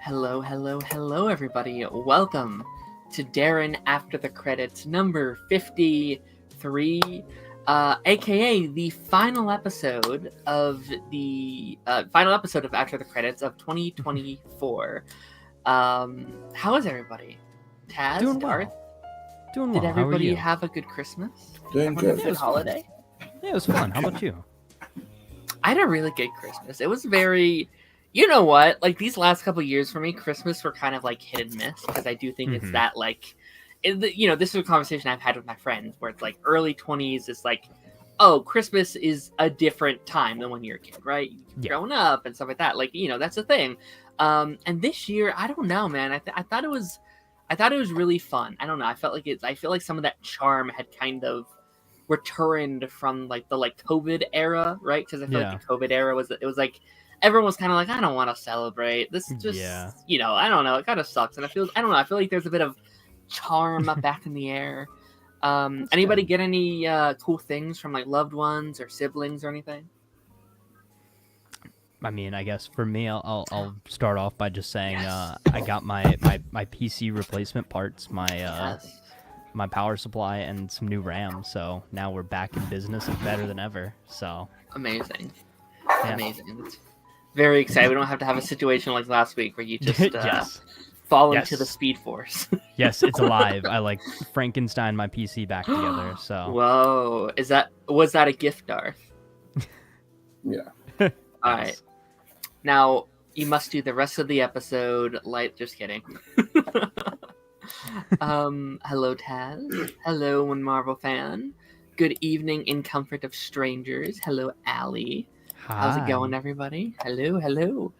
Hello, hello, hello, everybody. Welcome to Darren After the Credits number 53, aka the final episode of After the Credits of 2024. How is everybody? Taz, Doing Darth? well. Doing well. Did How are everybody you? have a good Christmas? Doing Everyone have good. a good holiday? Yeah, it was fun. How about you? I had a really good Christmas. It was very, you know what? Like these last couple of years for me, Christmas were kind of like hit and miss because I do think it's that like, this is a conversation I've had with my friends where it's like early 20s is like, oh, Christmas is a different time than when you're a kid, right? Yeah. Growing up and stuff like that. Like, that's a thing. And this year, I don't know, man. I thought it was really fun. I don't know. I feel like some of that charm had kind of returned from like the COVID era, right? Because I feel like the COVID era was like everyone was kind of like, I don't want to celebrate this. Just I don't know. It kind of sucks, and I don't know. I feel like there's a bit of charm back in the air. Anybody get any cool things from like loved ones or siblings or anything? I mean, I guess for me, I'll start off by just saying I got my PC replacement parts, my power supply, and some new RAM. So now we're back in business and better than ever. So amazing. It's very exciting. We don't have to have a situation like last week where you just fall into the Speed Force. Yes, it's alive. I like Frankenstein my PC back together. So whoa, was that a gift, Darth? Yeah. All right. Now you must do the rest of the episode just kidding. Hello Taz. Hello One Marvel fan. Good evening in comfort of strangers. Hello Allie. Hi. How's it going, everybody? Hello.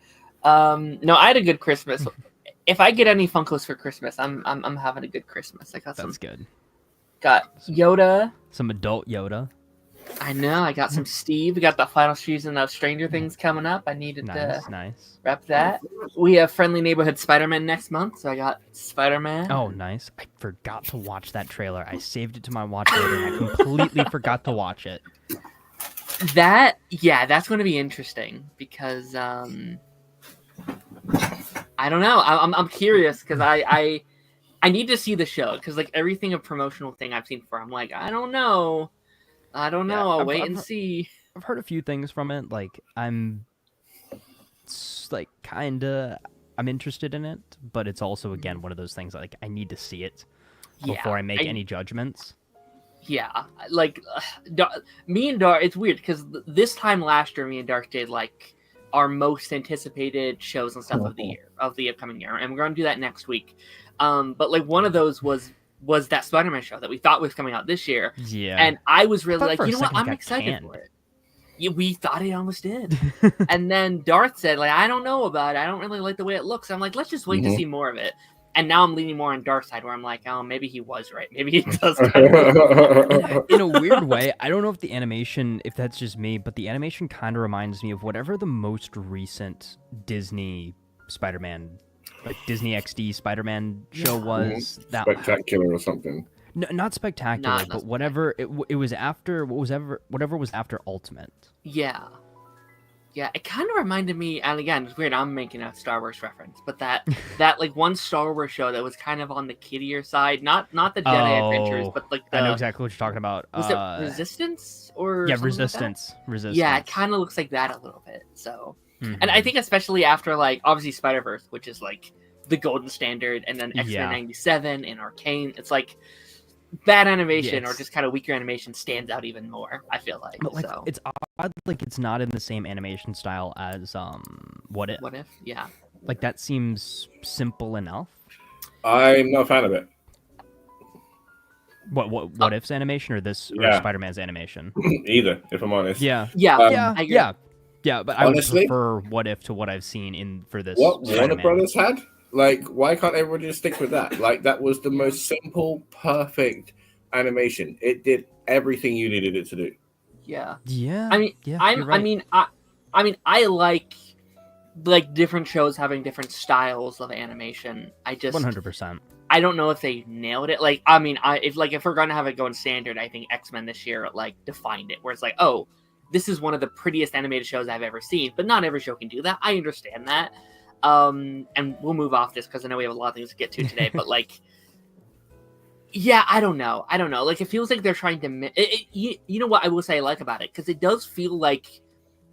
No, I had a good Christmas. If I get any Funkos for Christmas, I'm having a good Christmas. I got That's good. Got Yoda. Some adult Yoda. I know. I got some Steve. We got the final season of Stranger Things coming up. I needed to rep that. We have Friendly Neighborhood Spider-Man next month, so I got Spider-Man. Oh, nice. I forgot to watch that trailer. I saved it to my watch later, and I completely forgot to watch it. That's going to be interesting because I don't know. I'm curious because I need to see the show because like everything a promotional thing I've seen for, I'm like, I don't know. I'll wait and see. I've heard a few things from it. Like I'm interested in it, but it's also again one of those things like I need to see it before I make any judgments. Yeah, like me and Dark. It's weird because this time last year, me and Dark did like our most anticipated shows and stuff of the upcoming year, and we're going to do that next week. But like one of those was that Spider-Man show that we thought was coming out this year. Yeah. And I was really like, you know what? I'm excited for it. Yeah, we thought it almost did. And then Darth said, like, I don't know about it. I don't really like the way it looks. I'm like, let's just wait to see more of it. And now I'm leaning more on Darth's side where I'm like, oh, maybe he was right. Maybe he does. In a weird way, I don't know if the animation, if that's just me, but the animation kind of reminds me of whatever the most recent Disney Spider-Man, like Disney XD Spider-Man show was. That Spectacular or something. No, not Spectacular, but whatever it was after. Whatever was after Ultimate. Yeah, it kind of reminded me, and again, it's weird. I'm making a Star Wars reference, but that like one Star Wars show that was kind of on the kiddier side, not the Jedi Adventures, but like I know exactly what you're talking about. Was it Resistance or Resistance? Like Resistance. Yeah, it kind of looks like that a little bit. So, and I think especially after like obviously Spider-Verse, which is like the golden standard, and then X-Men 97 and Arcane, it's like bad animation or just kind of weaker animation stands out even more, I feel like. But like it's odd, like it's not in the same animation style as What If. What If? Yeah. Like that seems simple enough. I'm not a fan of it. What If's animation or this or Spider-Man's animation? Either, if I'm honest. Yeah. But I would prefer What If to what I've seen for this. What Spider-Man. Warner Brothers had? Like, why can't everyone just stick with that? Like, that was the most simple, perfect animation. It did everything you needed it to do. Yeah. I mean, I like different shows having different styles of animation. I just 100%. I don't know if they nailed it. Like, I mean, if we're gonna have it going standard, I think X-Men this year like defined it, where it's like, oh, this is one of the prettiest animated shows I've ever seen. But not every show can do that. I understand that. And we'll move off this because I know we have a lot of things to get to today, but like, yeah, I don't know. Like, it feels like they're trying to. You know what I will say I like about it, because it does feel like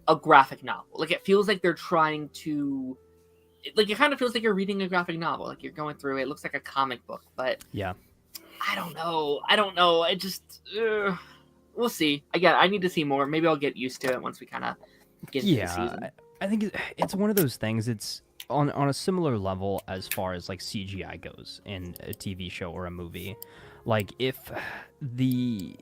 a graphic novel. Like, it feels like they're trying to. Like, it kind of feels like you're reading a graphic novel. Like, you're going through it. It looks like a comic book, but yeah, I don't know. It just. We'll see. Again, I need to see more. Maybe I'll get used to it once we kind of get into the season. I think it's one of those things. It's on a similar level as far as like CGI goes in a TV show or a movie. Like, if the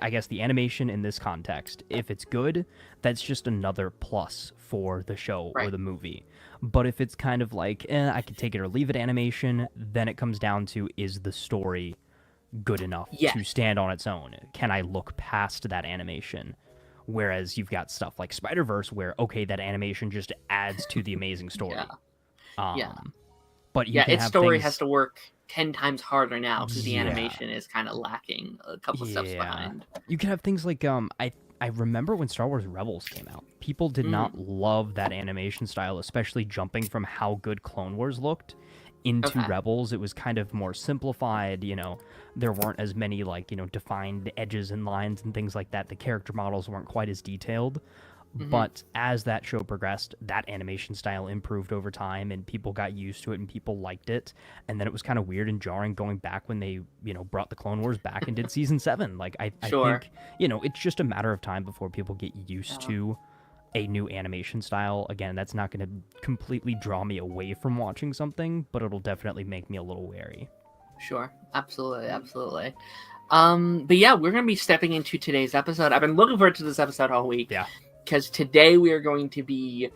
I guess the animation in this context, if it's good, that's just another plus for the show or the movie. But if it's kind of like, I can take it or leave it animation, then it comes down to, is the story good enough to stand on its own? Can I look past that animation? Whereas you've got stuff like Spider-Verse where, okay, that animation just adds to the amazing story. But its story has to work 10 times harder now because the animation is kind of lacking a couple steps behind. You can have things like, I remember when Star Wars Rebels came out, people did not love that animation style, especially jumping from how good Clone Wars looked into Rebels. It was kind of more simplified, there weren't as many defined edges and lines and things like that. The character models weren't quite as detailed. But as that show progressed, that animation style improved over time, and people got used to it, and people liked it. And then it was kind of weird and jarring going back when they, brought the Clone Wars back and did season 7. Like, I think, it's just a matter of time before people get used to a new animation style. Again, that's not going to completely draw me away from watching something, but it'll definitely make me a little wary. Sure. Absolutely. But yeah, we're going to be stepping into today's episode. I've been looking forward to this episode all week. Yeah. Because today we are going to be,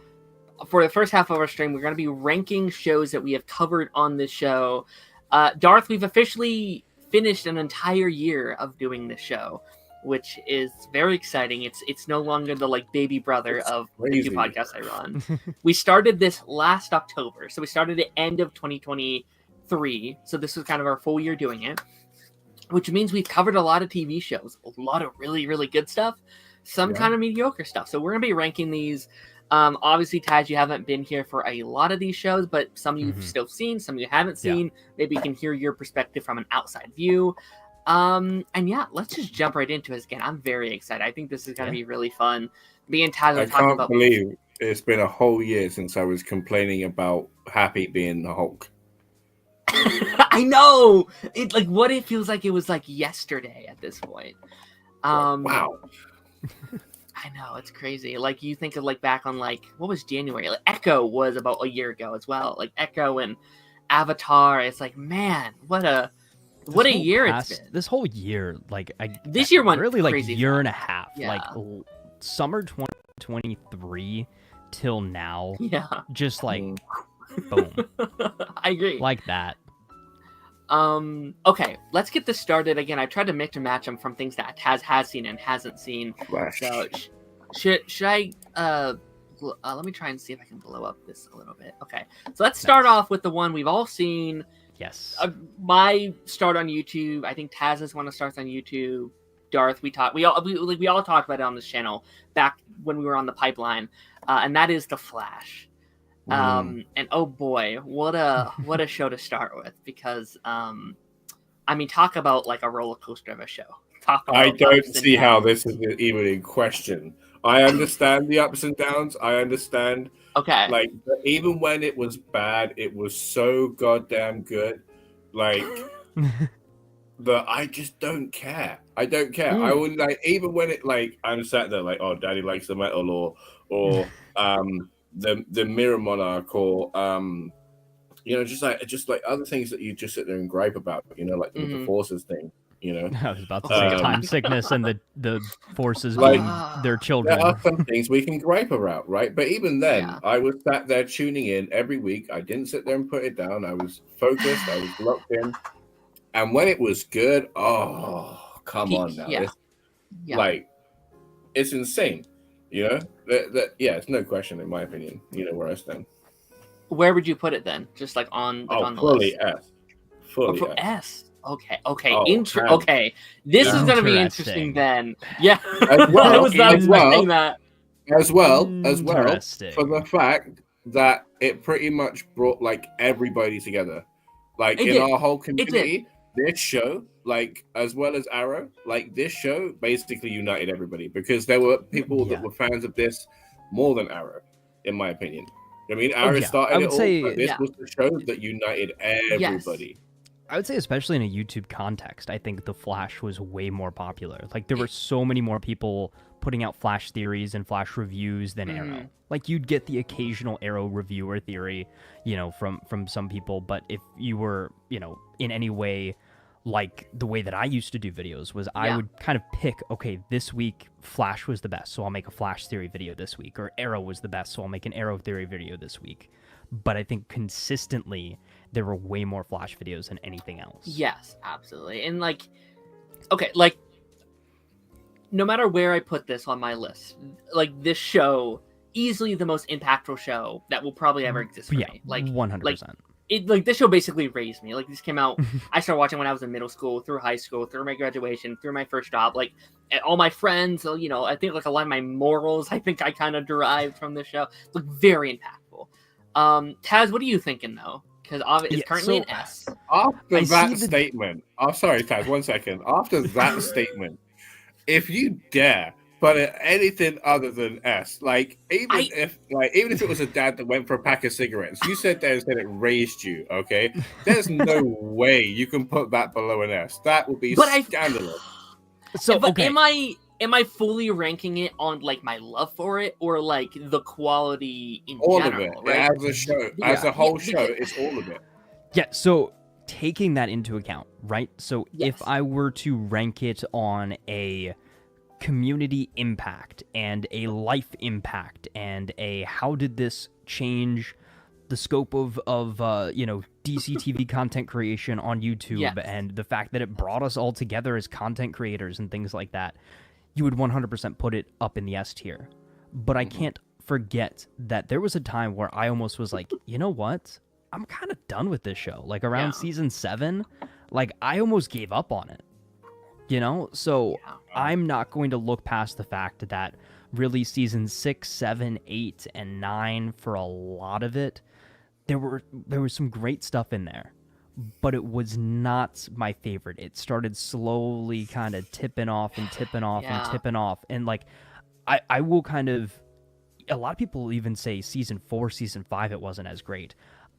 for the first half of our stream, we're going to be ranking shows that we have covered on this show. Darth, we've officially finished an entire year of doing this show, which is very exciting. It's no longer the baby brother of the two podcasts I run. We started this last October, so we started at the end of 2023. So this was kind of our full year doing it, which means we've covered a lot of TV shows, a lot of really, really good stuff. Some kind of mediocre stuff. So we're going to be ranking these. Obviously, Taj, you haven't been here for a lot of these shows, but some you've still seen, some you haven't seen. Maybe you can hear your perspective from an outside view. And yeah, let's just jump right into it again. I'm very excited. I think this is going to be really fun. Me and Taj are talking about... I can't believe it's been a whole year since I was complaining about Happy being the Hulk. I know! What it feels like it was yesterday at this point. Wow. I know, it's crazy. You think of back on what was January? Echo was about a year ago as well. Echo and Avatar. It's man, what a year it's been. This whole year, this year went really crazy year fun. And a half. Yeah. Summer 2023 till now. Yeah. Just boom. I agree. Like that. Okay, let's get this started. Again, I tried to mix and match them from things that Taz has seen and hasn't seen. Flash. So should I let me try and see if I can blow up this a little bit. Okay, so let's start off with the one we've all seen. Yes. My start on YouTube. I think Taz's one that starts on YouTube. Darth, we all talked about it on this channel back when we were on the pipeline, and that is The Flash. And oh boy, what a show to start with, because talk about a roller coaster of a show. I don't see how this is even in question. I understand the ups and downs. I understand. Okay. But even when it was bad, it was so goddamn good. But I just don't care. I don't care. I would even when it I'm sat there oh, Daddy likes the metal, or the Mirror Monarch, or just other things that you just sit there and gripe about, the Forces thing, I was about to say time sickness and the Forces their children. There are some things we can gripe about, right? But even then, I was sat there tuning in every week. I didn't sit there and put it down. I was focused. I was locked in. And when it was good, oh, come on now. It's insane. It's no question, in my opinion, where I stand. Where would you put it then? Just on the fully list? S. Fully S. Okay. Oh, okay. This is going to be interesting then. Yeah. As well, I was not expecting that. As well, for the fact that it pretty much brought like everybody together. Like It in did. our whole It did. community, this show, like as well as Arrow, like this show basically united everybody because there were people that were fans of this more than Arrow, in my opinion. I mean, Arrow started it all, but this was the show that united everybody. I would say, especially in a YouTube context, I think The Flash was way more popular. Like, there were so many more people putting out Flash theories and Flash reviews than Arrow. Like, you'd get the occasional Arrow review or theory, you know, from some people. But if you were, you know, in any way like the way that I used to do videos was I would kind of pick, okay, this week Flash was the best, so I'll make a Flash theory video this week. Or Arrow was the best, so I'll make an Arrow theory video this week. But I think consistently there were way more Flash videos than anything else. Yes, absolutely. And like, okay, like, no matter where I put this on my list, like this show, easily the most impactful show that will probably ever exist for me. Like 100%. Like this show basically raised me. Like this came out, I started watching when I was in middle school, through high school, through my graduation, through my first job. Like all my friends, you know, I think like a lot of my morals, I think I kind of derived from this show. Like very impactful. Taz, what are you thinking though? Because it's currently an S. After that statement, sorry, Taz, 1 second. After that statement, if you dare put anything other than S, like even if it was a dad that went for a pack of cigarettes, you said there and said it raised you, okay? There's no way you can put that below an S. That would be scandalous. So, okay. Am I fully ranking it on like my love for it or like the quality in all general? All of it, right? As a show, as a whole show, it's all of it. Yeah. So taking that into account, right? So if I were to rank it on a community impact and a life impact and a how did this change the scope of you know, DC TV content creation on YouTube and the fact that it brought us all together as content creators and things like that, you would 100% put it up in the S tier. But I can't forget that there was a time where I almost was like, you know what? I'm kind of done with this show. Like around season 7, like I almost gave up on it. You know? So I'm not going to look past the fact that really season 6, 7, 8, and 9, for a lot of it, there was some great stuff in there. But it was not my favorite. It started slowly kind of tipping off and tipping off and tipping off. And like, I will kind of, a lot of people even say season 4, season 5, it wasn't as great.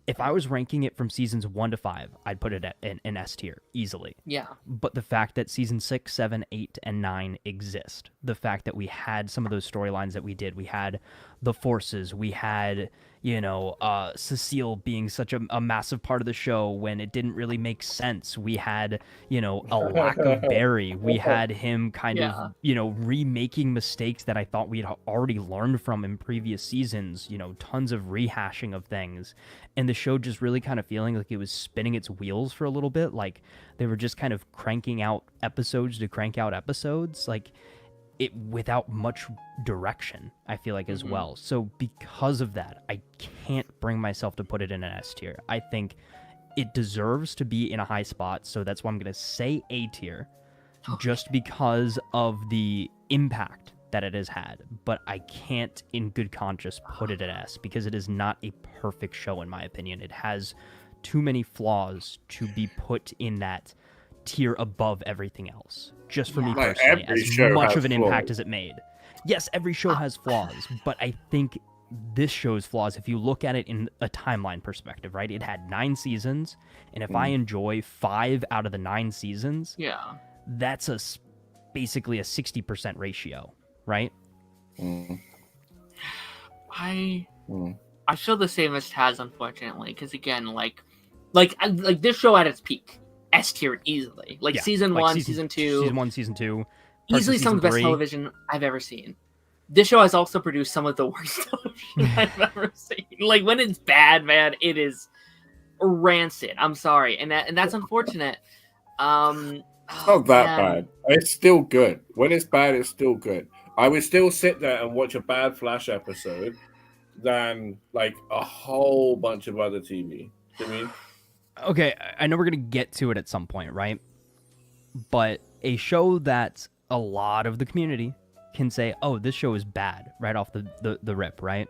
If I was ranking it from seasons 1 to 5, I'd put it at an S tier easily. Yeah. But the fact that season 6, 7, 8, and 9 exist, the fact that we had some of those storylines that we did, we had the Forces, we had, you know, Cecile being such a massive part of the show when it didn't really make sense. We had, you know, a lack of Barry. We had him kind of, you know, remaking mistakes that I thought we'd already learned from in previous seasons, you know, tons of rehashing of things. And the show just really kind of feeling like it was spinning its wheels for a little bit. Like they were just kind of cranking out episodes to crank out episodes. Like it without much direction, I feel like, as well. So because of that, I can't bring myself to put it in an S tier. I think it deserves to be in a high spot, so that's why I'm going to say A tier, just because of the impact that it has had. But I can't, in good conscience, put it at S, because it is not a perfect show, in my opinion. It has too many flaws to be put in that tier above everything else. Just for me personally, as much of an impact as it made. Yes, every show has flaws, but I think this show's flaws, if you look at it in a timeline perspective, right? It had 9 seasons, and if I enjoy 5 out of the 9 seasons, that's basically a 60% ratio, right? I feel the same as Taz, unfortunately, because again, like this show at its peak, S tier easily. Like season 1, season 2. Season 1, season 2. Easily some of the best television I've ever seen. This show has also produced some of the worst television I've ever seen. Like when it's bad, man, it is rancid. I'm sorry. And that's unfortunate. It's not that bad. It's still good. When it's bad, it's still good. I would still sit there and watch a bad Flash episode than like a whole bunch of other TV. You know what I mean? Okay, I know we're going to get to it at some point, right? But a show that a lot of the community can say, oh, this show is bad right off the rip, right?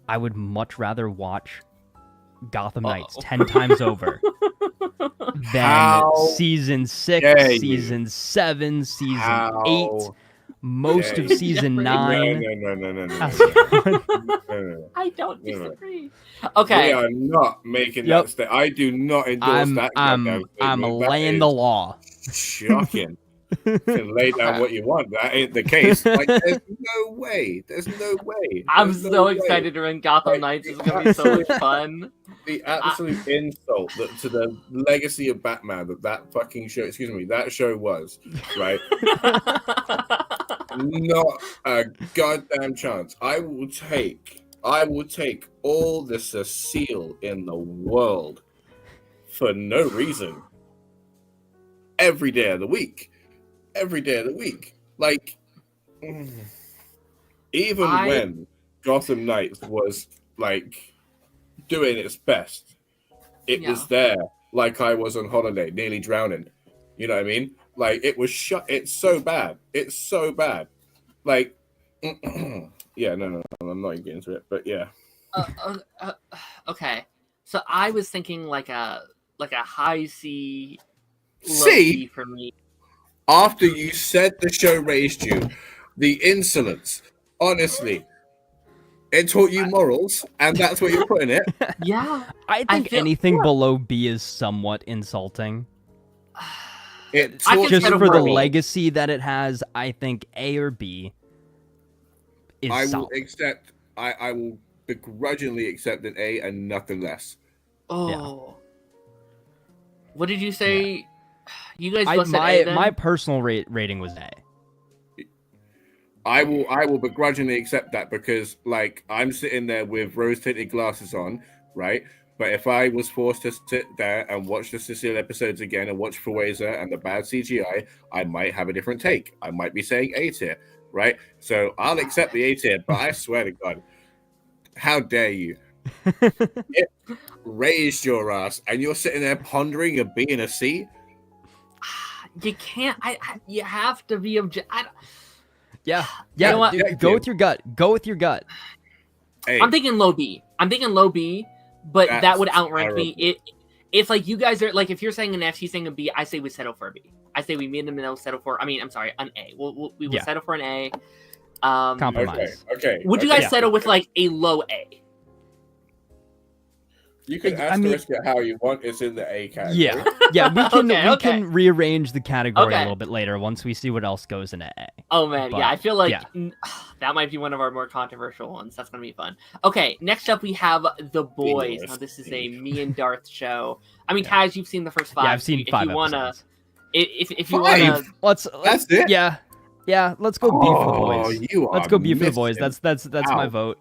I would much rather watch Gotham Knights 10 times over than How season 6, dare you. season 7, season How 8, most dare of you. season Jeffrey. 9. No. I don't No, no. disagree. We Okay. are not making Yep. that step. I do not endorse that goddamn I'm statement. That laying is the law. shocking. You can lay down what you want. That ain't the case. Like, there's no way. There's no way. I'm There's no so way. excited to run Gotham Like, Knights. It's gonna be so much fun. The absolute insult to the legacy of Batman that fucking show, that show was, right? Not a goddamn chance. I will take all the Cecile in the world for no reason. Every day of the week. Like, even when Gotham Knights was like doing its best, it was there like I was on holiday, nearly drowning. You know what I mean? Like, it was it's so bad. Like, yeah, no, I'm not even getting into it, but yeah. Okay, so I was thinking like a high C, low See? C for me. After you said the show raised you, the insolence, honestly, it taught you morals, and that's what you're putting it. Yeah, I think anything below B is somewhat insulting. It I can Just settle for the B. legacy that it has, I think A or B is I will solid. accept. I will begrudgingly accept an A and nothing less. Oh, what did you say? You guys both said A, then? My personal rating was A. I will begrudgingly accept that because, like, I'm sitting there with rose-tinted glasses on, right? But if I was forced to sit there and watch the Cecile episodes again and watch Fueza and the bad CGI, I might have a different take. I might be saying A tier, right? So I'll accept the A tier, but I swear to God, how dare you? It raised your ass, and you're sitting there pondering a B and a C. You can't. You have to be objective. Yeah. You know what? Go with your gut. Hey, I'm thinking low B, but that would outrank me. If like you guys are like, if you're saying an F, he's saying a B, I say we settle for a B. I say we meet him and settle for. I mean, I'm sorry, an A. We will settle for an A. Compromise. Okay. Would you guys settle with like a low A? You can asterisk it how you want. It's in the A category. Yeah. We can Okay. can rearrange the category a little bit later once we see what else goes in A. Oh man, But, yeah. I feel like that might be one of our more controversial ones. That's gonna be fun. Okay, next up we have The Boys. Now this is a me and Darth show. I mean, Taz, you've seen the first 5. Yeah, I've seen 5 episodes. If you wanna, That's it. Yeah. Let's go B for The Boys. Let's go B for The Boys. That's my vote.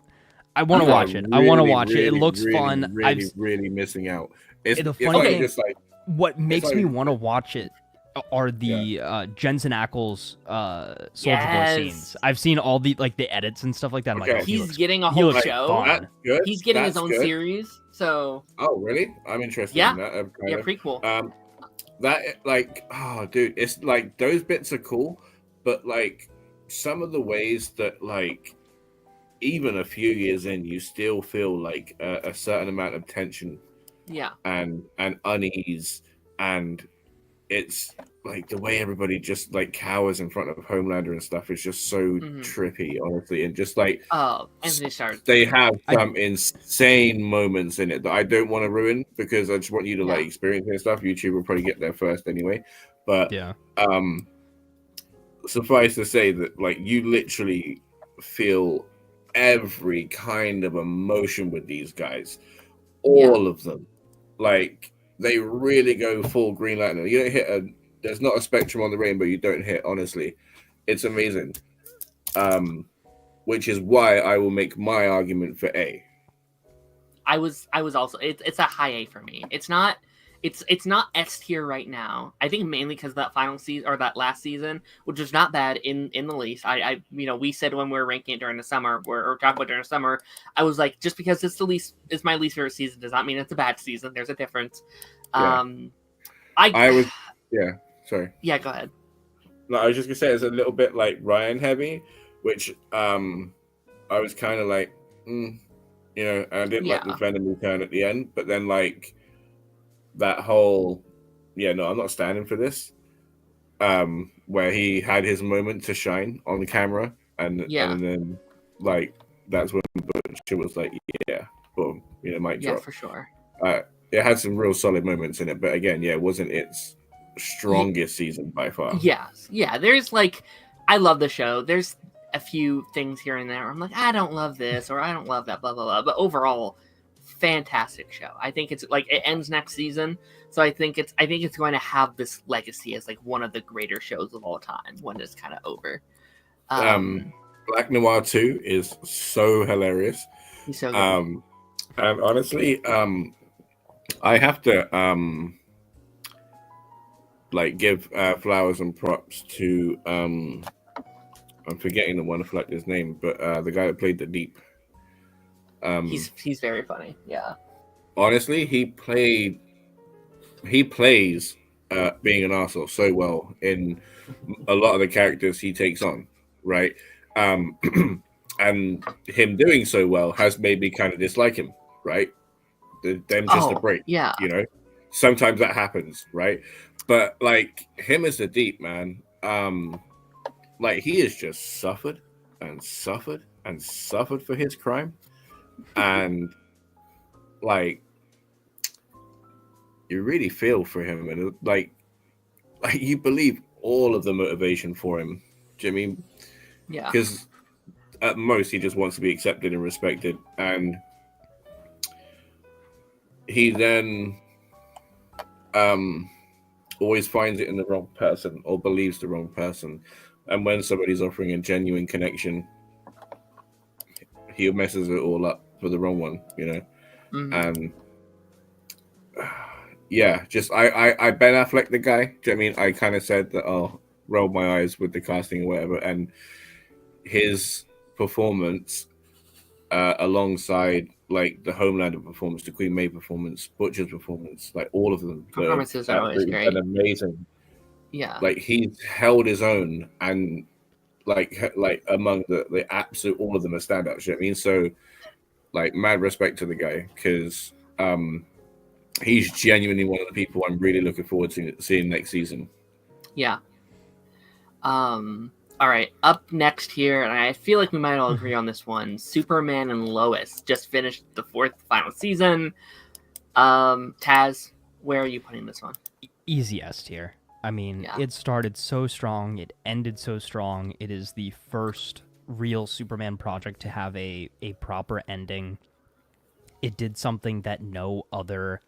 I want to watch it. I want to watch it. It looks fun. Really missing out. It's the it's funny like thing- just like What makes like- me want to watch it are the Jensen Ackles Soldier Boy scenes. I've seen all the the edits and stuff like that. I'm like, Okay. oh, he he's looks getting a he whole looks show. fun. that's good. He's getting his That's own good. series. So Oh, really? I'm interested Yeah. in that. yeah, prequel. That like, oh, dude, it's like those bits are cool, but like some of the ways that like even a few years in, you still feel like a certain amount of tension Yeah. and unease, and it's like the way everybody just like cowers in front of Homelander and stuff is just so trippy, honestly, and just like Oh, Anthony Starr. they have some insane moments in it that I don't want to ruin because I just want you to like experience it and stuff. YouTube will probably get there first anyway, but suffice to say that like you literally feel every kind of emotion with these guys, all of them. Like they really go full Green Lantern. You don't hit there's not a spectrum on the rainbow you don't hit. Honestly, it's amazing. Which is why I will make my argument for A. I was also it's a high A for me. It's not S tier right now. I think mainly because that final season or that last season, which was not bad in the least. I we said when we were ranking it during the summer or talking about during the summer, I was like, just because it's my least favorite season does not mean it's a bad season. There's a difference. Sorry. Yeah, go ahead. No, I was just gonna say it's a little bit like Ryan heavy, which I was kind of like, you know, and I didn't like the Yeah. Venom return at the end, but then like that whole, yeah, no, I'm not standing for this. Where he had his moment to shine on the camera, and then like that's when Butcher was like, yeah, boom, you know, mic drop. For sure. It had some real solid moments in it, but again, yeah, it wasn't its strongest season by far. Yeah. There's like, I love the show. There's a few things here and there where I'm like, I don't love this or I don't love that, blah blah blah. But overall, fantastic show. I think it's like it ends next season, so I think it's going to have this legacy as like one of the greater shows of all time when it's kind of over. Black Noir 2 is so hilarious. He's so good. And honestly, I have to like give flowers and props to I'm forgetting the wonderful actor's name, but the guy that played the Deep. He's very funny. Yeah. Honestly, he plays being an arsehole so well in a lot of the characters he takes on, right? And him doing so well has made me kind of dislike him, right? Them just a break, yeah. You know, sometimes that happens, right? But like him as the Deep, man, like he has just suffered and suffered and suffered for his crime, and like you really feel for him, and like you believe all of the motivation for him. Do you know what I mean? Yeah. Because at most he just wants to be accepted and respected, and he then always finds it in the wrong person or believes the wrong person. And when somebody's offering a genuine connection, he messes it all up for the wrong one, you know? Mm-hmm. And yeah, just I Ben Affleck the guy. Do you know what I mean? I kind of said that I'll roll my eyes with the casting or whatever, and his performance alongside like the Homelander performance, the Queen May performance, Butcher's performance, like all of them, performances are always great and amazing. Yeah, like he's held his own, and like among the absolute all of them are standouts. You know what I mean? So like mad respect to the guy, because he's genuinely one of the people I'm really looking forward to seeing next season. Yeah. All right, up next here, and I feel like we might all agree on this one. Superman and Lois just finished the 4th final season. Taz, where are you putting this one? Easiest here. I mean, It started so strong, it ended so strong. It is the first real Superman project to have a proper ending. It did something that no other,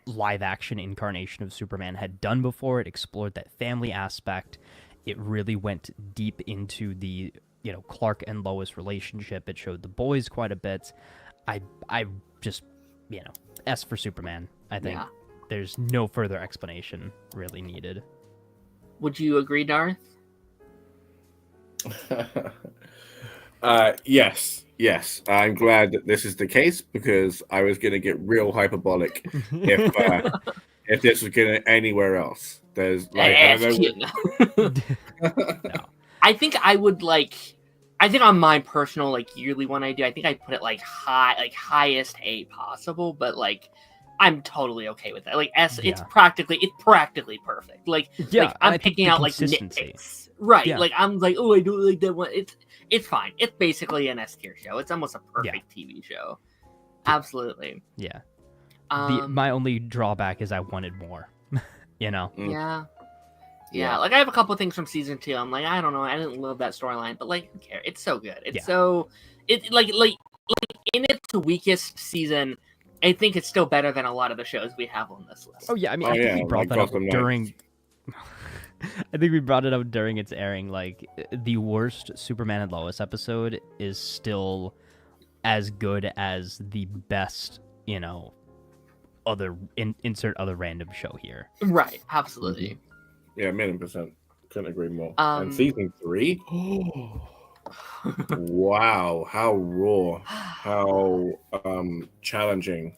live action incarnation of Superman had done before. It explored that family aspect. It really went deep into the, Clark and Lois relationship. It showed the boys quite a bit. I just, S for Superman. I think there's no further explanation really needed. Would you agree, Darth? Yes. I'm glad that this is the case, because I was going to get real hyperbolic if this was going anywhere else. There's like I don't know. No. I think I would I think on my personal yearly one I do, I think I put it highest A possible, but I'm totally okay with that. S, it's practically perfect. I'm picking out nitpicks. Right. Yeah. I'm oh, I don't like that one. It's fine. It's basically an S tier show. It's almost a perfect TV show. Absolutely. Yeah. My only drawback is I wanted more. Yeah. I have a couple of things from season 2. I'm I don't know. I didn't love that storyline, but who cares? It's so good. It's so in its weakest season, I think it's still better than a lot of the shows we have on this list. Oh yeah, I mean, I think we brought that up during. I think we brought it up during its airing. The worst Superman and Lois episode is still as good as the best, insert other random show here. Right, absolutely. Yeah, 1,000,000%. Couldn't agree more. And season 3, wow, how raw, how challenging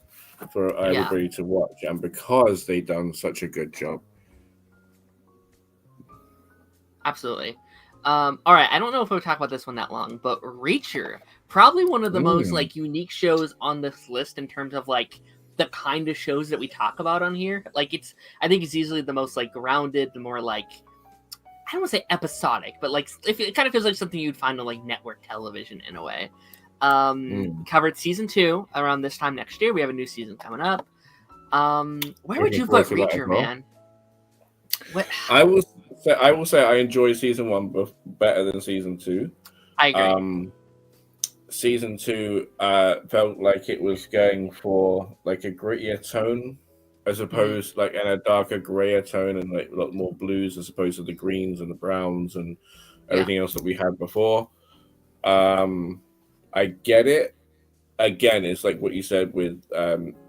for everybody to watch, and because they done such a good job. Absolutely. All right, I don't know if we'll talk about this one that long, but Reacher probably one of the most like unique shows on this list in terms of like the kind of shows that we talk about on here. Like I think it's easily the most like grounded, the more like, I don't want to say episodic, but like it kind of feels like something you'd find on like network television in a way. Covered season 2 around this time next year. We have a new season coming up. Where would you put Reacher, man? What? I will say I enjoyed season 1 better than season 2. I agree. Season 2 felt like it was going for like a grittier tone, as opposed like in a darker grayer tone, and like a lot more blues as opposed to the greens and the browns and everything else that we had before. I get it. Again, it's like what you said with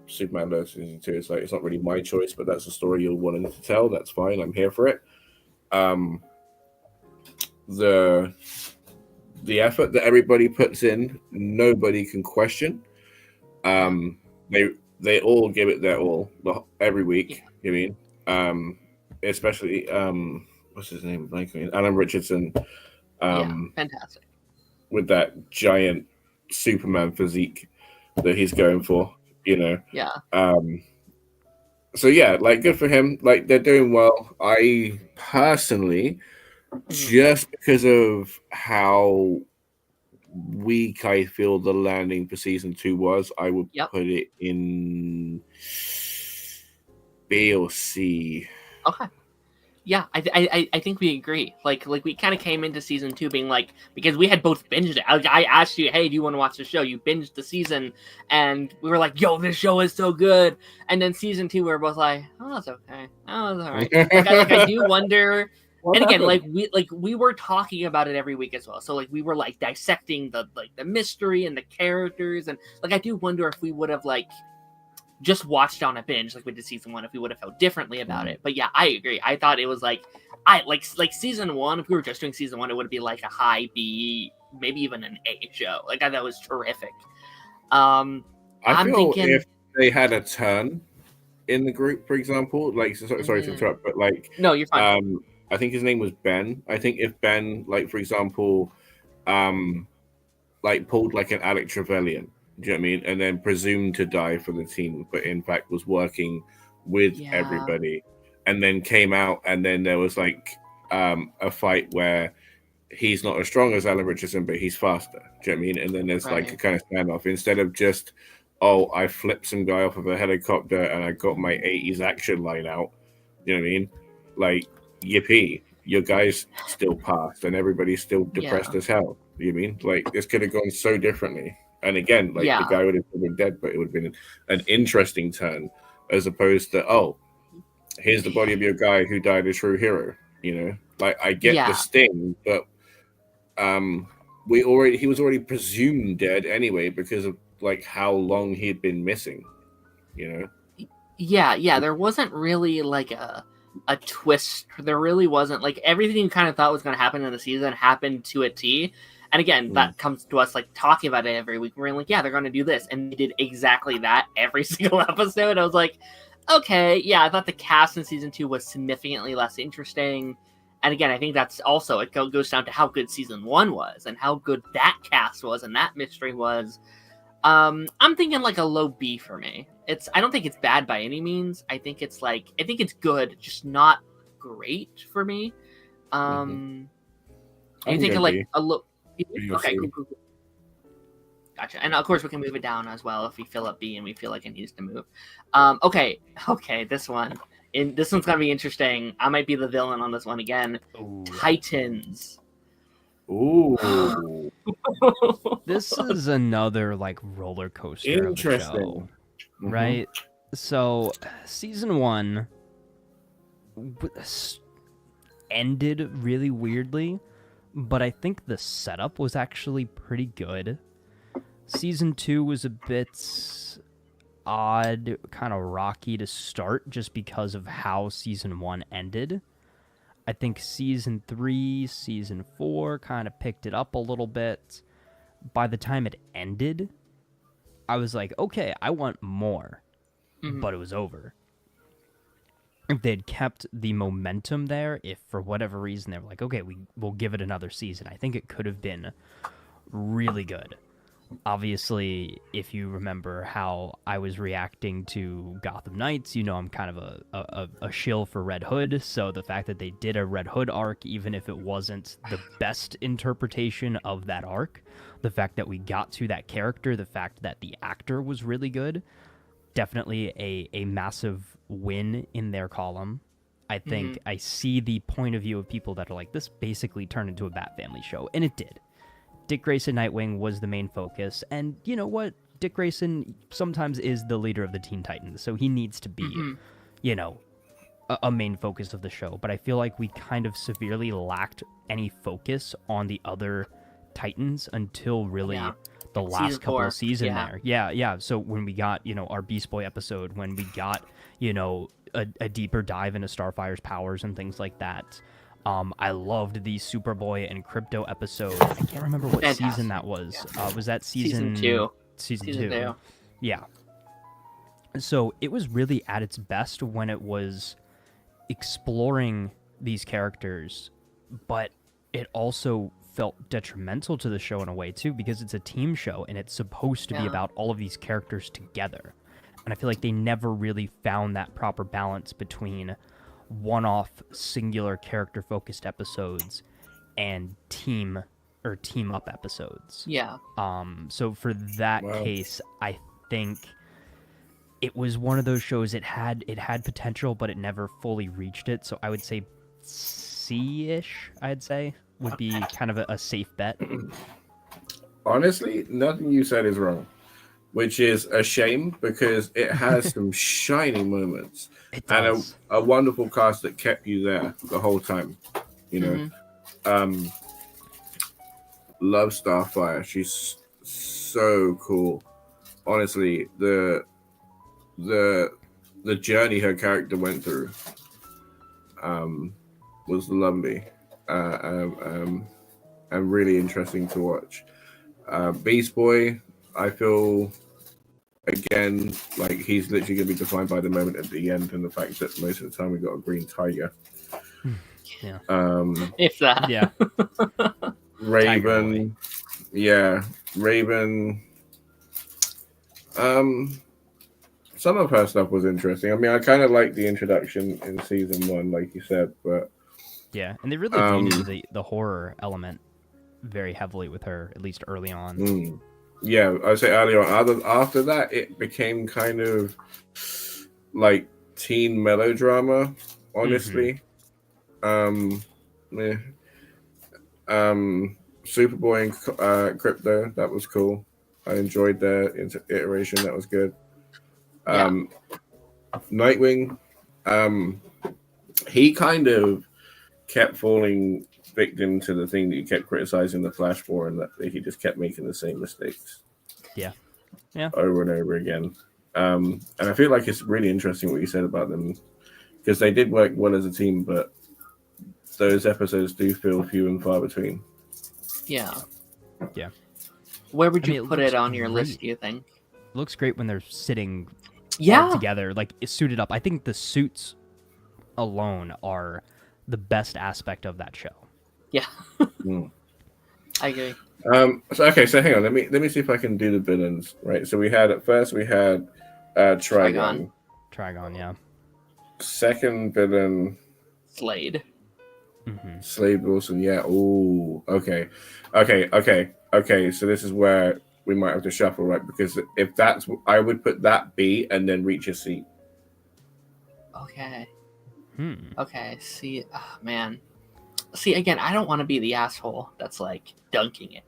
Superman versus season 2. It's like it's not really my choice, but that's a story you're wanting to tell. That's fine. I'm here for it. The effort that everybody puts in, nobody can question. They all give it their all every week. You mean, especially what's his name? Alan Richardson. Fantastic. With that giant Superman physique that he's going for, you know. Yeah. So yeah, like good for him. Like they're doing well. I personally, just because of how weak I feel the landing for season 2 was, I would put it in B or C. Okay. Yeah, I think we agree. Like we kind of came into season 2 being like, because we had both binged it. I asked you, hey, do you want to watch the show? You binged the season, and we were like, yo, this show is so good. And then season 2, we were both like, oh, that's okay. Oh, that's all right. I do wonder. And again, we were talking about it every week as well. So like we were like dissecting the mystery and the characters, and like I do wonder if we would have like just watched on a binge like we did season 1, if we would have felt differently about it. But yeah, I agree. I thought it was like like season 1, if we were just doing season 1, it would be like a high B, maybe even an A show. Like I thought it was terrific. I'm thinking if they had a turn in the group, for example, like sorry to interrupt, but like no, you're fine. I think his name was Ben. I think if Ben, like for example, like pulled like an Alec Trevelyan, do you know what I mean? And then presumed to die for the team, but in fact was working with everybody, and then came out, and then there was like a fight where he's not as strong as Alan Richardson, but he's faster. Do you know what I mean? And then there's like a kind of standoff instead of just, oh, I flipped some guy off of a helicopter and I got my 80s action line out. You know what I mean? Like, yippee, your guys still passed and everybody's still depressed as hell. You know what I mean? Like, this could have gone so differently. And again, like the guy would have been dead, but it would have been an interesting turn as opposed to, oh, here's the body of your guy who died a true hero. You know, like I get the sting, but he was already presumed dead anyway because of like how long he'd been missing. You know. Yeah. There wasn't really like a twist. There really wasn't. Like everything you kind of thought was going to happen in the season happened to a T. And again, that comes to us like talking about it every week. We're like, yeah, they're going to do this. And they did exactly that every single episode. I was like, okay, yeah, I thought the cast in season 2 was significantly less interesting. And again, I think that's also, it goes down to how good season 1 was and how good that cast was and that mystery was. I'm thinking like a low B for me. I don't think it's bad by any means. I think it's good, just not great for me. You think of like a low. Okay, cool. Gotcha. And of course, we can move it down as well if we fill up B and we feel like it needs to move. Okay. This one's gonna be interesting. I might be the villain on this one again. Ooh. Titans. Ooh. This is another like roller coaster. Interesting. Of a show, right? So, season 1 ended really weirdly. But I think the setup was actually pretty good. Season 2 was a bit odd, kind of rocky to start just because of how season 1 ended. I think season 3, season 4 kind of picked it up a little bit. By the time it ended, I was like, okay, I want more. But it was over. If they'd kept the momentum there, if for whatever reason they were like, okay, we'll give it another season, I think it could have been really good. Obviously, if you remember how I was reacting to Gotham Knights, you know I'm kind of a shill for Red Hood. So the fact that they did a Red Hood arc, even if it wasn't the best interpretation of that arc, the fact that we got to that character, the fact that the actor was really good, definitely a massive win in their column. I think I see the point of view of people that are like, this basically turned into a Bat Family show, and it did. Dick Grayson Nightwing was the main focus, and you know what? Dick Grayson sometimes is the leader of the Teen Titans, so he needs to be, you know, a main focus of the show. But I feel like we kind of severely lacked any focus on the other Titans until really the last couple of seasons there. Yeah. So when we got, you know, our Beast Boy episode, when we got, you know, a deeper dive into Starfire's powers and things like that. I loved the Superboy and Crypto episode. I can't remember what season that was. Was that season 2? Season 2. Yeah. So it was really at its best when it was exploring these characters, but it also felt detrimental to the show in a way too, because it's a team show and it's supposed to be about all of these characters together. And I feel like they never really found that proper balance between one-off singular character-focused episodes and team up episodes. Yeah. So for that case, I think it was one of those shows. It had potential, but it never fully reached it. So I would say C-ish. I'd say would be kind of a safe bet. Honestly, nothing you said is wrong, which is a shame because it has some shining moments and a wonderful cast that kept you there the whole time. You know, love Starfire. She's so cool. Honestly, the journey her character went through was lovely and really interesting to watch. Beast Boy, I feel, again, like he's literally going to be defined by the moment at the end and the fact that most of the time we got a green tiger. Yeah. If that. Yeah. Raven. Yeah. Raven. Some of her stuff was interesting. I mean, I kind of liked the introduction in season 1, like you said, but yeah, and they really leaned into the horror element very heavily with her, at least early on. Yeah, I'd say early on. After that, it became kind of like teen melodrama, honestly. Superboy and Crypto, that was cool. I enjoyed their iteration. That was good. Nightwing, he kind of kept falling victim to the thing that you kept criticizing the Flash for, and that he just kept making the same mistakes. Yeah. Over and over again. And I feel like it's really interesting what you said about them, because they did work well as a team, but those episodes do feel few and far between. Yeah. Where would you put it on your list, do you think? It looks great when they're sitting together, like suited up. I think the suits alone are the best aspect of that show. Yeah. I agree. So hang on, let me see if I can do the villains. Right. So we had Trigon. Trigon, yeah. Second villain, Slade. Slade Wilson, yeah. Ooh, okay. So this is where we might have to shuffle, right? Because if that's, I would put that B and then reach a C. Okay. Okay. See, man. See, again, I don't want to be the asshole that's like dunking it.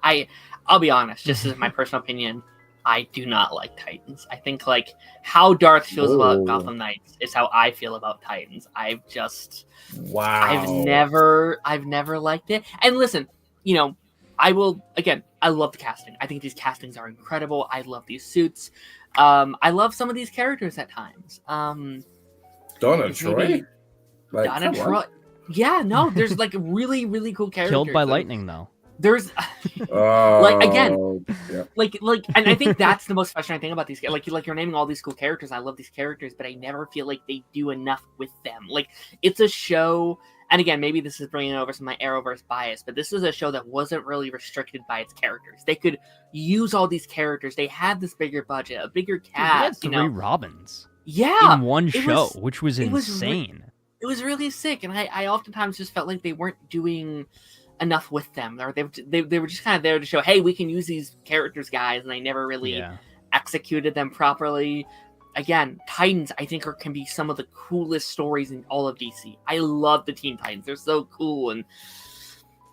I'll be honest, just as my personal opinion, I do not like Titans. I think like how Darth feels about Gotham Knights is how I feel about Titans. I've never liked it. And listen, you know, I love the casting. I think these castings are incredible. I love these suits. I love some of these characters at times. Donna Troy? Donna Troy. Yeah, no, there's like really, really cool characters. Killed by lightning, though. There's like again, like, and I think that's the most frustrating thing about these. Like you're naming all these cool characters. I love these characters, but I never feel like they do enough with them. Like it's a show and again, maybe this is bringing over some of my Arrowverse bias, but this is a show that wasn't really restricted by its characters. They could use all these characters. They had this bigger budget, a bigger cast. Dude, we had 3 Robins. Yeah, in one show, which was insane. It was really sick, and I oftentimes just felt like they weren't doing enough with them, or they were just kind of there to show, hey, we can use these characters, guys, and they never really executed them properly. Again, Titans, I think, can be some of the coolest stories in all of DC. I love the Teen Titans; they're so cool. And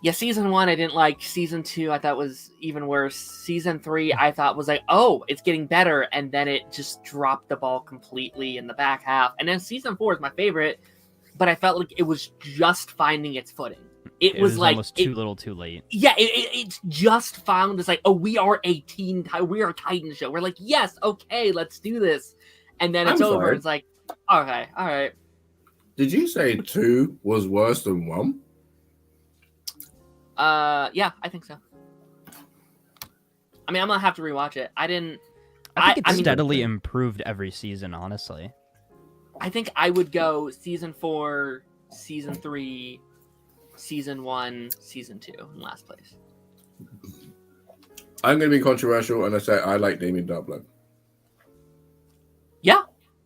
yeah, season 1 I didn't like. Season 2 I thought was even worse. Season 3 I thought was like, oh, it's getting better, and then it just dropped the ball completely in the back half. And then season 4 is my favorite, but I felt like it was just finding its footing. It was like almost too little, too late. Yeah, it's just found. It's like, oh, we are a Titan show. We're like, yes, okay, let's do this, and then it's over. It's like, okay, all right. Did you say 2 was worse than 1? Yeah, I think so. I mean, I'm gonna have to rewatch it. I think it's steadily improved every season, honestly. I think I would go season 4, season 3, season 1, season 2 in last place. I'm going to be controversial and I say I like Damien Darkblood.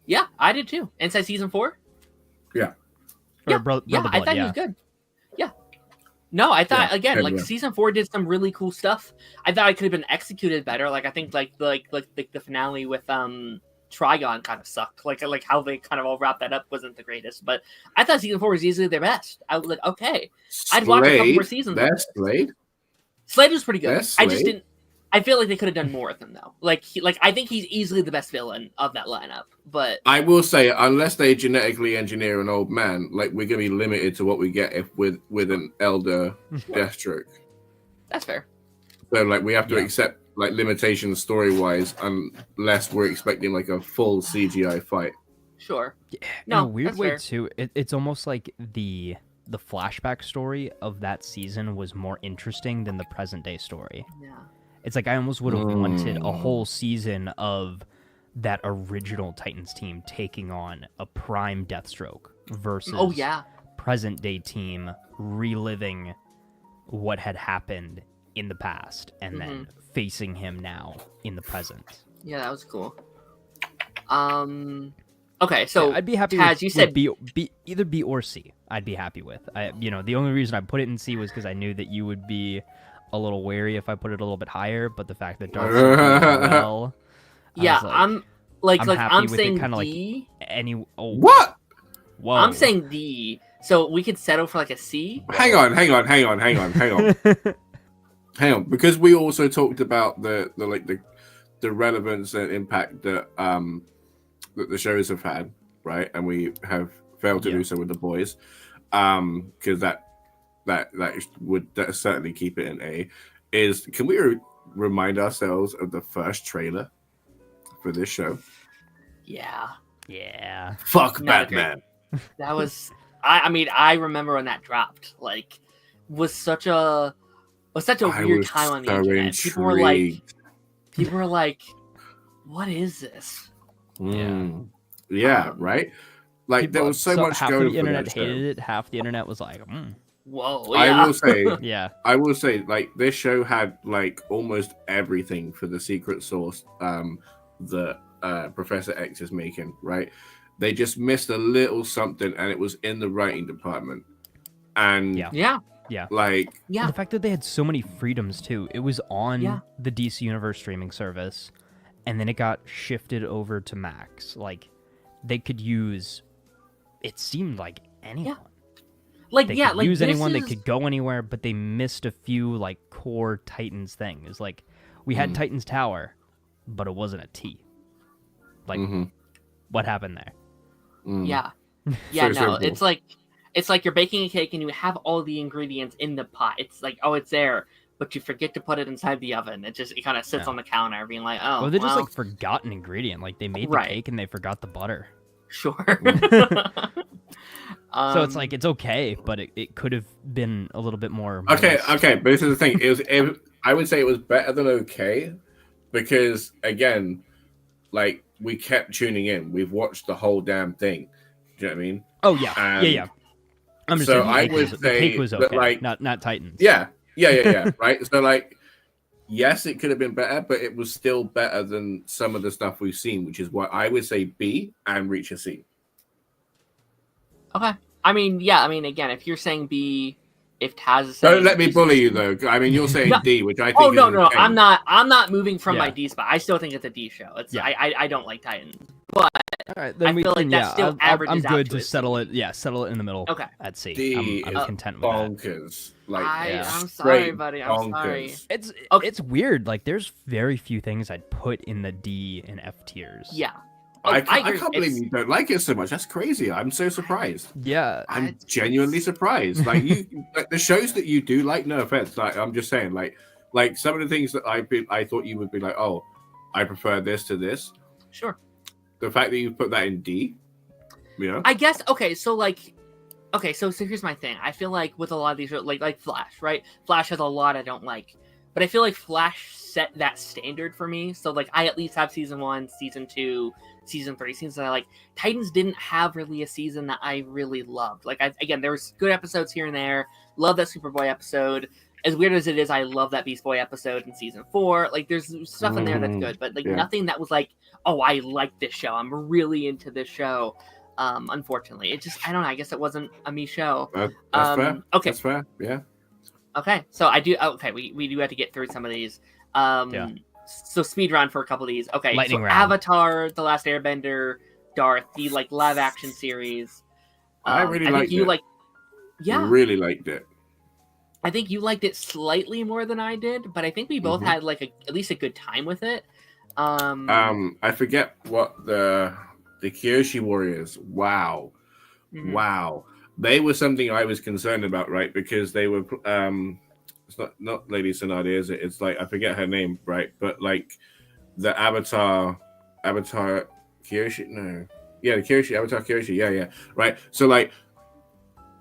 Yeah, I did too. Inside season 4? Yeah. I thought he was good. Yeah. No, I thought season 4 did some really cool stuff. I thought it could have been executed better. Like I think the finale with Trigon kind of sucked. Like how they kind of all wrapped that up wasn't the greatest. But I thought season 4 was easily their best. I was like, okay, I'd watch a couple more seasons. Best Slade. Slade was pretty good. I just didn't. I feel like they could have done more with him though. I think he's easily the best villain of that lineup. But I will say, unless they genetically engineer an old man, like we're gonna be limited to what we get with an elder Deathstroke. That's fair. So like we have to accept like limitations story wise, unless we're expecting like a full CGI fight. Sure. Yeah, in a weird way too. It's almost like the flashback story of that season was more interesting than the present day story. Yeah. It's like I almost would have wanted a whole season of that original Titans team taking on a prime Deathstroke versus present day team reliving what had happened in the past and then facing him now in the present. Yeah, that was cool. Okay, so I'd be happy Taz, with, you said either B or C. I'd be happy with. The only reason I put it in C was because I knew that you would be a little wary if I put it a little bit higher, but the fact that Dark well, I'm saying kind of D. What? Whoa. I'm saying D. So we could settle for like a C. Hang on. Hang on, because we also talked about the relevance and impact that that the shows have had, right? And we have failed to do so with The Boys, because that would certainly keep it in A. Can we remind ourselves of the first trailer for this show? Yeah. Fuck Batman. That was. I remember when that dropped. Like, was such a weird time on the internet. People were like, "What is this?" Yeah, right. Like there was so much half going. The internet hated it. Half the internet was like, "Whoa!" Yeah. I will say, like this show had like almost everything for the secret sauce that Professor X is making. Right? They just missed a little something, and it was in the writing department. And the fact that they had so many freedoms too. It was on the DC Universe streaming service, and then it got shifted over to Max. Like they could use. It seemed like anyone. They could use anyone. They could go anywhere, but they missed a few like core Titans things. Like we had Titans Tower, but it wasn't a T. Like what happened there? Yeah. It's like you're baking a cake and you have all the ingredients in the pot. It's like, oh, it's there, but you forget to put it inside the oven. It kind of sits on the counter, being like, oh. Well, they just like forgot an ingredient. Like they made the cake and they forgot the butter. Sure. So it's like it's okay, but it could have been a little bit more. Okay. But this is the thing. I would say it was better than okay, because again, like we kept tuning in. We've watched the whole damn thing. Do you know what I mean? Oh yeah, yeah. I'm just So saying I the would cake say was that, okay, like, not Titans. yeah, right. So like, yes, it could have been better, but it was still better than some of the stuff we've seen, which is why I would say B and reach a C. Okay. I mean, yeah. I mean, again, if you're saying B, if Taz is Don't saying let me is bully C- you though. I mean, you're saying No. D, which I Oh think no, is no, insane. I'm not moving from my Yeah. D spot. I still think it's a D show. It's Yeah. I don't like Titans, but All right, then I we feel can. like that Yeah, still I'm averages out good to to a settle C. it. Yeah, settle it in the middle. Okay. At C. D I'm is content with that. bonkers. Like, I'm sorry, straight buddy. I'm sorry. bonkers. Okay. It's weird. Like, there's very few things I'd put in the D and F tiers. Yeah. I agree. can't believe you don't like it so much. That's crazy. I'm so surprised. Yeah. I'm genuinely surprised. Like, you, like the shows that you do like. No offense. Like, I'm just saying. Like some of the things that I thought you would be like, oh, I prefer this to this. Sure. The fact that you put that in D, you know. I guess okay. So here's my thing. I feel like with a lot of these, like Flash, right? Flash has a lot I don't like, but I feel like Flash set that standard for me. So like I at least have season 1, season 2, season 3, seasons that I like. Titans didn't have really a season that I really loved. Like again, there was good episodes here and there. Love that Superboy episode. As weird as it is, I love that Beast Boy episode in season 4. Like there's stuff in there that's good, but like nothing that was like, oh, I like this show. I'm really into this show. Unfortunately, it just, I don't know. I guess it wasn't a me show. That's fair. Okay. That's fair. Yeah. Okay. So I do. Okay. We do have to get through some of these. Yeah. So speed run for a couple of these. Okay. Lightning so round. Avatar, The Last Airbender, Darth, the like live action series. I really liked it. Yeah. Really liked it. I think you liked it slightly more than I did, but I think we both had like at least a good time with it. I forget what the Kyoshi Warriors. Wow. Wow. They were something I was concerned about, right? Because they were it's not Lady Sonade, is it? It's like, I forget her name, right? But like the Avatar Kyoshi, no. Yeah, the Kyoshi, Avatar Kyoshi, yeah. Right. So like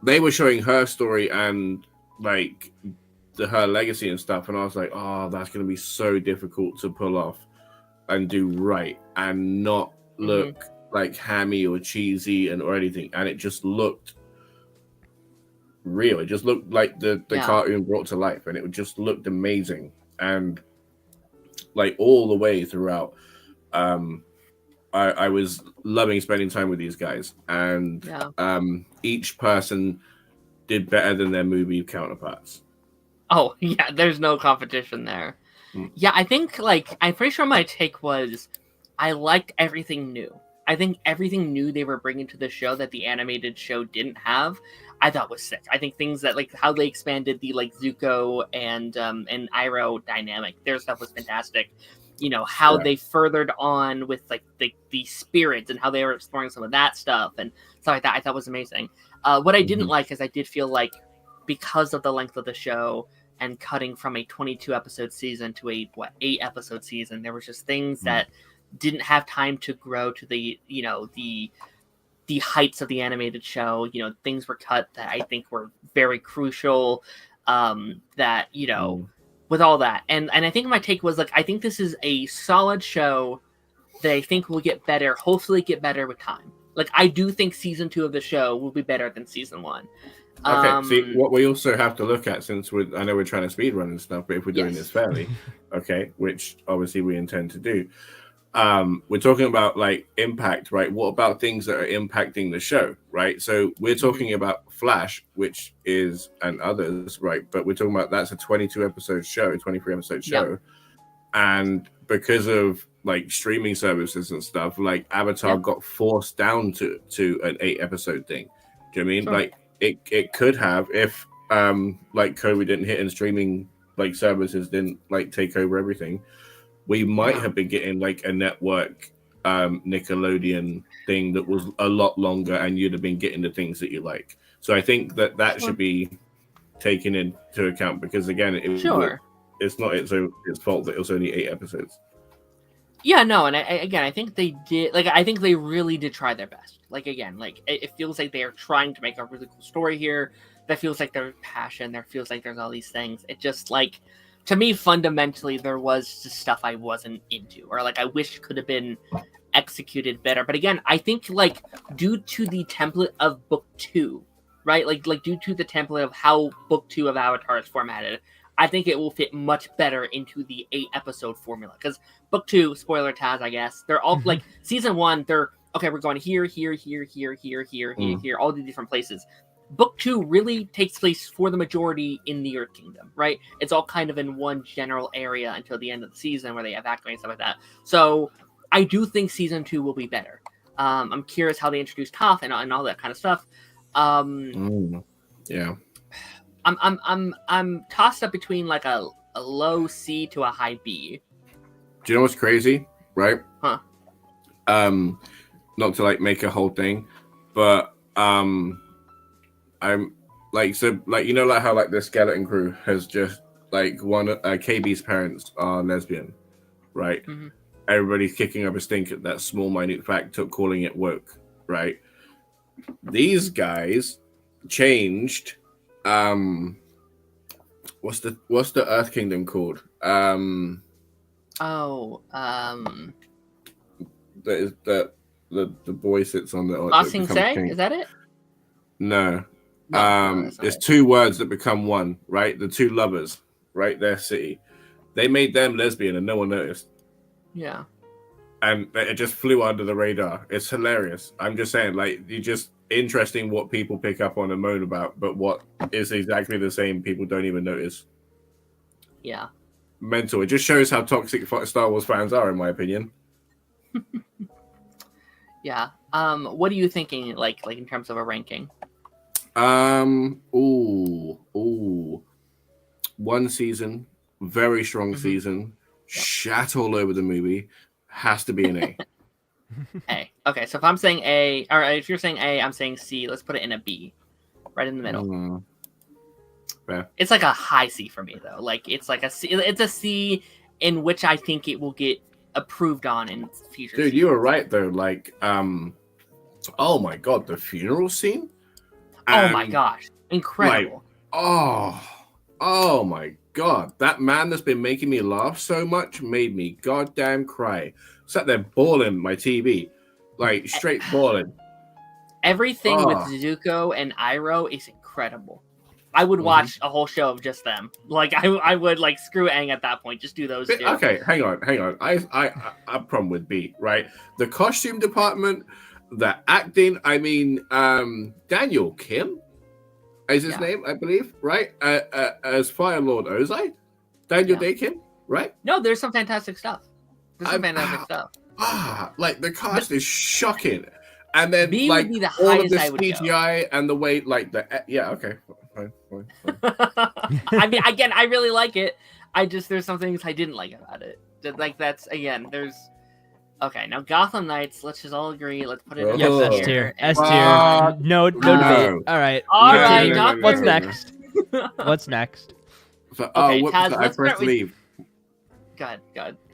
they were showing her story and like her legacy and stuff, and I was like, oh, that's gonna be so difficult to pull off and do right and not look like hammy or cheesy or anything. And it just looked real. It just looked like the cartoon brought to life, and it just looked amazing. And like all the way throughout, I was loving spending time with these guys, and each person did better than their movie counterparts. Oh yeah, there's no competition there. Yeah, I think like I'm pretty sure my take was I liked everything new. I think everything new they were bringing to the show that the animated show didn't have, I thought was sick. I think things that like how they expanded the like Zuko and Iroh dynamic, their stuff was fantastic. You know, how they furthered on with like the spirits and how they were exploring some of that stuff and stuff like that, I thought was amazing. What I didn't like is I did feel like because of the length of the show and cutting from a 22 episode season to a 8 episode season, there was just things that didn't have time to grow to the heights of the animated show. You know, things were cut that I think were very crucial. That with all that, and I think my take was like, I think this is a solid show that I think will get better. Hopefully, get better with time. Like I do think season 2 of the show will be better than season 1. Okay, see, what we also have to look at, since I know we're trying to speed run and stuff, but if we're doing this fairly, okay, which obviously we intend to do, we're talking about like impact, right? What about things that are impacting the show, right? So we're talking about Flash, which is, and others, right? But we're talking about that's a 22 episode show, 23 episode show, and because of like streaming services and stuff, like Avatar got forced down to an 8 episode thing. Do you know what I mean? Like it could have, if like COVID didn't hit and streaming like services didn't like take over everything, we might have been getting like a network Nickelodeon thing that was a lot longer, and you'd have been getting the things that you like. So I think that should be taken into account, because again, it's not its fault that it was only 8 episodes. Yeah, no, and I think they did. Like, I think they really did try their best. Like, again, like it feels like they are trying to make a really cool story here. That feels like there's passion. There feels like there's all these things. It just like, to me, fundamentally, there was just stuff I wasn't into, or like I wish could have been executed better. But again, I think like due to the template of book 2, right? Like due to the template of how book 2 of Avatar is formatted, I think it will fit much better into the 8-episode formula. Because book 2, spoiler Taz, I guess, they're all like season 1. They're okay. We're going here, all these different places. Book 2 really takes place for the majority in the Earth Kingdom, right? It's all kind of in one general area until the end of the season where they evacuate and stuff like that. So I do think season 2 will be better. I'm curious how they introduce Toph and all that kind of stuff. Yeah. I'm tossed up between like a low C to a high B. Do you know what's crazy? Right? Huh. Not to like make a whole thing, but I'm like, so like, you know, like how like the skeleton crew has just like one KB's parents are lesbian, right? Mm-hmm. Everybody's kicking up a stink at that small minute fact of calling it woke, right? These guys changed what's the Earth Kingdom called? That is the boy sits on the Ba Sing Se? Is that it? No. There's two words that become one, right? The two lovers, right? Their city. They made them lesbian and no one noticed. Yeah. And it just flew under the radar. It's hilarious. I'm just saying, like, you just interesting what people pick up on and moan about, but what is exactly the same, people don't even notice. Yeah. Mental. It just shows how toxic Star Wars fans are, in my opinion. Yeah. What are you thinking, like in terms of a ranking? One season, very strong season, shat all over the movie, has to be an A. A. Okay, so if I'm saying A, or if you're saying A, I'm saying C. Let's put it in a B, right in the middle. Fair. It's like a high C for me though. Like it's like a C. It's a C in which I think it will get approved on in future. Dude, you were right though. Like, oh my god, the funeral scene. Oh my gosh, incredible! Like, oh my god, that man that's been making me laugh so much made me goddamn cry. Sat there bawling my TV, like straight bawling. Everything with Zuko and Iroh is incredible. I would watch a whole show of just them. Like I would like screw Aang at that point. Just do those two. Okay, hang on. I have a problem with B, right? The costume department, the acting. I mean, Daniel Kim is his name, I believe, right? As Fire Lord Ozai, Daniel Day Kim, right? No, there's some fantastic stuff. There's some fantastic stuff. Like the cast is shocking, and then B like would be the all of highest the I would CGI and the way, like the okay, fine. I mean, again, I really like it. There's some things I didn't like about it. Like that's again, there's. Okay, now Gotham Knights. Let's just all agree. Let's put it. In S tier. S tier. No debate. All right. All right. What's next? What's next? So, okay, whoops, Taz, I pressed leave. Go ahead,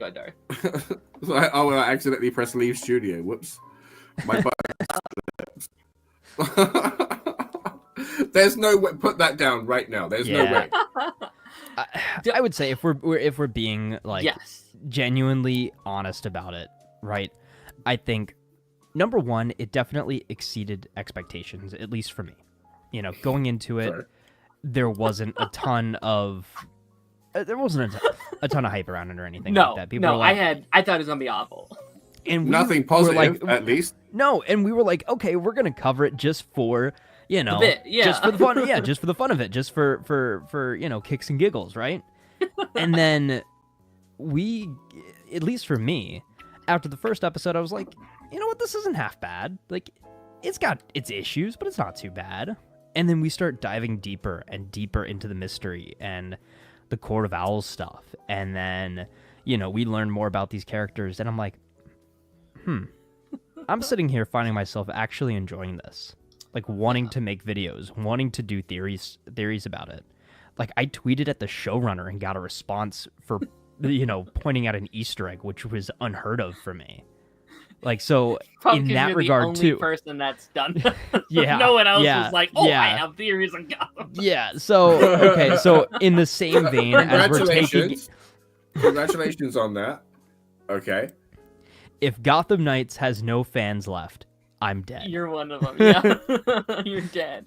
Dar. So I accidentally pressed leave studio. Whoops. My button. There's no way. Put that down right now. There's no way. I would say if we're being like genuinely honest about it, right? I think number one, it definitely exceeded expectations, at least for me. You know, going into it, there wasn't a ton of a ton of hype around it or anything like that. People were like, I thought it was gonna be awful. And nothing positive, at least. No, and we were like, okay, we're gonna cover it just for, you know, just for the fun, just for the fun of it, just for you know, kicks and giggles, right? And then we, at least for me, after the first episode, I was like, you know what, this isn't half bad. Like, it's got its issues, but it's not too bad. And then we start diving deeper and deeper into the mystery and the Court of Owls stuff, and then, you know, we learn more about these characters, and I'm like, I'm sitting here finding myself actually enjoying this, like wanting to make videos, wanting to do theories about it. Like, I tweeted at the showrunner and got a response for, you know, pointing out an Easter egg, which was unheard of for me. Like, so in that regard too, the only person that's done. Yeah, no one else was like, I have theories on Gotham. Yeah. So okay. So in the same vein, as we're taking, congratulations on that. Okay. If Gotham Knights has no fans left, I'm dead. You're one of them. Yeah, you're dead.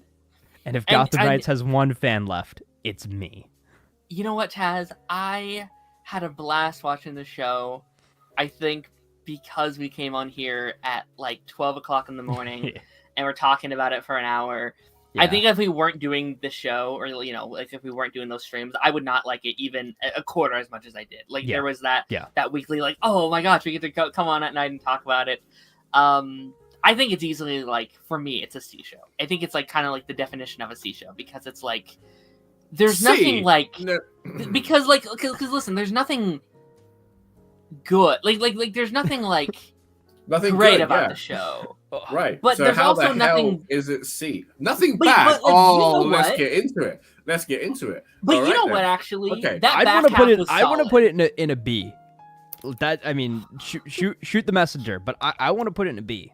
And if Gotham Knights has one fan left, it's me. You know what, Taz? I had a blast watching the show. I think because we came on here at like 12 o'clock in the morning and we're talking about it for an hour. Yeah. I think if we weren't doing the show, or like if we weren't doing those streams, I would not like it even a quarter as much as I did. Like there was that weekly like, oh my gosh, we get to come on at night and talk about it. I think it's easily like, for me, it's a C show. I think it's like kind of like the definition of a C show, because it's like there's nothing like because listen, there's nothing good like there's nothing like nothing great good, about the show. Right. But so there's how also the nothing. Hell is it C? Nothing bad. Let's get into it. But all you know then. what? Actually, okay. that I want to put it in a B. That I mean, shoot the messenger. But I want to put it in a B.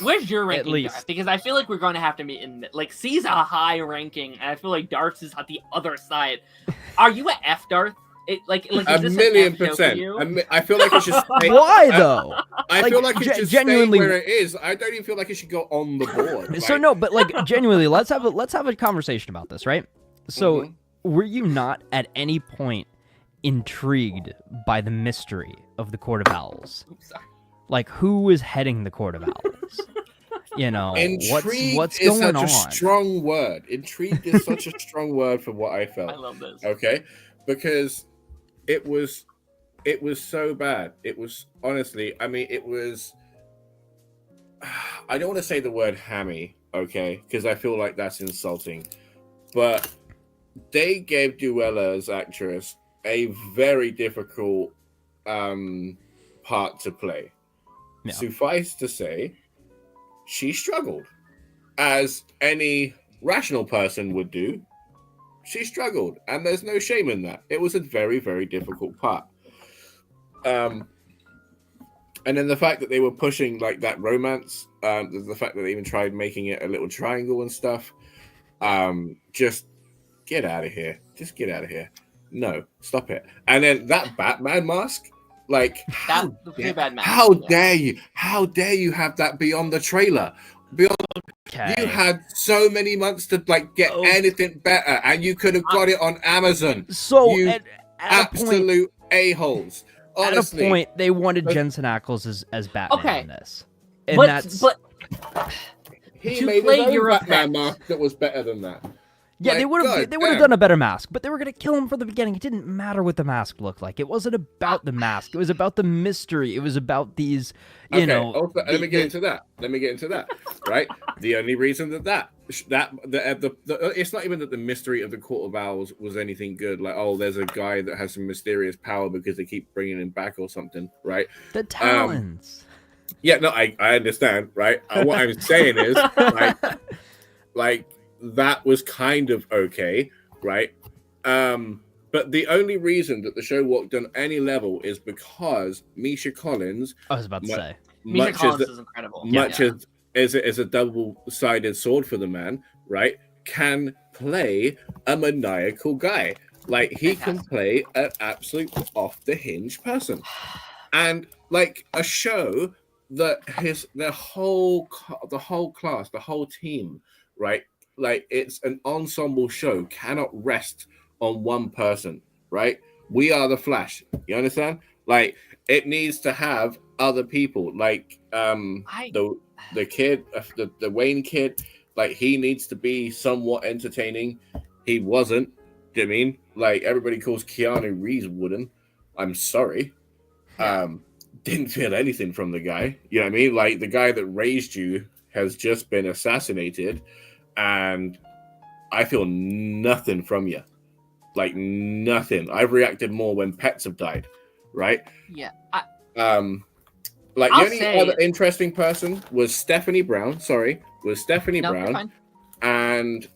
Where's your ranking, at least? Darth? Because I feel like we're going to have to meet in like C's a high ranking, and I feel like Darth's is at the other side. Are you at F, Darth? Is this 1,000,000%. I feel like it should stay. Why though? I feel like it should genuinely stay where it is. I don't even feel like it should go on the board. Right? So no, but like genuinely, let's have a conversation about this, right? So were you not at any point intrigued by the mystery of the Court of Owls? Like who is heading the Court of Owls? Intrigued what's is going such on? a strong word. Intrigued is such a strong word for what I felt. I love this. Okay, because it was so bad. It was honestly, I mean, it was. I don't want to say the word hammy, okay, because I feel like that's insulting, but they gave Duella's actress a very difficult part to play. Yeah. Suffice to say, she struggled, as any rational person would do. She struggled, and there's no shame in that. It was a very, very difficult part. And then the fact that they were pushing like that romance, the fact that they even tried making it a little triangle and stuff, just get out of here. Just get out of here. No, stop it. And then that Batman mask, like how dare you? How dare you have that be on the trailer? You had so many months to like get anything better, and you could have got it on Amazon. So you at absolute a-holes. Honestly, at a point, they wanted Jensen Ackles as Batman in this, and but he made his own Batman mask that was better than that. Yeah, like, they would have done a better mask, but they were gonna kill him from the beginning. It didn't matter what the mask looked like. It wasn't about the mask. It was about the mystery. It was about these, you know. Also, let me get into that. Right. The only reason that it's not even that the mystery of the Court of Owls was anything good. Like, oh, there's a guy that has some mysterious power because they keep bringing him back or something. Right. The Talons. Yeah. No, I understand. Right. What I'm saying is like. That was kind of okay, right? But the only reason that the show worked on any level is because Misha Collins. I was about to say, Misha Collins is incredible. As a double-sided sword for the man, right? Can play a maniacal guy. Like he can play an absolute off-the-hinge person, and like a show that the whole class, the whole team, right? Like it's an ensemble show, cannot rest on one person, right? We are the Flash. You understand? Like it needs to have other people, like the kid, the Wayne kid. Like he needs to be somewhat entertaining. He wasn't. Do you know what I mean? Like everybody calls Keanu Reeves wooden. I'm sorry. Didn't feel anything from the guy. You know what I mean? Like the guy that raised you has just been assassinated. And I feel nothing from you. Like nothing. I've reacted more when pets have died, right? Yeah. Like the only other interesting person was Stephanie Brown. Brown. And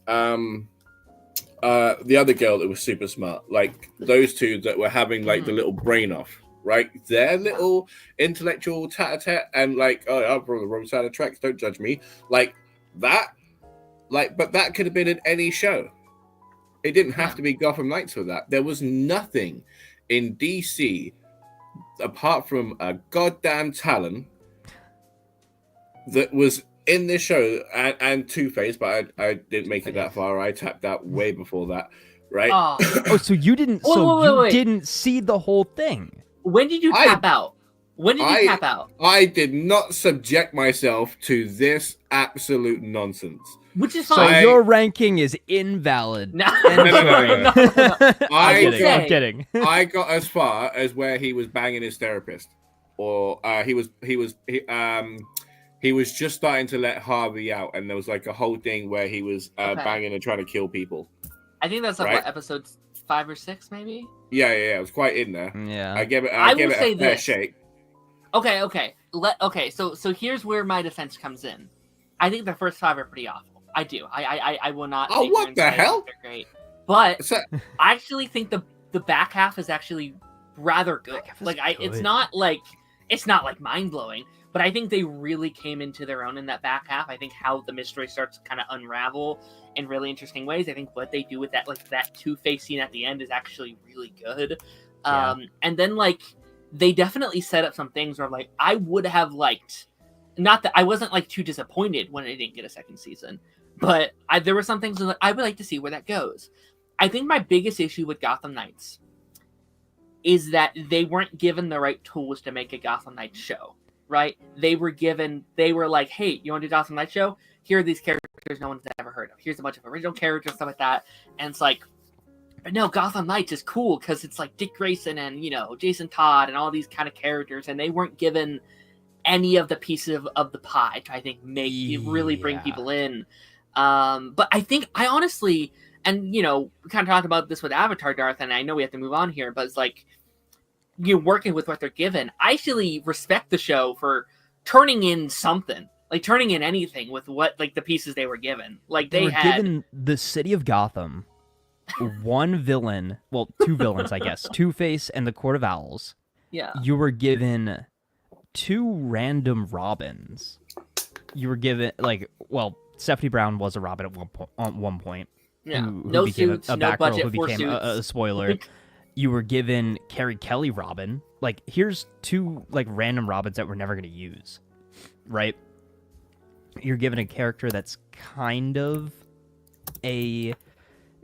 the other girl that was super smart. Like those two that were having like the little brain off, right? Their little intellectual tat-a-tat and like, oh, I'm from the wrong side of tracks. Don't judge me. Like that. Like, but that could have been in any show. It didn't have to be Gotham Knights for that. There was nothing in DC apart from a goddamn Talon that was in this show, and Two-Face, but I didn't make it that far. I tapped out way before that, right? Oh, so you didn't. You didn't see the whole thing. When did you tap out? When did you tap out? I did not subject myself to this absolute nonsense. Which is so fine. Your ranking is invalid. No. No. I'm kidding. I got as far as where he was banging his therapist, or he was just starting to let Harvey out, and there was like a whole thing where he was banging and trying to kill people. I think that's like what, episode 5 or 6, maybe. Yeah. It was quite in there. Yeah. I give it a fair shake. Okay. So here's where my defense comes in. I think the first 5 are pretty awful. I do. I will not. Oh, what the hell? They're great, but I actually think the back half is actually rather good. It's not like mind blowing, but I think they really came into their own in that back half. I think how the mystery starts to kind of unravel in really interesting ways. I think what they do with that Two-Face scene at the end is actually really good. And then they definitely set up some things where I would have liked. Not that I wasn't too disappointed when I didn't get a second season, but there were some things that I would like to see where that goes. I think my biggest issue with Gotham Knights is that they weren't given the right tools to make a Gotham Knights show, right? They were like, hey, you want to do Gotham Knights show? Here are these characters no one's ever heard of. Here's a bunch of original characters, stuff like that. And it's but no, Gotham Knights is cool because it's Dick Grayson and, Jason Todd and all these kind of characters, and they weren't given any of the pieces of the pie to, I think, really bring people in. But I honestly, and we kind of talked about this with Avatar, Darth, and I know we have to move on here, but it's you're working with what they're given. I actually respect the show for turning in something, turning in anything with what the pieces they were given. They were given the city of Gotham, one villain, well, 2 villains, I guess, Two-Face and the Court of Owls. Yeah, you were given 2 random Robins. You were given Stephanie Brown was a Robin at one point. Yeah, who no became suits, a no Batgirl budget who for became a spoiler. You were given Carrie Kelly Robin. Here's 2 random Robins that we're never gonna use, right? You're given a character that's kind of a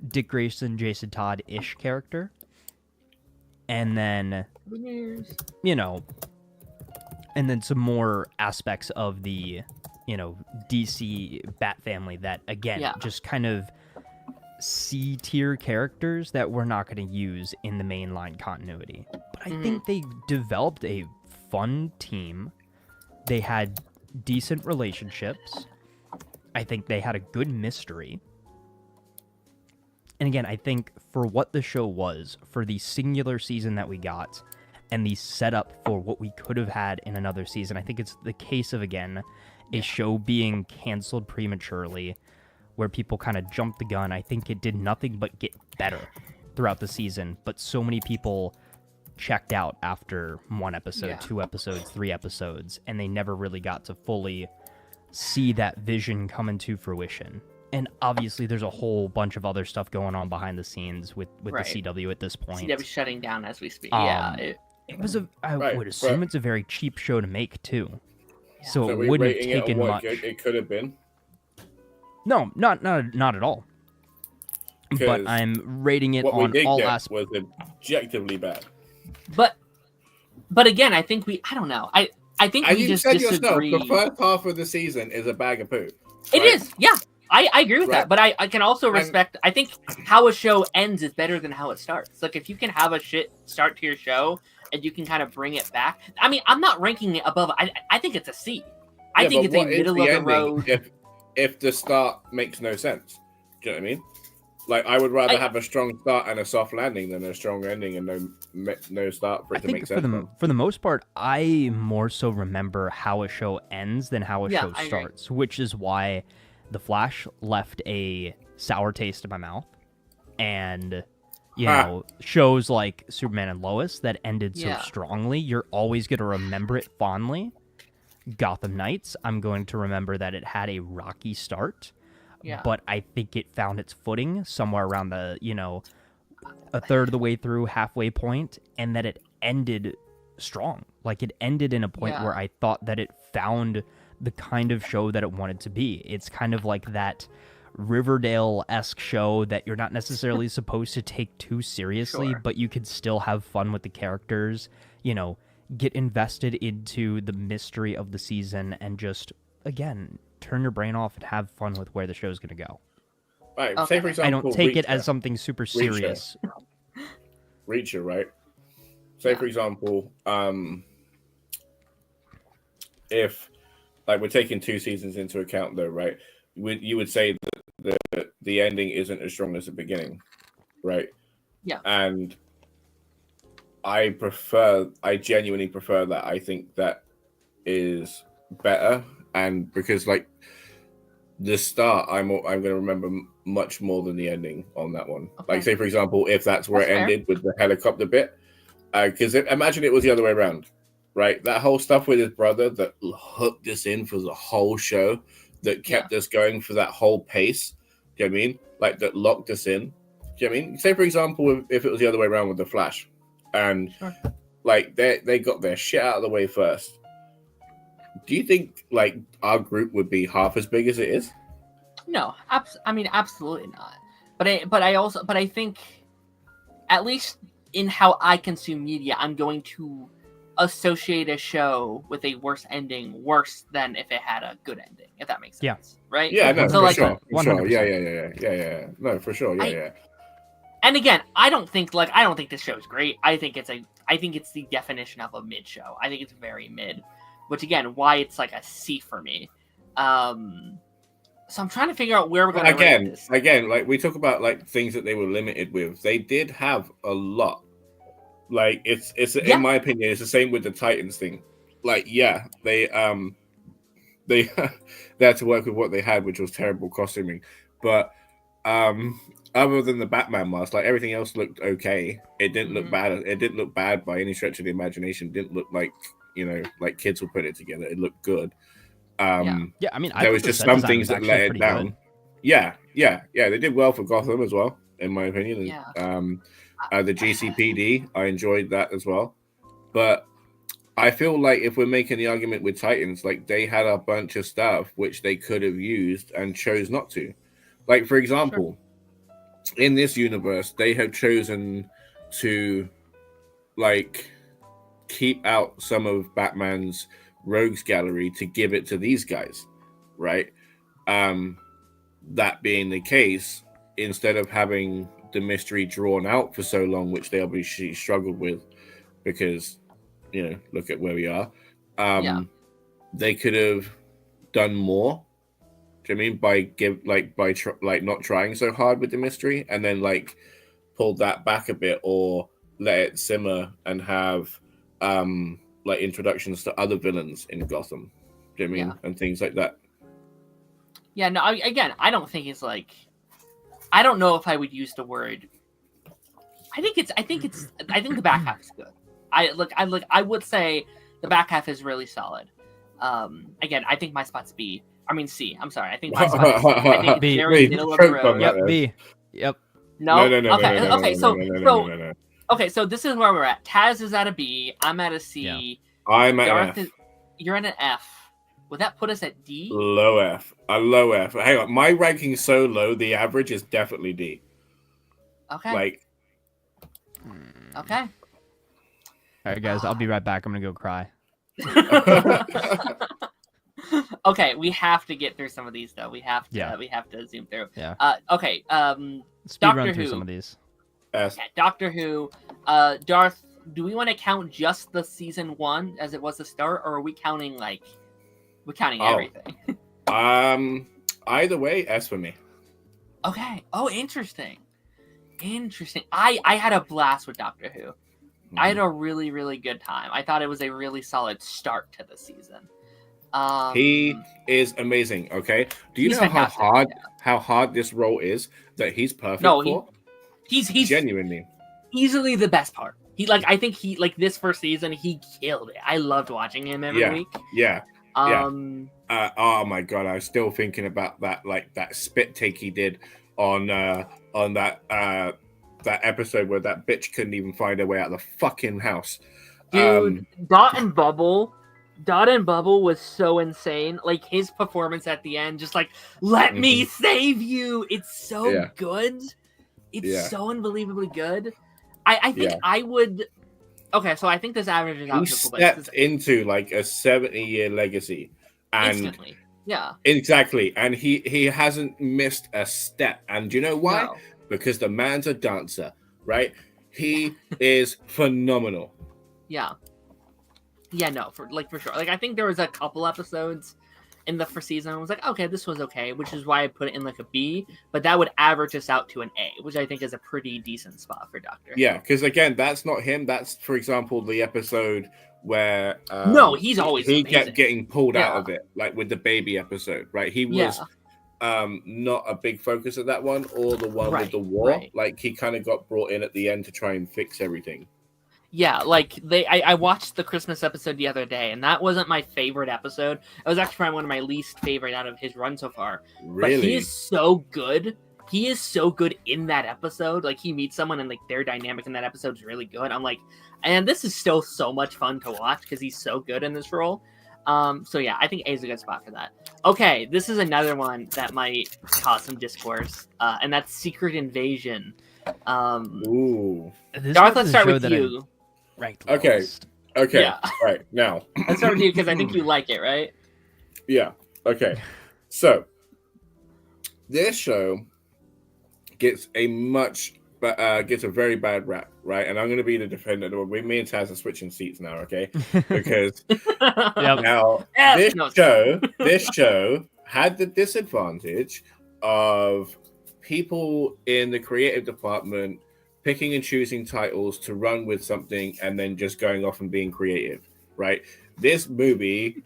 Dick Grayson, Jason Todd-ish character, and then and then some more aspects of the, DC Bat family that, again, just kind of C-tier characters that we're not going to use in the mainline continuity. But I think they developed a fun team. They had decent relationships. I think they had a good mystery. And again, I think for what the show was, for the singular season that we got, and the setup for what we could have had in another season, I think it's the case of, again, a show being canceled prematurely, where people kind of jumped the gun. I think it did nothing but get better throughout the season, but so many people checked out after 1 episode, 2 episodes, 3 episodes, and they never really got to fully see that vision come into fruition. And obviously, there's a whole bunch of other stuff going on behind the scenes with the CW at this point. CW shutting down as we speak. It was I would assume it's a very cheap show to make too, so it we wouldn't have rating it taken on much. what it could have been. No, not at all. But I'm rating it what on we did all get aspects. Was objectively bad. But again, I think I don't know. I think we just disagree. Yourself, the first half of the season is a bag of poo. Right? It is, yeah. I agree with that, but I can also respect. I think how a show ends is better than how it starts. If you can have a shit start to your show and you can kind of bring it back. I mean, I'm not ranking it above. I think it's a C. I think it's a middle of the road. If the start makes no sense, do you know what I mean? I would rather have a strong start and a soft landing than a strong ending and no start for it to make sense. For the most part, I more so remember how a show ends than how a show starts, which is why The Flash left a sour taste in my mouth, and shows like Superman and Lois that ended so strongly, you're always going to remember it fondly. Gotham Knights, I'm going to remember that it had a rocky start, but I think it found its footing somewhere around the, a third of the way through, halfway point, and that it ended strong. It ended in a point where I thought that it found the kind of show that it wanted to be. It's kind of like that Riverdale-esque show that you're not necessarily supposed to take too seriously, Sure. but you could still have fun with the characters, get invested into the mystery of the season and just, again, turn your brain off and have fun with where the show's going to go. Right. Okay. Say, for example, I don't take it Reacher. as something super serious. Reacher, right? Say, Yeah. for example, if, like, we're taking 2 seasons into account, though, right? You would say that the ending isn't as strong as the beginning, right? Yeah. And I genuinely prefer that. I think that is better, and because, like, the start, I'm going to remember much more than the ending on that one. Okay. Like, say, for example, if that's where That's it fair. ended with the helicopter bit, because imagine it was the other way around, right? That whole stuff with his brother that hooked us in for the whole show, that kept us going for that whole pace. Do you know what I mean? Like, that locked us in. Do you know what I mean? Say, for example, if it was the other way around with the Flash, and like they got their shit out of the way first. Do you think like our group would be half as big as it is? No, absolutely not. But I think, at least in how I consume media, I'm going to associate a show with a worse ending worse than if it had a good ending. If that makes sense, right? Yeah, no, So for like, sure. 100%. Yeah. No, for sure. Yeah. And again, I don't think this show is great. I think it's the definition of a mid show. I think it's very mid, which again, why it's like a C for me. So I'm trying to figure out where we're going to rate this. Again, like we talk about like things that they were limited with. They did have a lot. Like it's in my opinion, it's the same with the Titans thing. Like, yeah, they had to work with what they had, which was terrible costuming. But other than the Batman mask, like everything else looked okay. It didn't look bad. It didn't look bad by any stretch of the imagination. It didn't look like, like kids will put it together. It looked good. I mean, there was just some things that let it down. Good. Yeah. They did well for Gotham as well, in my opinion. Yeah. The GCPD, I enjoyed that as well. But I feel like if we're making the argument with Titans, like they had a bunch of stuff which they could have used and chose not to. Like, for example, in this universe, they have chosen to like keep out some of Batman's rogues gallery to give it to these guys, right? That being the case, instead of having the mystery drawn out for so long, which they obviously struggled with because, look at where we are. They could have done more. Do you know what I mean? By not trying so hard with the mystery, and then like pulled that back a bit, or let it simmer and have like introductions to other villains in Gotham. Do you know what I mean? And things like that. Yeah, no, I don't think it's like, I don't know if I would use the word. I think the back half is good. I would say the back half is really solid. Again, I think my spot's B. I mean C. I'm sorry. I think my spot is C. I think B. Very middle of the road. Yep, B. Yep. No. Okay. Okay, so this is where we're at. Taz is at a B. I'm at a C. Yeah. I'm at Darth F. You're at an F. Would that put us at D? Low F. A low F. Hang on. My ranking's so low, the average is definitely D. Okay. Okay. All right, guys. I'll be right back. I'm going to go cry. Okay, we have to get through some of these, though. We have to zoom through. Yeah. Okay. Speed Doctor run through Who. some of these. S. Okay, Doctor Who. Darth, do we want to count just the season 1 as it was the start, or are we counting everything? Either way, S for me. Okay. Oh, interesting. I had a blast with Doctor Who. I had a really, really good time. I thought it was a really solid start to the season. He is amazing. Okay, do you know how hard this role is that he's perfect for? He's genuinely easily the best part. I think this first season he killed it. I loved watching him every week. Yeah. Oh my god, I was still thinking about that spit take he did on that episode where that bitch couldn't even find her way out of the fucking house. Dude, Dot and Bubble Dot and Bubble was so insane. Like his performance at the end, just like, let me save you. It's so good. It's so unbelievably good. I think I would. Okay, so I think this averages out. He stepped into like a 70-year legacy, and instantly, yeah, exactly. And he hasn't missed a step. And do you know why? No. Because the man's a dancer, right? He is phenomenal. Yeah. Yeah, no, for sure. Like, I think there was a couple episodes in the first season I was like, okay, this was okay, which is why I put it in like a B, but that would average us out to an A, which I think is a pretty decent spot for Doctor. Yeah, because again, that's not him. That's, for example, the episode where no, he's always he amazing. kept getting pulled out of it, like with the baby episode, right? He was not a big focus of that one, or the one with the war. Right. Like he kind of got brought in at the end to try and fix everything. Yeah, like I watched the Christmas episode the other day, and that wasn't my favorite episode. It was actually probably one of my least favorite out of his run so far. Really? But he is so good. He is so good in that episode. Like, he meets someone, and like their dynamic in that episode is really good. I'm like, and this is still so much fun to watch because he's so good in this role. So yeah, I think A is a good spot for that. Okay, this is another one that might cause some discourse, and that's Secret Invasion. Ooh. Darth, let's start with you. Ranked Okay. lowest. Okay. Yeah. All right. Now. Let's start with you because I think you like it, right? Yeah. Okay. So this show gets a very bad rap, right? And I'm going to be the defender. Me and Taz are switching seats now, okay? Because now this show had the disadvantage of people in the creative department picking and choosing titles to run with something and then just going off and being creative, right? This movie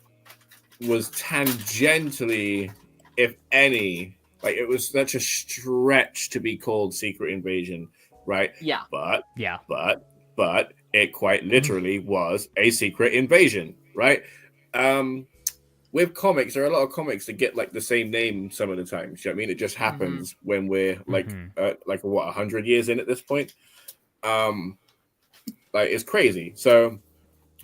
was tangentially, if any, like it was such a stretch to be called Secret Invasion, right? Yeah. But it quite literally was a secret invasion, right? With comics, there are a lot of comics that get like the same name some of the times. You know what I mean? It just happens when we're like 100 years in at this point. Like it's crazy. So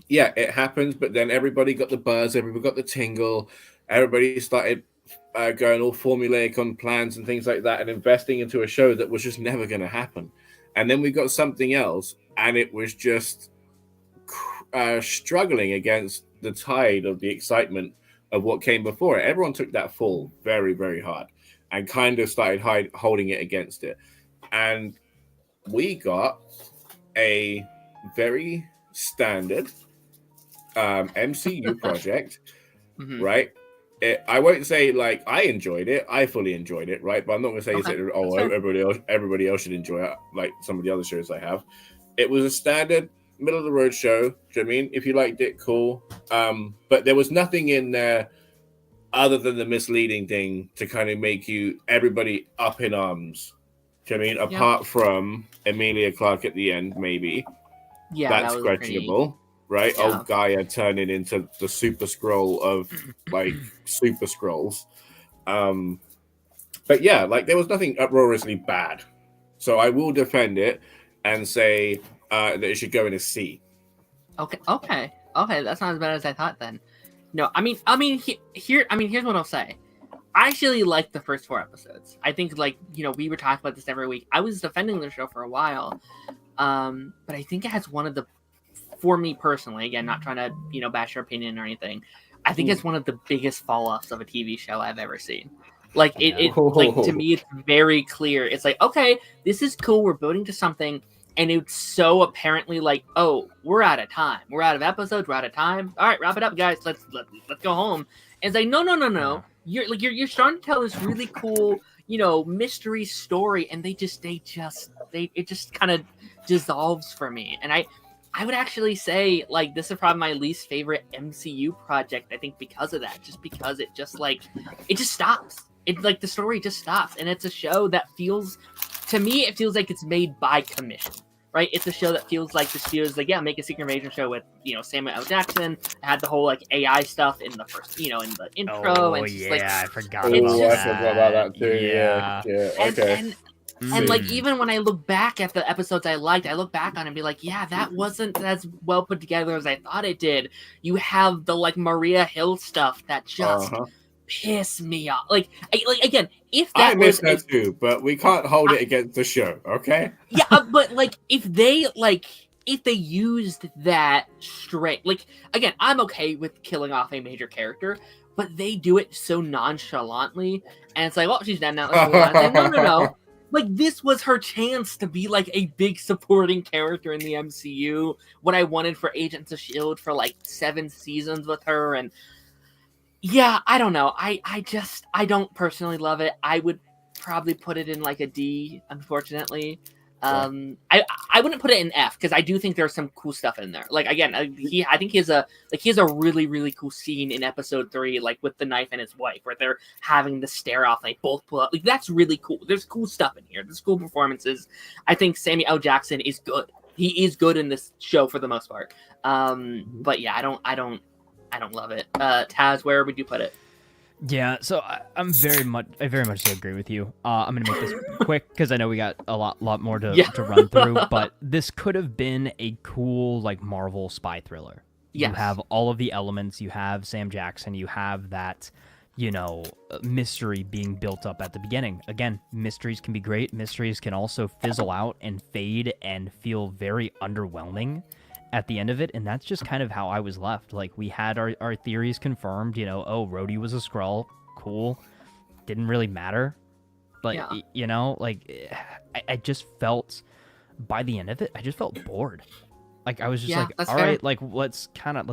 yeah, it happens, but then everybody got the buzz, everybody got the tingle, everybody started going all formulaic on plans and things like that, and investing into a show that was just never going to happen. And then we got something else, and it was just struggling against the tide of the excitement of what came before it. Everyone took that fall very, very hard and kind of started holding it against it. And we got a very standard MCU project, right? I won't say like I enjoyed it. I fully enjoyed it, right? But I'm not going to say everybody else should enjoy it like some of the other shows I have. It was a standard middle of the road show. Do you know what I mean? If you liked it, cool. But there was nothing in there other than the misleading thing to kind of make everybody up in arms. Do you know what I mean? Apart from Emilia Clarke at the end, maybe. Yeah, that's questionable, right? Yeah. Old Gaia turning into the Super Scroll of like Super Scrolls. But yeah, like there was nothing uproariously bad. So I will defend it and say that it should go in a C. Okay, that's not as bad as I thought then. No, here's what I'll say. I actually liked the first 4 episodes. I think, like, we were talking about this every week. I was defending the show for a while, but I think it has one of the, for me personally, again, not trying to, bash your opinion or anything, I think it's one of the biggest fall-offs of a TV show I've ever seen. Like, like, to me, it's very clear. It's like, okay, this is cool. We're building to something. And it's so apparently like, oh, we're out of time. We're out of episodes. We're out of time. All right, wrap it up, guys. Let's go home. And it's like, no. You're starting to tell this really cool, mystery story, and it just kind of dissolves for me. And I would actually say, like, this is probably my least favorite MCU project. I think because of that, just because it just stops. It like the story just stops, and it's a show that feels, to me, it feels like it's made by commission. Right, it's a show that feels like this feels like make a Secret Invasion show with Samuel L. Jackson. It had the whole like AI stuff in the first in the intro. Oh and yeah, like, I forgot about that too. Yeah. Okay. And like even when I look back at the episodes I liked, I look back on it and be like, yeah, that wasn't as well put together as I thought it did. You have the like Maria Hill stuff that just piss me off. Like again, if that I miss that too, but we can't hold it against the show, okay? Yeah, but like if they used that straight, like again, I'm okay with killing off a major character, but they do it so nonchalantly, and it's like, oh, she's dead now. Let's move on. It's like, no. Like, this was her chance to be, like, a big supporting character in the MCU. What I wanted for Agents of S.H.I.E.L.D. for, like, 7 seasons with her. And, yeah, I don't know. I don't personally love it. I would probably put it in, like, a D, unfortunately. I wouldn't put it in F, because I do think there's some cool stuff in there. Like, again, I think he has a really, really cool scene in episode 3, like with the knife and his wife, where they're having the stare off and they both pull up. Like, that's really cool. There's cool stuff in here. There's cool performances. I think Samuel L. Jackson is good. He is good in this show for the most part. But yeah, I don't love it. Taz, where would you put it? Yeah, so I very much so agree with you. I'm gonna make this quick because I know we got a lot more to run through. But this could have been a cool like Marvel spy thriller. Yes. You have all of the elements. You have Sam Jackson. You have that, mystery being built up at the beginning. Again, mysteries can be great. Mysteries can also fizzle out and fade and feel very underwhelming at the end of it, and that's just kind of how I was left. Like, we had our theories confirmed, Rhodey was a Skrull, cool, didn't really matter, but I just felt, by the end of it, I just felt bored. Like, I was just all right, like, let's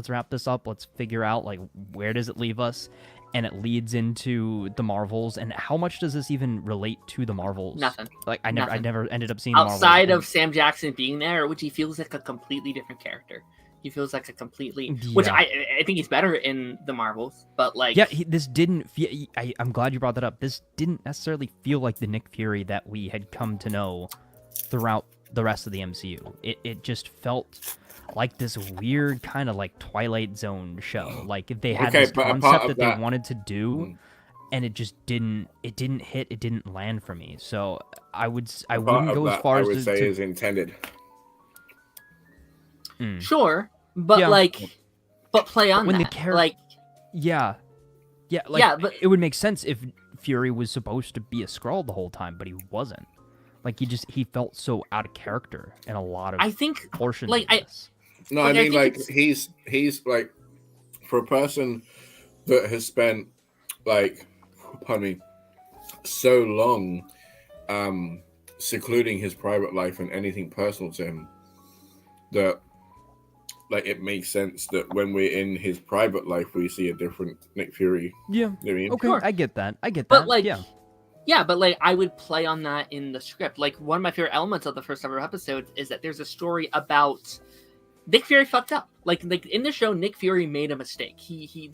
wrap this up, let's figure out, like, where does it leave us? And it leads into the Marvels, and how much does this even relate to the Marvels? Nothing. Like, I never ended up seeing outside the Marvels. of Sam Jackson being there, which he feels like a completely different character. He feels like a completely, which I think he's better in the Marvels, but like, this didn't feel. I'm glad you brought that up. This didn't necessarily feel like the Nick Fury that we had come to know throughout the rest of the MCU. It just felt like this weird kind of like Twilight Zone show. Like they had this concept that they wanted to do, and it just didn't hit. It didn't land for me. So I wouldn't go as far as I would say is intended. Sure, but but play on when that. But it would make sense if Fury was supposed to be a Skrull the whole time, but he wasn't. Like he felt so out of character in a lot of portions. Like of this. No, I mean, like, he's like, for a person that has spent, like, so long secluding his private life and anything personal to him, that, like, it makes sense that when we're in his private life, we see a different Nick Fury. Yeah. You know what I mean? Okay, sure. I get that. But, like, yeah, but, like, I would play on that in the script. Like, one of my favorite elements of the first ever episode is that there's a story about Nick Fury fucked up. Like in the show, Nick Fury made a mistake. He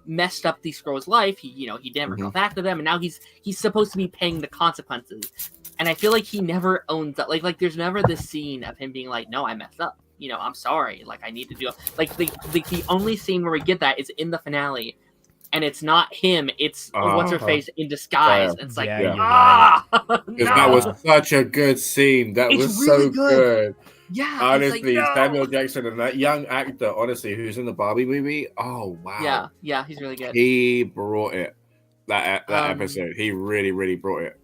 messed up the Skrulls' life. He never fell back to them, and now he's supposed to be paying the consequences. And I feel like he never owns that. Like there's never this scene of him being like, "No, I messed up. I'm sorry. Like I need to do it." Like the only scene where we get that is in the finale, and it's not him. It's what's her face in disguise. It's like because no. That was such a good scene. That was really so good. Yeah, honestly, Samuel Jackson and that young actor, honestly, who's in the Barbie movie. Oh wow, yeah, he's really good. He brought it. That episode, he really, really brought it.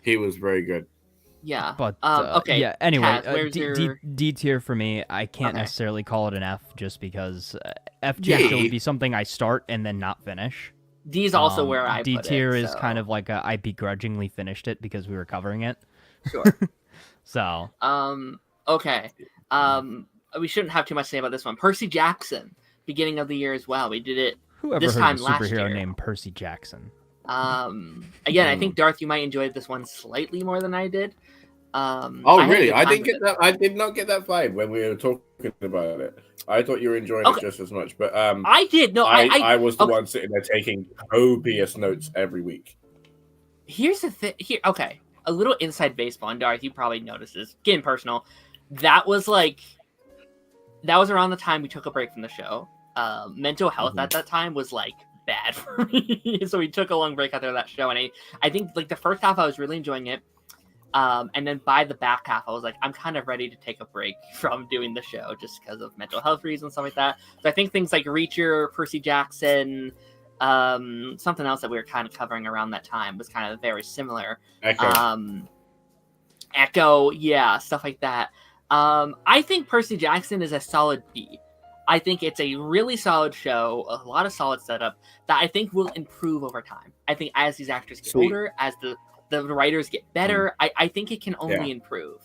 He was very good. Yeah, but okay. Yeah. Anyway, Kat, D tier for me. I can't necessarily call it an F just because F just would be something I start and then not finish. D is also where I D put tier it, is kind of like I begrudgingly finished it because we were covering it. Sure. So. Okay. We shouldn't have too much to say about this one. Percy Jackson, beginning of the year as well. We did it this time last year. Superhero named Percy Jackson. Again, I think Darth, you might enjoy this one slightly more than I did. Really? I didn't get that. I did not get that vibe when we were talking about it. I thought you were enjoying it just as much, but I did. No, I was the one sitting there taking copious notes every week. Here's the thing. Okay. A little inside baseball, and Darth, you probably noticed this. Getting personal. That was around the time we took a break from the show. Mental health at that time was like bad for me, so we took a long break after that show. And I think like the first half I was really enjoying it. And then by the back half, I was like, I'm kind of ready to take a break from doing the show just because of mental health reasons, stuff like that. So I think things like Reacher, Percy Jackson, something else that we were kind of covering around that time was kind of very similar. Echo, yeah, stuff like that. I think Percy Jackson is a solid B. I think it's a really solid show, a lot of solid setup that I think will improve over time. I think as these actors get older, as the writers get better, I think it can only improve.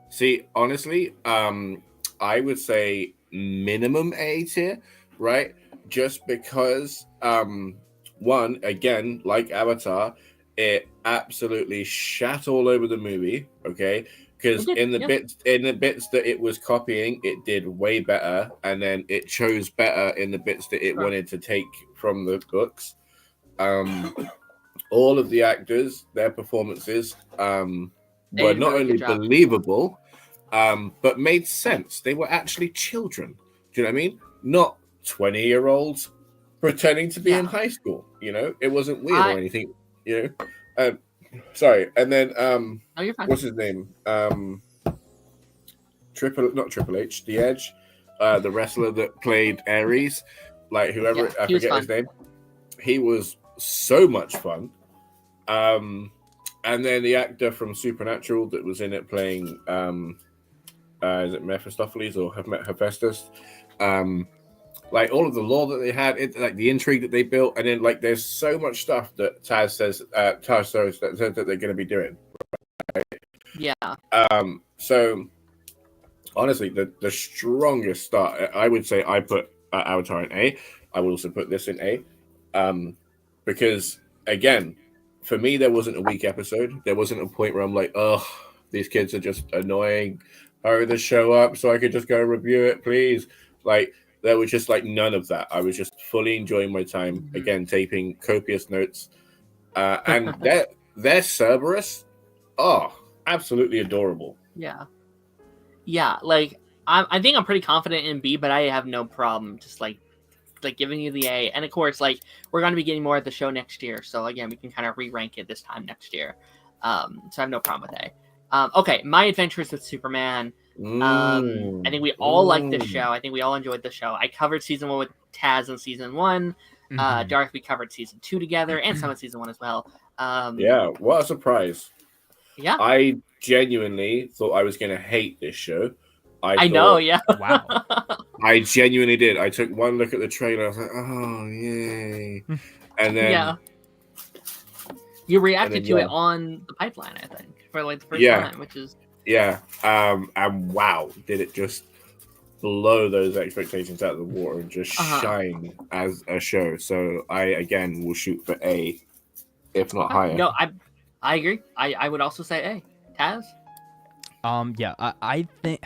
See, honestly, I would say minimum A tier, right? Just because, one, again, like Avatar, it absolutely shat all over the movie, okay? Because in the bits that it was copying, it did way better, and then it chose better in the bits that it wanted to take from the books. All of the actors, their performances were not only believable, but made sense. They were actually children. Do you know what I mean? Not 20-year-olds pretending to be in high school. You know, it wasn't weird or anything. You know, sorry. And then, you're fine. What's his name? Not Triple H, The Edge, the wrestler that played Ares, like whoever I forget his name. He was so much fun. And then the actor from Supernatural that was in it playing, is it Mephistopheles or Hephaestus? Like all of the lore that they had, like the intrigue that they built, and then like there's so much stuff that Taz says that they're going to be doing. Right? Yeah. So honestly, the strongest start, I would say, I put Avatar in A. I would also put this in A, because again, for me, there wasn't a weak episode. There wasn't a point where I'm like, oh, these kids are just annoying. Hurry the show up so I could just go review it, please. Like, there was just like none of that. I was just fully enjoying my time. Again, taking copious notes. And their Cerberus, absolutely adorable. Yeah. Yeah, like, I think I'm pretty confident in B, but I have no problem just like giving you the A. And of course, like, we're going to be getting more of the show next year. So again, we can kind of re-rank it this time next year. So I have no problem with A. Okay, My Adventures with Superman. I think we all like this show. I think we all enjoyed the show. I covered season 1 with Taz in season 1. Darth, we covered season 2 together, and some of season 1 as well. Yeah, what a surprise. Yeah. I genuinely thought I was going to hate this show. I know, yeah. Wow. I genuinely did. I took one look at the trailer. I was like, oh, yay. And then... You reacted to it on the pipeline, I think, for like the first time, which is... Yeah. And wow, did it just blow those expectations out of the water and just shine as a show. So I, again, will shoot for A, if not higher. No, I agree. I would also say A. Taz? Yeah, I think...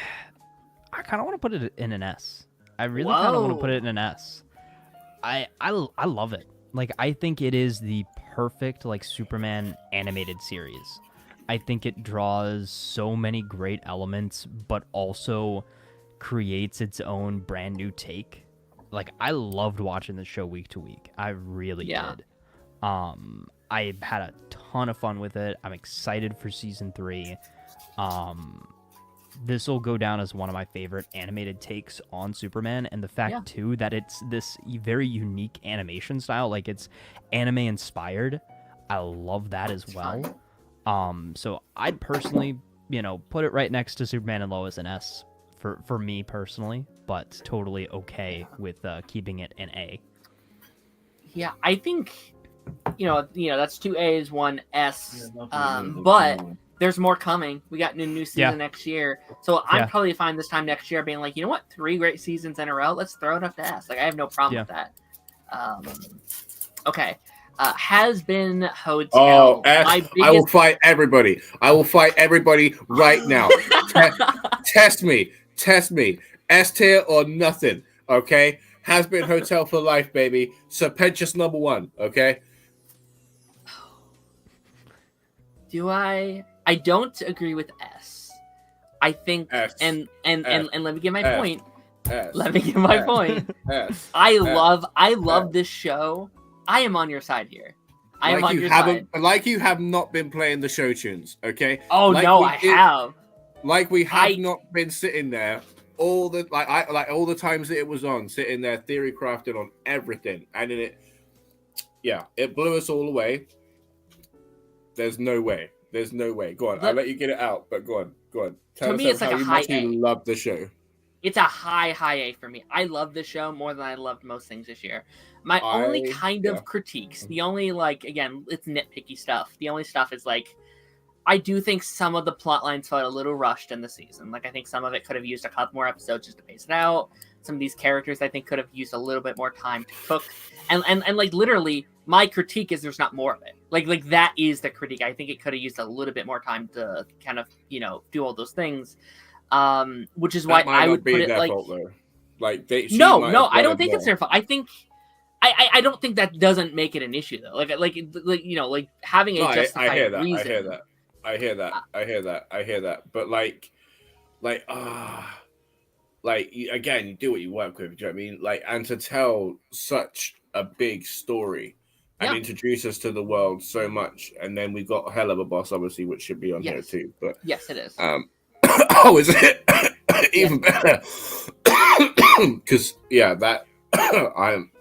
I kind of want to put it in an S. I really kind of want to put it in an S. I love it. Like, I think it is the perfect, like, Superman animated series. I think it draws so many great elements, but also creates its own brand new take. Like, I loved watching the show week to week. I really did. I had a ton of fun with it. I'm excited for season 3. This will go down as one of my favorite animated takes on Superman, and the fact too that it's this very unique animation style, like it's anime inspired. I love that as well. So I'd personally, put it right next to Superman and Lois and S for me personally, but totally okay with keeping it an A. Yeah, I think that's 2 A's, 1 S. But there's more coming. We got new season next year. So I'm probably fine this time next year being like, you know what? 3 great seasons in a row. Let's throw it up to S. Like, I have no problem with that. Okay. Has been Hotel. Oh, S. I will fight everybody. I will fight everybody right now. Test me. S tier or nothing. Okay. Has been Hotel for life, baby. Serpentious number 1. Okay. Do I don't agree with S. I think S. and let me get my point. S. Let me get my point. S. I love this show. I am on your side here. I am on your side. side. Like you have not been playing the show tunes, okay? Oh like no, I have. Like we have not been sitting there all the all the times that it was on, sitting there theory crafting on everything, and then it blew us all away. There's no way. Go on, I'll let you get it out, but go on. Tell us how you much you love the show. It's a high A for me. I love the show more than I loved most things this year. My only kind of critiques, the only again, it's nitpicky stuff. The only stuff is I do think some of the plot lines felt a little rushed in the season. I think some of it could have used a couple more episodes just to pace it out. Some of these characters I think could have used a little bit more time to cook. And literally, my critique is there's not more of it. That is the critique. I think it could have used a little bit more time to kind of, do all those things. Which is why I would put it fault, though. No, I don't think it's their fault. I think I don't think that doesn't make it an issue though. Having a justified reason. I hear that. But again, you do what you work with. Do you know what I mean? And to tell such a big story and introduce us to the world so much, and then we've got Hell of a Boss, obviously, which should be on here too. But yes, it is. Oh, is it even better? Because that I'm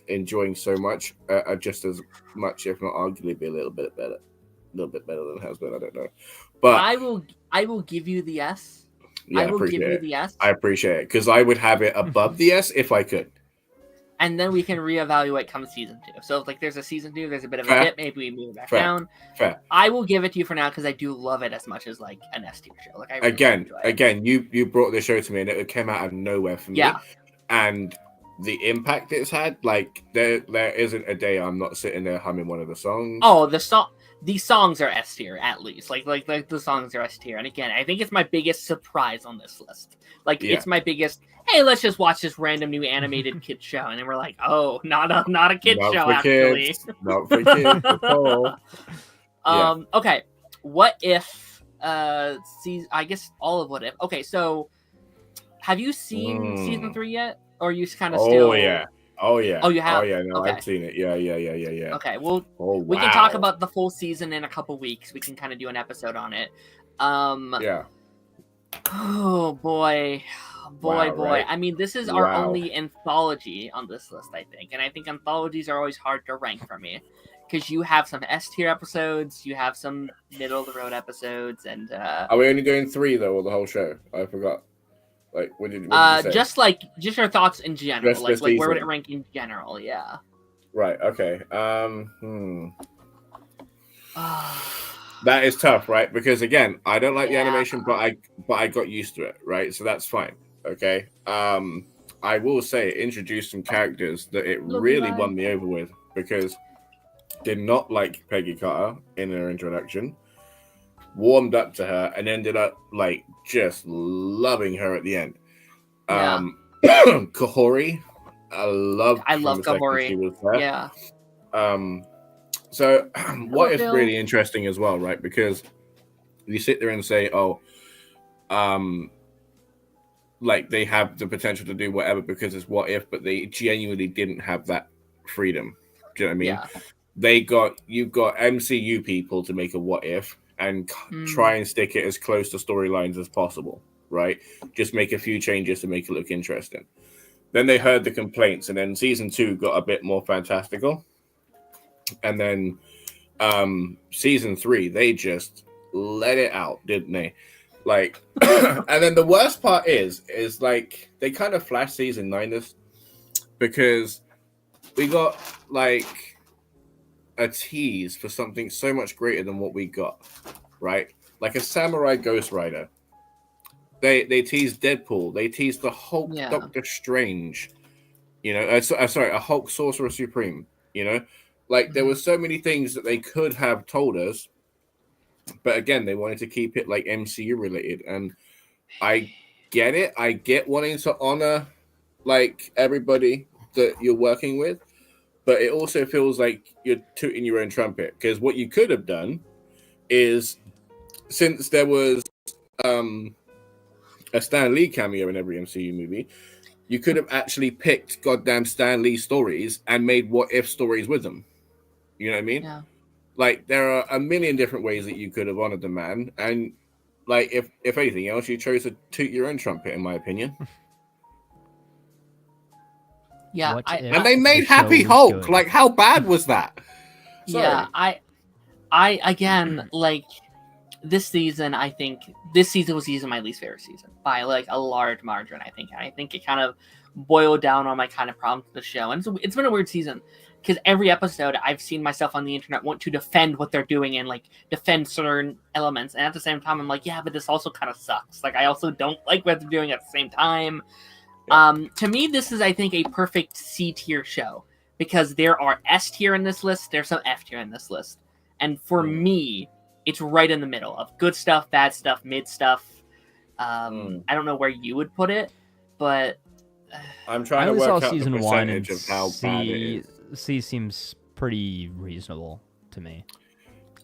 enjoying so much, just as much, if not arguably, be a little bit better than it has been. I don't know, but I will give you the S. Yeah, I will give you the S. I appreciate it because I would have it above the S if I could. And then we can reevaluate come season 2. So if there's a season 2, there's a bit of a dip, maybe we move it back down. Fair. I will give it to you for now because I do love it as much as an S tier show. I really again, you brought this show to me and it came out of nowhere for me. Yeah. And the impact it's had, there isn't a day I'm not sitting there humming one of the songs. Oh, these songs are S tier at least. The songs are S tier. And again, I think it's my biggest surprise on this list. It's my biggest. Hey, let's just watch this random new animated kid show, and then we're like, oh, not a kid show actually. Not for kids at all. Okay. What if? I guess all of What If. Okay, so have you seen season 3 yet, or are you kind of still? Oh yeah. Oh, you have? Oh yeah, no, okay. I've seen it. Yeah. Okay, well, we can talk about the full season in a couple weeks. We can kind of do an episode on it. Yeah. Oh boy. Right? I mean, this is our only anthology on this list, I think. And I think anthologies are always hard to rank for me. Because you have some S tier episodes, you have some middle of the road episodes, and are we only doing 3 though, or the whole show? I forgot. What did you say? Just your thoughts in general. Where would it rank in general? Yeah. Right, okay. That is tough, right? Because again, I don't like the animation, but I got used to it, right? So that's fine. Okay. I will say it introduced some characters that it really won me over with because did not like Peggy Carter in her introduction, warmed up to her, and ended up just loving her at the end. Kahori, I love Kahori. Yeah. So what is really interesting as well, right? Because you sit there and say, they have the potential to do whatever because it's What If, but they genuinely didn't have that freedom. Do you know what I mean? Yeah. You've got MCU people to make a What If and try and stick it as close to storylines as possible, right? Just make a few changes to make it look interesting. Then they heard the complaints, and then season 2 got a bit more fantastical. And then season 3, they just let it out, didn't they? And then the worst part is they kind of flash season 9 because we got a tease for something so much greater than what we got, right? A samurai Ghost Rider. They teased Deadpool. They teased the Hulk Doctor Strange. A Hulk Sorcerer Supreme. There were so many things that they could have told us, but again, they wanted to keep it MCU related, and I get it. I get wanting to honor everybody that you're working with, but it also feels like you're tooting your own trumpet because what you could have done is, since there was a Stan Lee cameo in every MCU movie, you could have actually picked goddamn Stan Lee stories and made What If stories with them. You know what I mean? Yeah. Like, there are a million different ways that you could have honored the man, and like, if anything else, you chose to toot your own trumpet, in my opinion. Yeah, What if And they made the show Happy was Hulk. good? Like, how bad was that? Sorry. yeah, I again, like, this season was easily my least favorite season by like a large margin. I think it kind of boiled down on my kind of problems with the show, and it's been a weird season because every episode I've seen myself on the internet want to defend what they're doing and like defend certain elements, and at the same time I'm like, yeah, but this also kind of sucks. Like, I also don't like what they're doing at the same time. To me, this is, I think, a perfect C tier show because there are S tier in this list, there's some F tier in this list, and for me, it's right in the middle of good stuff, bad stuff, mid stuff. I don't know where you would put it, but I'm I trying to only work saw out the season one, and percentage of how bad it is. C seems pretty reasonable to me.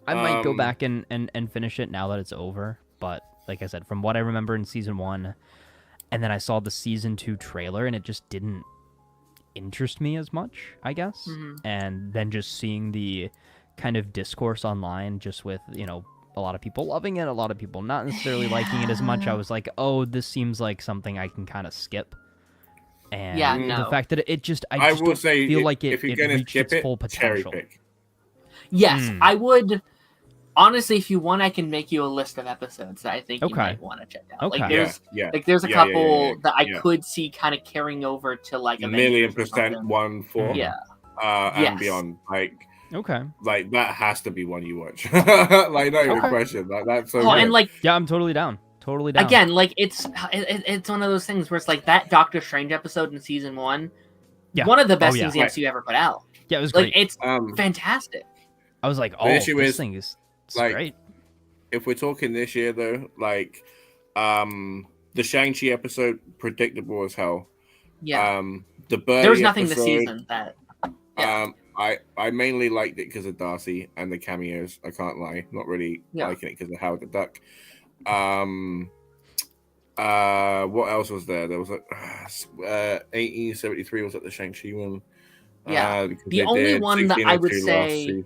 I might go back and finish it now that it's over, but like I said, from what I remember in season 1, and then I saw the season 2 trailer, and it just didn't interest me as much, I guess. And then just seeing the kind of discourse online, just with, you know, a lot of people loving it, a lot of people not necessarily liking it as much, I was like, oh, this seems like something I can kind of skip. And the fact that it just, I just don't feel like it reached its full potential. Yes, I would. Honestly, if you want, I can make you a list of episodes that I think you might want to check out. Like, there's a couple that I could see kind of carrying over to like a $1,000,000% 1 4 and beyond. Like that has to be one you watch. Like, not even a question. Like, that's so good. And like, yeah, I'm totally down. Totally down. Again, like it's one of those things where it's like that Doctor Strange episode in season 1. Yeah. One of the best things the MCU ever put out. Yeah, it was like great. It's fantastic. I was like, oh, this thing is like, great. If we're talking this year though, like the Shang-Chi episode, predictable as hell. Yeah. The Birdie there was nothing episode, this season that I mainly liked it because of Darcy and the cameos. I can't lie, not really liking it because of Howard the Duck. What else was there? There was like 1873 was at the Shang-Chi one. The only one that I would say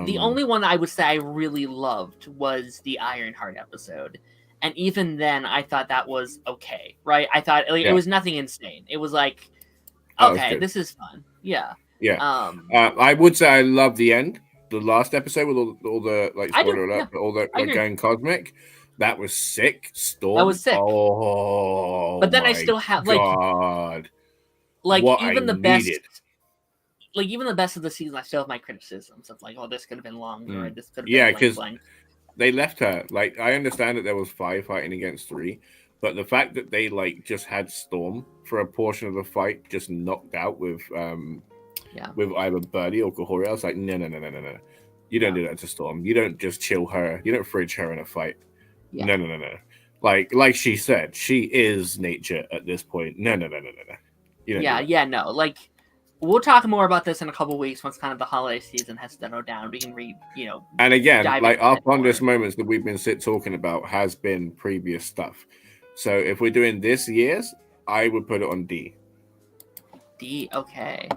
the only one I would say I really loved was the Ironheart episode, and even then I thought that was okay, right? I thought it was nothing insane. It was like, okay, this is fun. I would say I love the end, the last episode with all the like spoiler alert, all the like going cosmic. That was sick. Storm. That was sick. Oh, but then I still have like even the best. Like, even the best of the season, I still have my criticisms of like, oh, this could have been longer. Or this could have been because they left her. Like, I understand that there was 5 fighting against 3, but the fact that they like just had Storm for a portion of the fight just knocked out with either Birdie or Kahori, I was like, no. You don't do that to Storm. You don't just chill her. You don't fridge her in a fight. No. Like she said, she is nature at this point. No. You don't no. Like, we'll talk more about this in a couple weeks once kind of the holiday season has settled down. We can And again, like our fondest moments that we've been talking about has been previous stuff. So if we're doing this year's, I would put it on D. D, okay.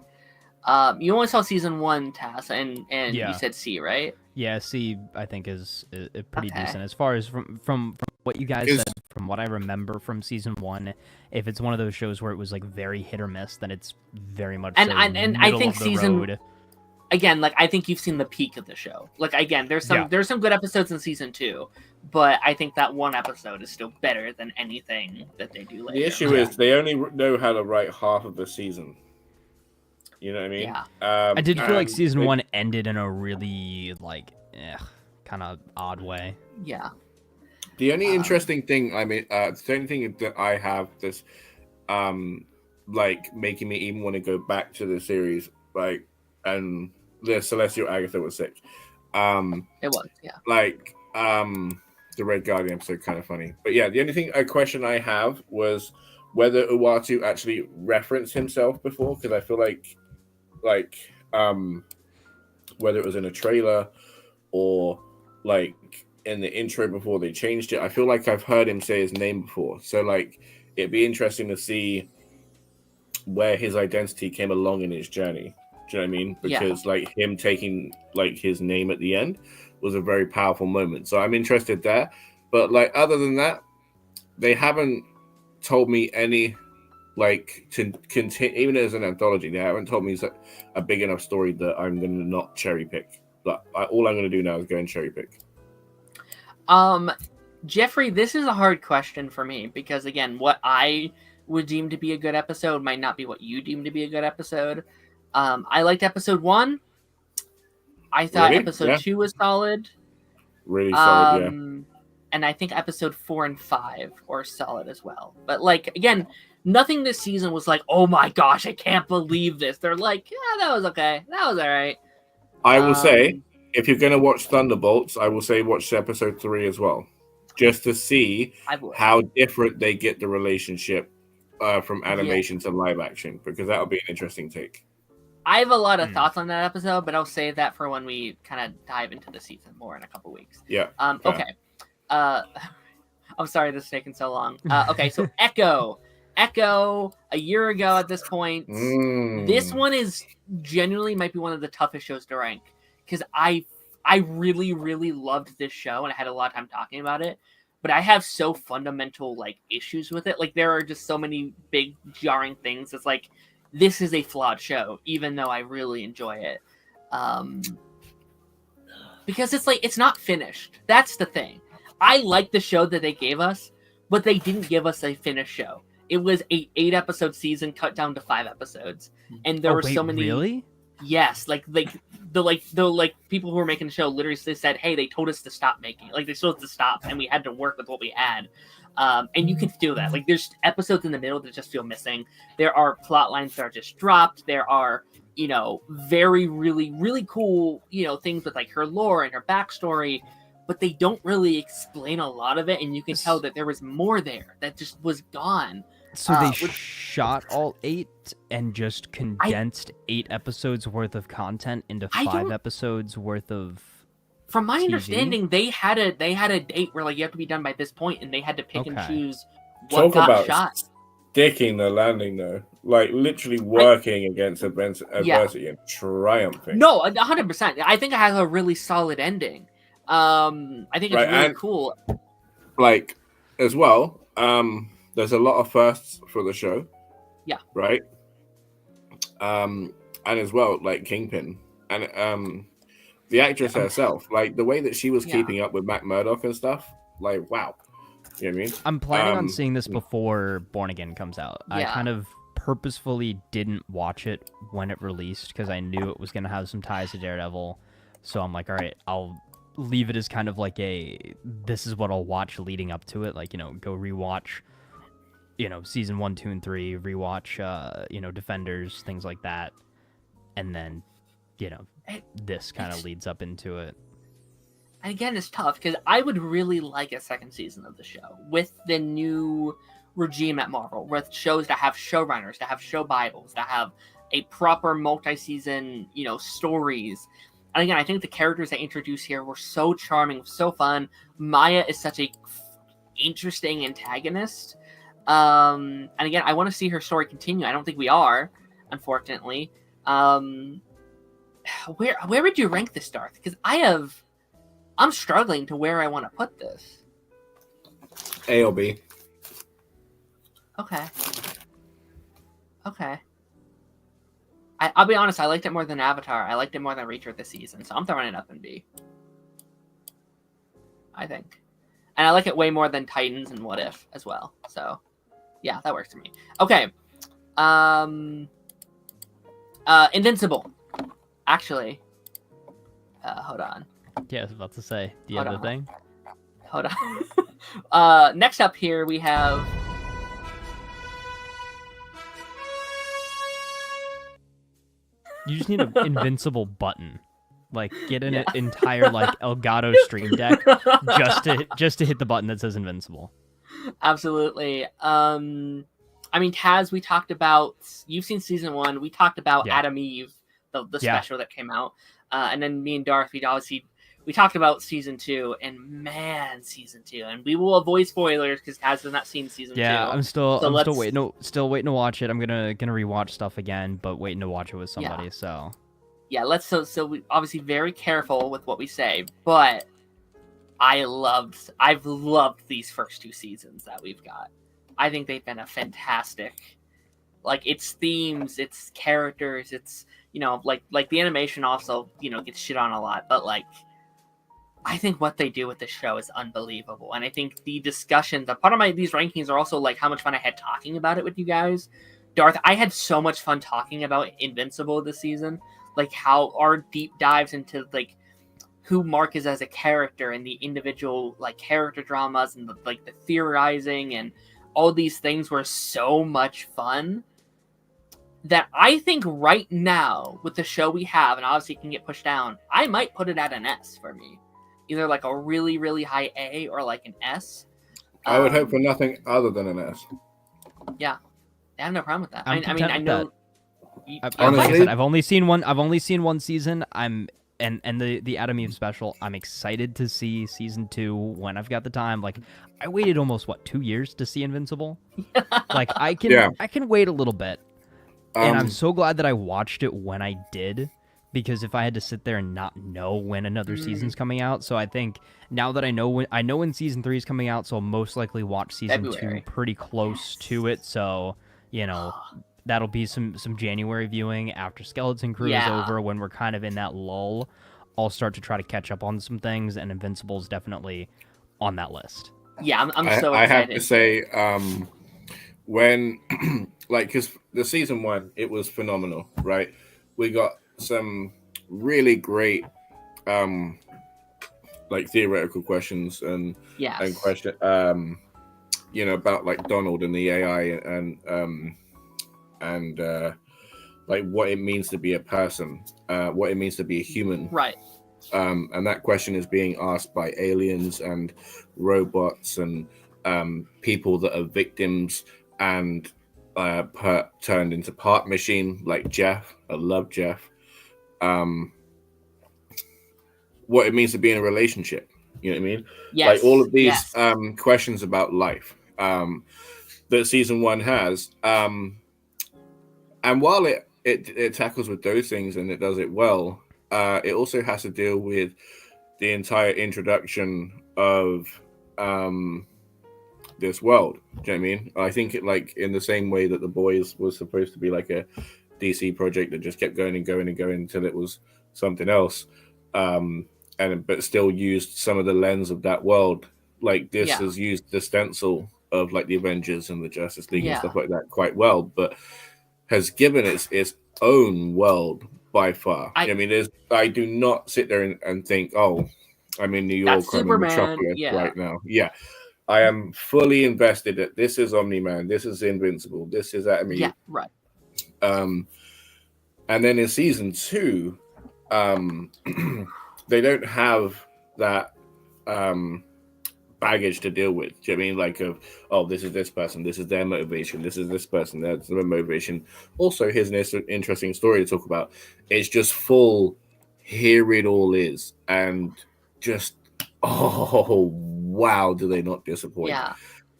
You only saw season 1, Tass, and you said C, right? Yeah, C I think is pretty decent as far as from what you guys said. From what I remember from season 1, if it's one of those shows where it was like very hit or miss, then it's very much and I think season again, like I think you've seen the peak of the show. Like again, there's some good episodes in season 2, but I think that one episode is still better than anything that they do later. The issue is they only know how to write half of the season. You know what I mean? Yeah. I did feel like season 1 ended in a really like kind of odd way. Yeah. The only interesting thing, I mean, the only thing that I have this, like making me even want to go back to the series, like, and the Celestial Agatha was sick. It was, yeah. Like, the Red Guardian episode, kind of funny, but yeah, the only a question I have was whether Uatu actually referenced himself before, because I feel like, whether it was in a trailer or like in the intro before they changed it, I feel like I've heard him say his name before. So like it'd be interesting to see where his identity came along in his journey. Do you know what I mean? Because like him taking like his name at the end was a very powerful moment. So I'm interested there. But like other than that, they haven't told me any like to continue. Even as an anthology, they haven't told me a big enough story that I'm going to not cherry pick. But all I'm going to do now is go and cherry pick. Jeffrey, this is a hard question for me because again, what I would deem to be a good episode might not be what you deem to be a good episode. I liked episode 1. I thought episode 2 was solid. Really solid, And I think episode 4 and 5 were solid as well. But like again, nothing this season was like, oh my gosh, I can't believe this. They're like, yeah, that was okay. That was all right. I will say, if you're going to watch Thunderbolts, I will say watch episode 3 as well. Just to see how different they get the relationship from animation to live action. Because that'll be an interesting take. I have a lot of thoughts on that episode, but I'll save that for when we kind of dive into the season more in a couple weeks. Yeah. Okay. I'm sorry this is taking so long. Okay, so Echo, a year ago at this point. This one is genuinely might be one of the toughest shows to rank because I really, really loved this show and I had a lot of time talking about it. But I have so fundamental like issues with it. Like there are just so many big jarring things. It's like this is a flawed show, even though I really enjoy it. Because it's like it's not finished. That's the thing. I like the show that they gave us, but they didn't give us a finished show. It was a 8-episode season cut down to 5 episodes, and there were so many. Really? Yes, like the people who were making the show literally said, "Hey, they told us to stop making it. Like they told us to stop, and we had to work with what we had." And you can feel that. Like there's episodes in the middle that just feel missing. There are plot lines that are just dropped. There are very really really cool things with like her lore and her backstory, but they don't really explain a lot of it, and you can tell that there was more there that just was gone. So they shot all 8 and just condensed 8 episodes worth of content into 5 episodes worth of. From my TV? Understanding, they had a date where like you have to be done by this point, and they had to pick and choose what Talk got about shot. Sticking the landing though, like literally working against adversity and triumphing. No, 100%. I think it has a really solid ending. I think it's really cool. Like as well, there's a lot of firsts for the show. Yeah. Right. And as well, like Kingpin and the actress herself, like the way that she was keeping up with Matt Murdock and stuff, like wow. You know what I mean? I'm planning on seeing this before Born Again comes out. Yeah. I kind of purposefully didn't watch it when it released because I knew it was going to have some ties to Daredevil. So I'm like, all right, I'll leave it as kind of like this is what I'll watch leading up to it. Like, go rewatch, season 1, 2, and 3, rewatch, Defenders, things like that. And then, this kind of leads up into it. And again, it's tough because I would really like a second season of the show with the new regime at Marvel, with shows that have showrunners, that have show Bibles, that have a proper multi-season, stories. And again, I think the characters they introduced here were so charming, so fun. Maya is such a interesting antagonist. And again, I want to see her story continue. I don't think we are, unfortunately. Where would you rank this, Darth? Because I'm struggling to where I want to put this. A or B. Okay. I'll be honest, I liked it more than Avatar. I liked it more than Reacher this season, so I'm throwing it up in B. I think. And I like it way more than Titans and What If as well. So, yeah, that works for me. Okay. Invincible. Actually. Hold on. Yeah, I was about to say the other thing. Hold on. Next up here we have. You just need an invincible button. Like get an entire like Elgato Stream Deck just to hit the button that says invincible. Absolutely. I mean, Taz, we talked about. You've seen season 1. We talked about Adam Eve, the special that came out, and then me and Darth, we talked about season 2, and man, season 2, and we will avoid spoilers because Kaz has not seen season 2. I'm still So still waiting to watch it. I'm gonna rewatch stuff again, but waiting to watch it with somebody. Yeah. So yeah, so we obviously very careful with what we say, but I've loved these first 2 seasons that we've got. I think they've been a fantastic, like, its themes, its characters, it's, like the animation also, gets shit on a lot, but like, I think what they do with the show is unbelievable. And I think the discussions, a part of these rankings are also like how much fun I had talking about it with you guys. Darth, I had so much fun talking about Invincible this season. Like how our deep dives into like who Mark is as a character and the individual like character dramas and the theorizing and all these things were so much fun that I think right now with the show we have, and obviously it can get pushed down, I might put it at an S for me. Either like a really, really high A or like an S. I would hope for nothing other than an S. Yeah. I have no problem with that. I'm I mean, I know. like I said, I've only seen one season. And the Adam Eve special. I'm excited to see season 2 when I've got the time. Like, I waited almost 2 years to see Invincible. Like, I can wait a little bit, and I'm so glad that I watched it when I did, because if I had to sit there and not know when another season's coming out, so I think now that I know when season 3 is coming out, so I'll most likely watch season February. 2 pretty close to it. So that'll be some January viewing after Skeleton Crew is over, when we're kind of in that lull. I'll start to try to catch up on some things, and Invincible's definitely on that list. Yeah, I'm so excited. I have to say, when because the season 1, it was phenomenal, right? We got some really great theoretical questions and question about like Donald and the AI and like what it means to be a person, what it means to be a human, right? And that question is being asked by aliens and robots and people that are victims and turned into part machine, like Jeff. I love Jeff. What it means to be in a relationship, you know what I mean? Yes. Like all of these questions about life that season 1 has, and while it tackles with those things and it does it well, it also has to deal with the entire introduction of this world. Do you know what I mean? I think it, like, in the same way that The Boys was supposed to be like a DC project that just kept going and going and going until it was something else, but still used some of the lens of that world. Like this has used the stencil of like the Avengers and the Justice League and stuff like that quite well, but has given its own world by far. I do not sit there and think, oh, I'm in New York, I'm in Metropolis right now. Yeah. I am fully invested that this is Omni-Man, this is Invincible, this is Atom Eve. Yeah, right. And then in season 2, they don't have that baggage to deal with. Do you know what I mean? Like, this is this person, this is their motivation, this is this person, that's their motivation. Also, here's an interesting story to talk about. It's just full, here it all is. And just, wow, do they not disappoint? Yeah.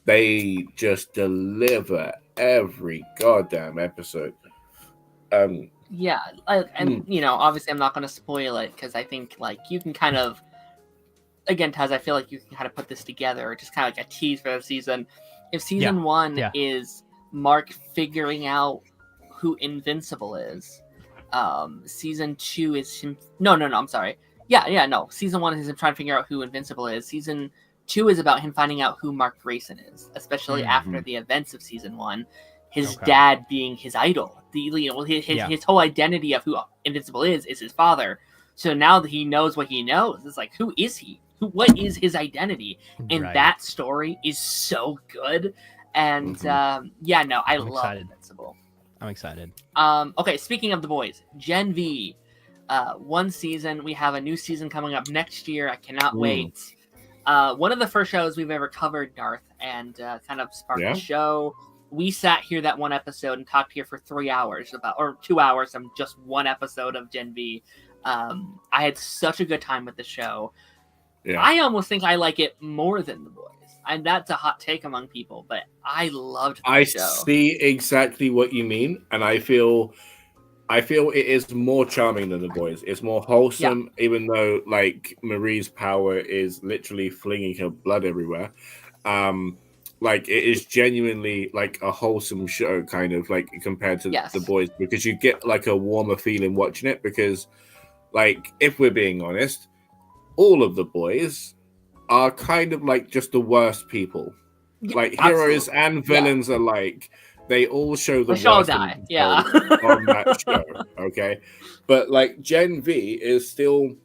They just deliver every goddamn episode. Yeah, obviously I'm not going to spoil it because I think like you can kind of, again, Taz, I feel like you can kind of put this together, just kind of like a tease for the season. If season 1 is Mark figuring out who Invincible is, season 2 is him. No, I'm sorry. Season 1 is him trying to figure out who Invincible is. Season 2 is about him finding out who Mark Grayson is, especially after the events of season 1. His dad being his idol, his whole identity of who Invincible is his father. So now that he knows what he knows, it's like, who is he? What is his identity? And that story is so good. And I love Invincible. I'm excited. Okay, speaking of The Boys, Gen V, 1 season. We have a new season coming up next year. I cannot wait. One of the first shows we've ever covered, Darth, and kind of sparked the show. We sat here that 1 episode and talked here for 3 hours or 2 hours on just 1 episode of Gen V. I had such a good time with the show. Yeah. I almost think I like it more than The Boys. And that's a hot take among people, but I loved the show. I see exactly what you mean, and I feel it is more charming than The Boys. It's more wholesome, even though like Marie's power is literally flinging her blood everywhere. Like it is genuinely like a wholesome show, kind of like compared to The Boys, because you get like a warmer feeling watching it. Because, like, if we're being honest, all of The Boys are kind of like just the worst people. Like heroes and villains alike. They all show the worst die. on that show. Okay, but like Gen V is still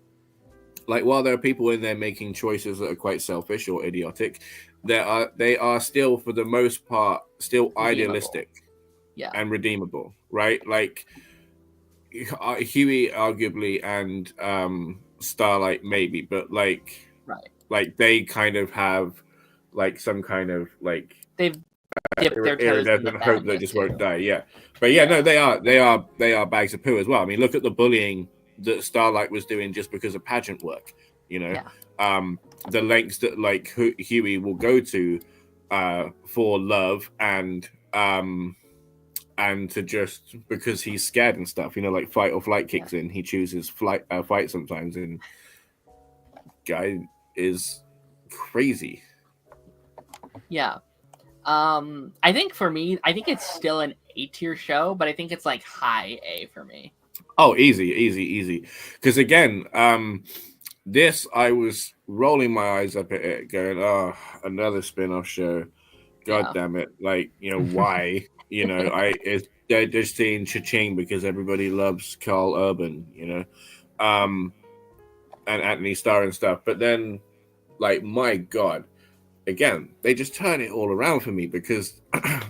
like, while there are people in there making choices that are quite selfish or idiotic, they are still, for the most part, still idealistic, and redeemable, right? Like Huey, arguably, and Starlight, maybe, but like they kind of have like some kind of like they've dipped their toes in the hope that just won't die. Yeah, but no, they are bags of poo as well. I mean, look at the bullying that Starlight was doing just because of pageant work. You know, the lengths that like Huey will go to for love and to just because he's scared and stuff. You know, like fight or flight kicks in. He chooses fight sometimes, and guy is crazy. Yeah. I think for me, I think it's still an A-tier show, but I think it's like high A for me. Oh, easy. Because again, this, I was rolling my eyes up at it, going, "Oh, another spin-off show. God damn it! Like, you know, why? You know, they're just saying cha-ching because everybody loves Carl Urban, you know, and Anthony Starr and stuff. But then, like, my God." Again, they just turn it all around for me because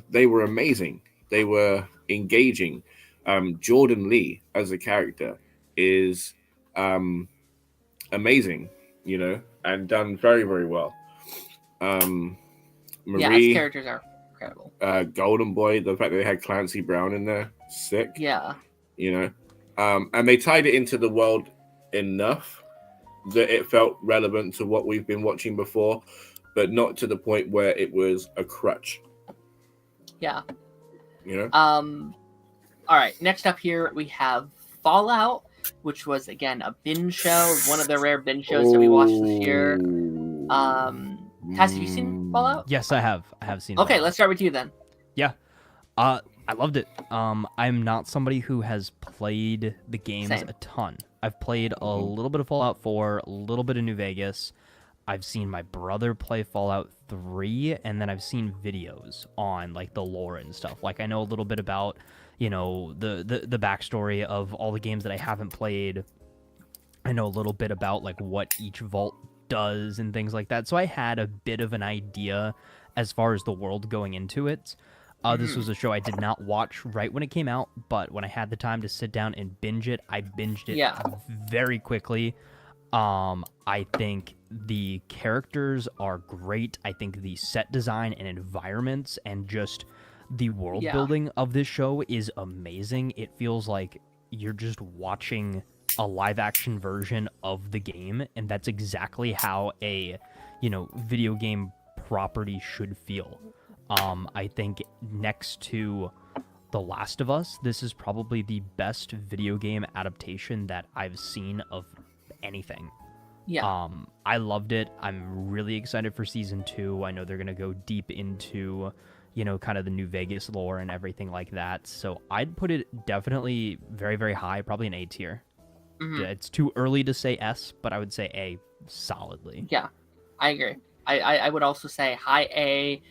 they were amazing. They were engaging. Jordan Lee as a character is amazing, you know, and done very, very well. Marie, his characters are incredible. Golden Boy, the fact that they had Clancy Brown in there, sick. Yeah. You know, and they tied it into the world enough that it felt relevant to what we've been watching before, but not to the point where it was a crutch. Yeah. You know? All right. Next up here, we have Fallout, which was, again, a binge show. One of the rare binge shows that we watched this year. Tess, have you seen Fallout? Yes, I have. I have seen Okay, Fallout. let's start with you then. Yeah. I loved it. I'm not somebody who has played the games a ton. I've played a little bit of Fallout 4, a little bit of New Vegas. I've seen my brother play Fallout 3, and then I've seen videos on like the lore and stuff. Like, I know a little bit about, you know, the backstory of all the games that I haven't played. I know a little bit about like what each vault does and things like that. So I had a bit of an idea as far as the world going into it. This was a show I did not watch right when it came out, but when I had the time to sit down and binge it, I binged it very quickly. I think the characters are great. I think the set design and environments and just the world building of this show is amazing. It feels like you're just watching a live action version of the game, and that's exactly how a, you know, video game property should feel. I think next to The Last of Us, this is probably the best video game adaptation that I've seen of anything. Yeah. I loved it. I'm really excited for season 2. I know they're going to go deep into, you know, kind of the New Vegas lore and everything like that. So I'd put it definitely very, very high, probably an A tier. Yeah, it's too early to say S, but I would say A solidly. Yeah, I agree. I would also say high A.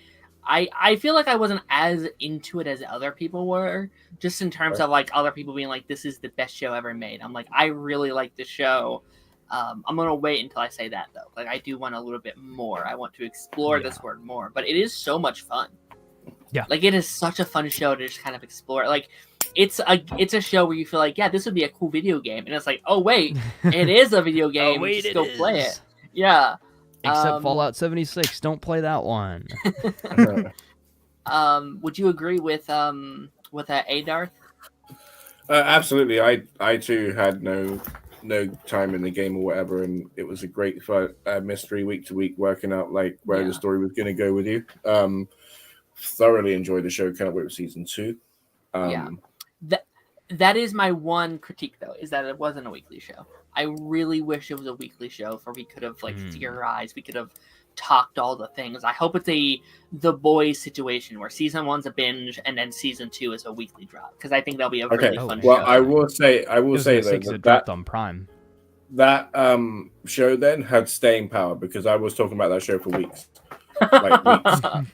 I feel like I wasn't as into it as other people were, just in terms of like other people being like, this is the best show ever made. I'm like, I really like the show. I'm going to wait until I say that, though. Like, I do want a little bit more. I want to explore this word more. But it is so much fun. Yeah. Like, it is such a fun show to just kind of explore. Like, it's a show where you feel like, yeah, this would be a cool video game. And it's like, oh, wait, it is a video game. Just go play it. Yeah. Except Fallout 76. Don't play that one. Would you agree with A, Darth? Absolutely. I too had no no time in the game or whatever, and it was a great mystery week to week, working out like where the story was going to go with you. Thoroughly enjoyed the show. Can't wait for season 2. That is my one critique, though, is that it wasn't a weekly show. I really wish it was a weekly show where we could have theorized, we could have talked all the things. I hope it's The Boys situation where season 1's a binge and then season 2 is a weekly drop, because I think that'll be a really fun show. Well, I will say that dropped on Prime. That show then had staying power because I was talking about that show for weeks.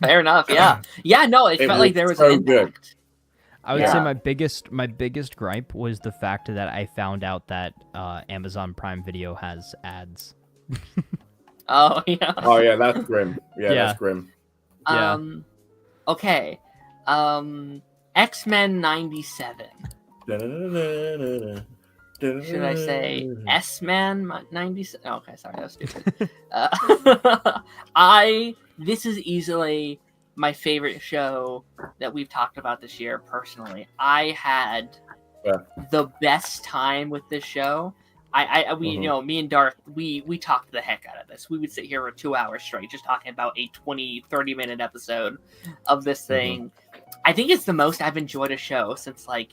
Fair enough. Yeah. No, it felt like there was so an impact. good. I would say my biggest gripe was the fact that I found out that Amazon Prime Video has ads. Oh yeah. Oh yeah, that's grim. Yeah, that's grim. Okay. X-Men 97. Should I say S-Man 97? Oh, okay, sorry, that was stupid. This is easily my favorite show that we've talked about this year. Personally, I had the best time with this show. Me and Darth, we talked the heck out of this. We would sit here for 2 hours straight just talking about a 20-30 minute episode of this thing. I think it's the most I've enjoyed a show since like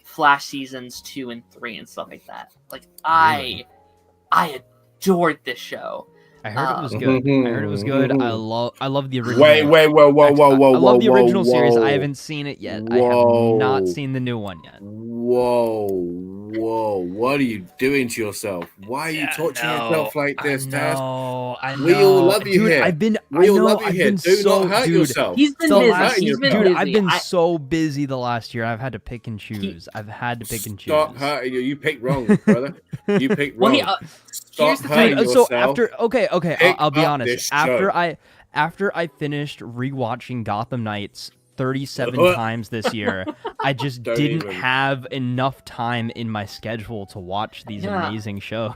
Flash seasons 2 and 3 and stuff like that. Like I adored this show. I heard it was good. I love the original. Whoa! I love the original series. I haven't seen it yet. I have not seen the new one yet. Whoa! What are you doing to yourself? Why are you torturing yourself like this, Taz? I know. We all love you dude, here. We all love you here. Do not hurt yourself. He's been busy. Dude, I've been so busy the last year. I've had to pick and choose. Stop hurting you. You picked wrong, brother. You picked wrong. Stop hurting yourself. So after I'll be honest. After I finished rewatching Gotham Knights 37 times this year, I just didn't have enough time in my schedule to watch these amazing shows.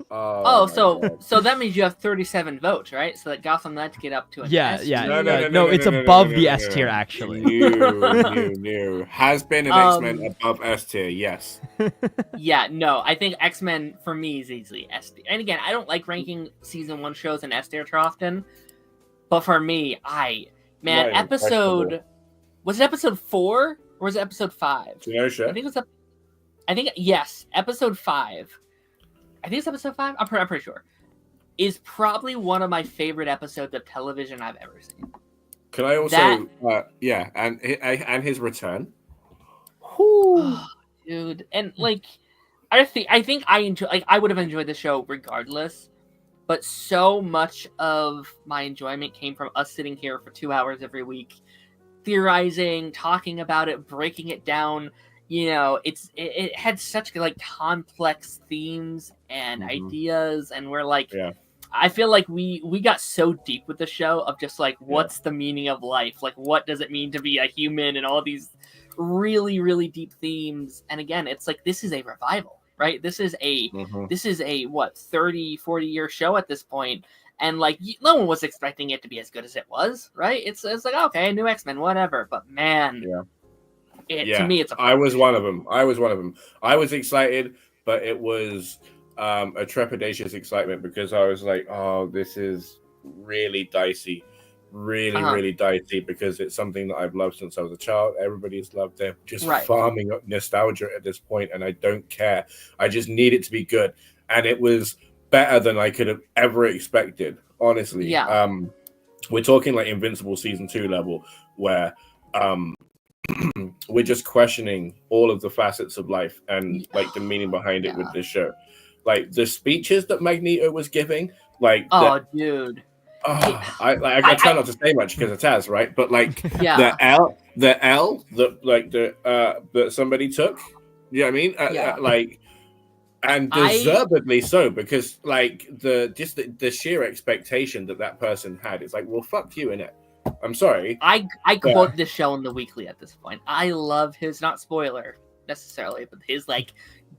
So that means you have 37 votes, right? So that Gotham Knights get up to an S tier. No, it's above the S tier actually. No. Has been an X-Men above S tier, yes. I think X-Men for me is easily S tier. And again, I don't like ranking season 1 shows in S tier too often, but for me, was it episode 4 or was it episode 5? Do you know, sure? Episode 5. I think it's episode 5. I'm pretty sure. Is probably one of my favorite episodes of television I've ever seen. Can I also, and his return? Oh, dude, and like, I think I enjoy. Like, I would have enjoyed the show regardless, but so much of my enjoyment came from us sitting here for 2 hours every week, theorizing, talking about it, breaking it down. You know, it had such like complex themes and ideas, and we're like, I feel like we got so deep with the show of just like, what's the meaning of life? Like, what does it mean to be a human? And all these really, really deep themes. And again, it's like, this is a revival, right? This is a 30, 40-year show at this point. And like, no one was expecting it to be as good as it was, right? It's like, okay, new X-Men, whatever. But man, to me, it's I was one of them. I was excited, but it was a trepidatious excitement because I was like, oh, this is really dicey. Really dicey because it's something that I've loved since I was a child. Everybody's loved it. Just farming up nostalgia at this point, and I don't care. I just need it to be good. And it was better than I could have ever expected, honestly. We're talking like Invincible season 2 level, where we're just questioning all of the facets of life and like the meaning behind it with this show. Like the speeches that Magneto was giving, like dude. I try not to say much because it's Taz, right? But like the L that somebody took, you know what I mean? Like, and deservedly so, because like the sheer expectation that person had, it's like, well, fuck you, innit? I'm sorry. I quote this show in the weekly at this point. I love his, not spoiler necessarily, but his like,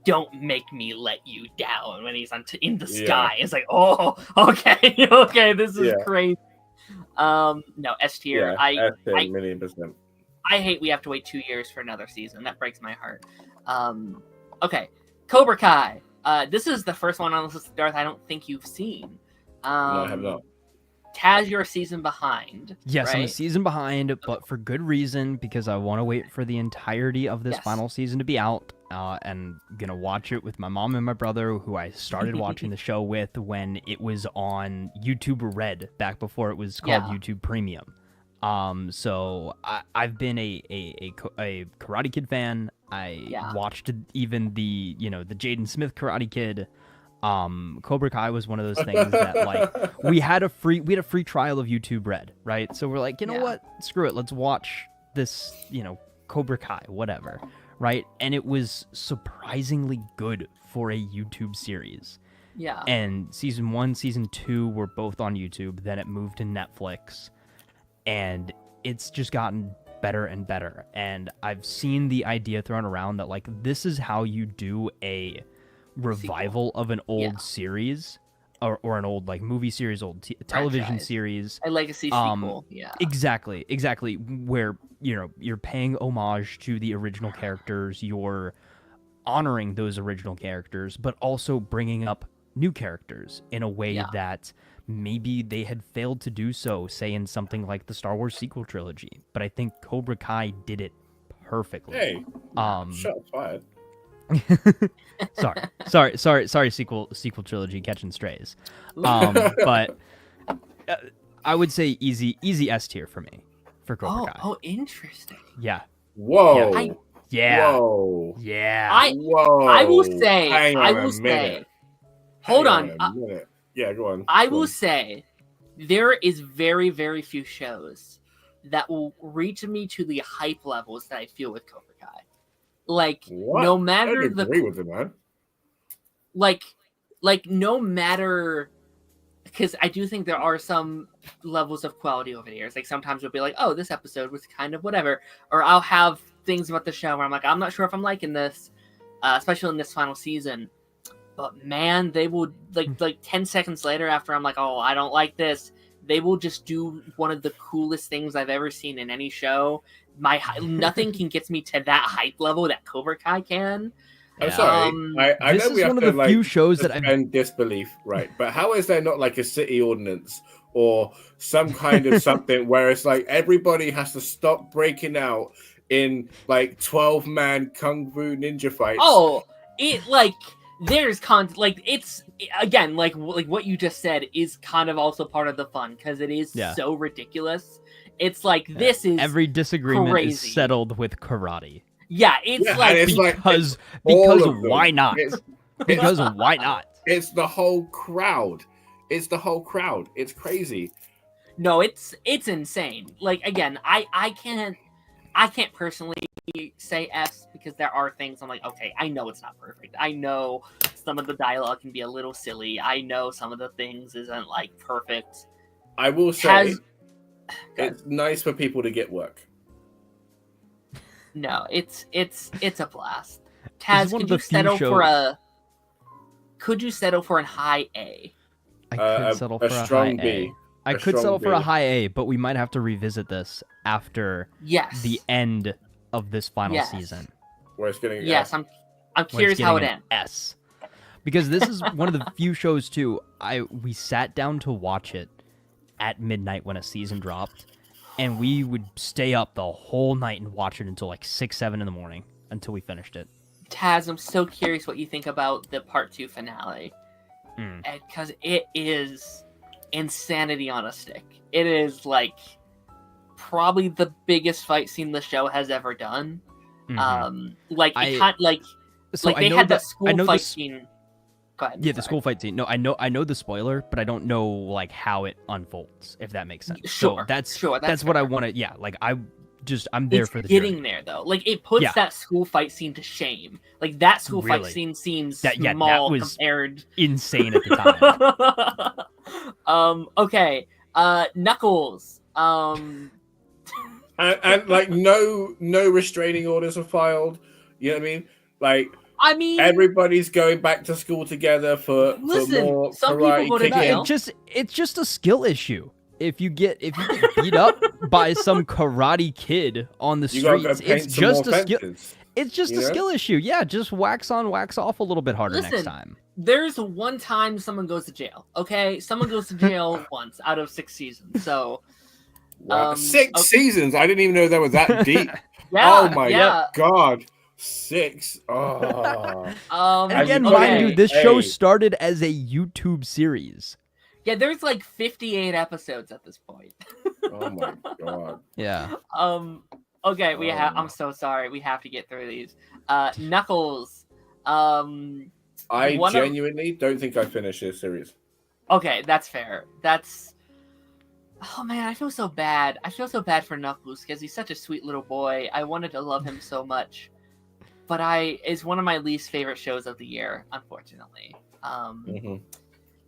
don't make me let you down when he's in the sky. It's like, oh, okay, this is crazy. No, S tier. S tier, 1,000,000%. I hate we have to wait 2 years for another season. That breaks my heart. Okay, Cobra Kai. This is the first one on this list, Darth, I don't think you've seen. No, I have not. Taz, you're a season behind. Yes, right? I'm a season behind, but for good reason, because I want to wait for the entirety of this final season to be out, and gonna watch it with my mom and my brother, who I started watching the show with when it was on YouTube Red, back before it was called YouTube Premium. So I've been a Karate Kid fan. I watched even the Jaden Smith Karate Kid. Cobra Kai was one of those things that like we had a free trial of YouTube Red, right? So we're like, you know what? Screw it. Let's watch this, Cobra Kai, whatever, right? And it was surprisingly good for a YouTube series. Yeah. And season 1, season 2 were both on YouTube. Then it moved to Netflix, and it's just gotten better and better. And I've seen the idea thrown around that like this is how you do a revival of an old series or an old like movie series, old television series, a legacy sequel. Exactly, where you're paying homage to the original characters, you're honoring those original characters, but also bringing up new characters in a way that maybe they had failed to do so, say in something like the Star Wars sequel trilogy. But I think Cobra Kai did it perfectly. Hey, shots fired. sorry, sequel trilogy catching strays. But I would say easy S tier for me for Cobra Kai. Oh, interesting. Yeah. Whoa. Whoa. Whoa. I will say. Hold on. Yeah, go on. I will say there is very, very few shows that will reach me to the hype levels that I feel with Cobra Kai. Like, what? No matter I agree with it, man. Like no matter, because I do think there are some levels of quality over the years. Like sometimes we'll be like, oh, this episode was kind of whatever, or I'll have things about the show where I'm like, I'm not sure if I'm liking this, especially in this final season. But man, they will like 10 seconds later after I'm like, oh, I don't like this, they will just do one of the coolest things I've ever seen in any show. Nothing can get me to that hype level that Cobra Kai can. I'm sorry. I this know we is have one to of the few shows that suspend disbelief, right? But how is there not like a city ordinance or some kind of something where it's like everybody has to stop breaking out in like 12-man kung fu ninja fights? Oh, there's it's again like what you just said is kind of also part of the fun because it is so ridiculous. It's like this is every disagreement crazy. Is settled with karate. Yeah, it's because why not? Because why not? It's the whole crowd. It's crazy. No, it's insane. Like again, I can't personally say S because there are things I'm like, okay, I know it's not perfect. I know some of the dialogue can be a little silly. I know some of the things isn't like perfect. I will say it's nice for people to get work. No, it's a blast. Taz, could you settle for a high A? I could settle for a strong high B. A. I could settle for a high A, but we might have to revisit this after the end of this final season. Where it's getting I'm curious how it ends. S. Because this is one of the few shows too. We sat down to watch it at midnight when a season dropped, and we would stay up the whole night and watch it until like 6, 7 in the morning until we finished it. Taz, I'm so curious what you think about the part 2 finale, because it is insanity on a stick. It is like probably the biggest fight scene the show has ever done. They had that school fight scene. Go ahead, the school fight scene. No, I know the spoiler, but I don't know like how it unfolds. If that makes sense. Sure, so that's what I want to. Yeah, like I'm there for the getting journey. there though. Like it puts that school fight scene to shame. Like that school fight scene seems small that was compared. Insane at the time. Okay. Knuckles. And like no restraining orders are filed. You know what I mean? Like. I mean, everybody's going back to school together for more some karate people go to jail. It's just a skill issue. If you get beat up by some karate kid on the streets, it's just a skill. It's just a skill issue. Yeah, just wax on, wax off a little bit harder next time. There's one time someone goes to jail. Okay, someone goes to jail once out of 6 seasons. So, 6 seasons. I didn't even know they were that deep. Yeah. Oh my god. 6. Oh. And again, mind you, this show started as a YouTube series. Yeah, there's like 58 episodes at this point. Oh my god. Yeah. Okay, I'm so sorry. We have to get through these. Knuckles. I genuinely don't think I finished this series. Okay, that's fair. Oh man, I feel so bad. I feel so bad for Knuckles because he's such a sweet little boy. I wanted to love him so much, but it's one of my least favorite shows of the year, unfortunately.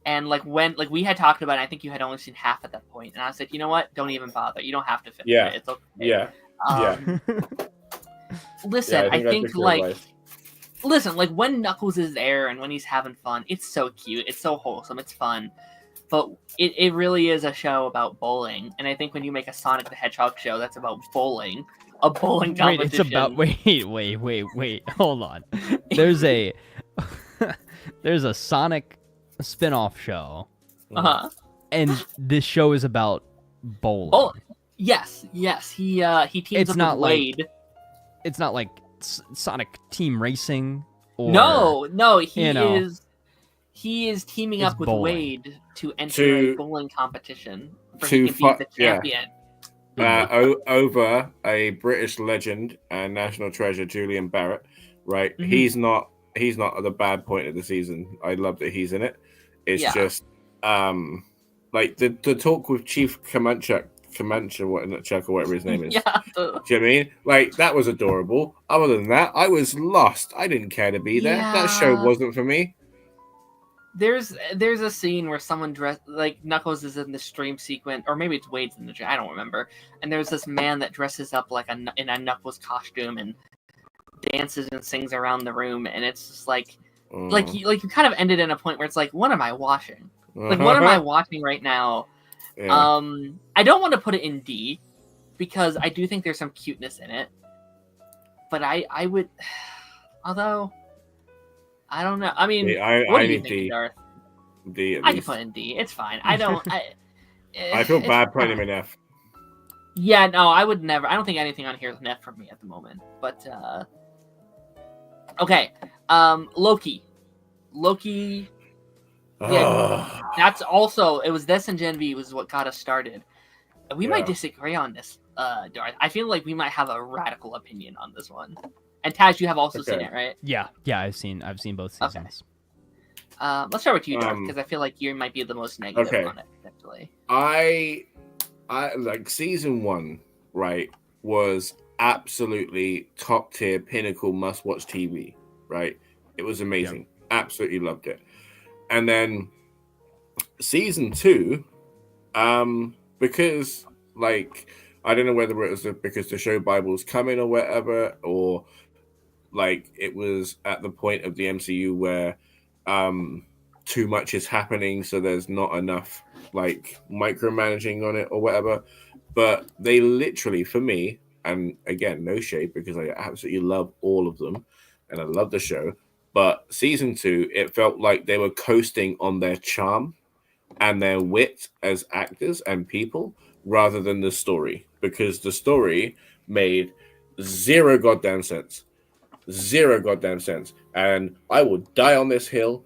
And when we had talked about it, I think you had only seen half at that point, and I said, you know what? Don't even bother. You don't have to finish it. It's okay. Yeah. Listen, I think listen, when Knuckles is there and when he's having fun, it's so cute. It's so wholesome. It's fun. But it really is a show about bowling. And I think when you make a Sonic the Hedgehog show that's about bowling, a bowling competition. Wait. Hold on. There's a Sonic spin-off show. And this show is about bowling. Oh, yes. He teams up with Wade. It's not like Sonic Team Racing. Or, no, he is teaming up with bowling. Wade to enter a bowling competition to beat the champion. Over a British legend and national treasure, Julian Barrett. Right, he's not at the bad point of the season. I love that he's in it. It's just the talk with Chief Comanche, or whatever his name is. Do you know what I mean? Like, that was adorable. Other than that, I was lost. I didn't care to be there. That show wasn't for me. There's a scene where someone dressed like Knuckles is in the stream sequence, or maybe it's Wade's in the I don't remember. And there's this man that dresses up in a Knuckles costume and dances and sings around the room, and it's just like you kind of ended in a point where it's like, what am I watching? Like, what am I watching right now? Yeah. I don't want to put it in D because I do think there's some cuteness in it, but I would, although I don't know. I mean, what do you think, Darth? D. I can put it in D. It's fine. I don't. I feel bad putting him in F. Yeah, no, I would never. I don't think anything on here is an F for me at the moment. But okay, Loki. Yeah, that's also, it was this and Gen V was what got us started. We might disagree on this, Darth. I feel like we might have a radical opinion on this one. And Taj, you have also seen it, right? Yeah, I've seen both seasons. Okay. Let's start with you, Darth, because I feel like you might be the most negative on it, actually. I like season 1, right, was absolutely top tier, pinnacle, must watch TV, right? It was amazing. Absolutely loved it. And then season 2, because like, I don't know whether it was because the show Bible's coming or whatever, or like it was at the point of the MCU where too much is happening, so there's not enough like micromanaging on it or whatever. But they literally, for me, and again, no shade because I absolutely love all of them and I love the show. But season 2, it felt like they were coasting on their charm and their wit as actors and people rather than the story, because the story made zero goddamn sense. And I will die on this hill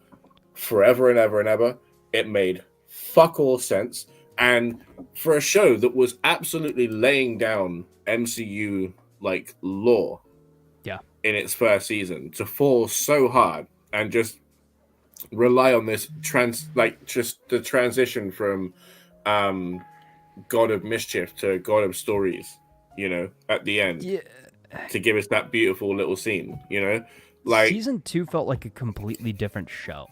forever and ever and ever. It made fuck all sense. And for a show that was absolutely laying down MCU like lore in its first season, to fall so hard and just rely on this just the transition from God of Mischief to God of Stories, at the end, to give us that beautiful little scene, like season 2 felt like a completely different show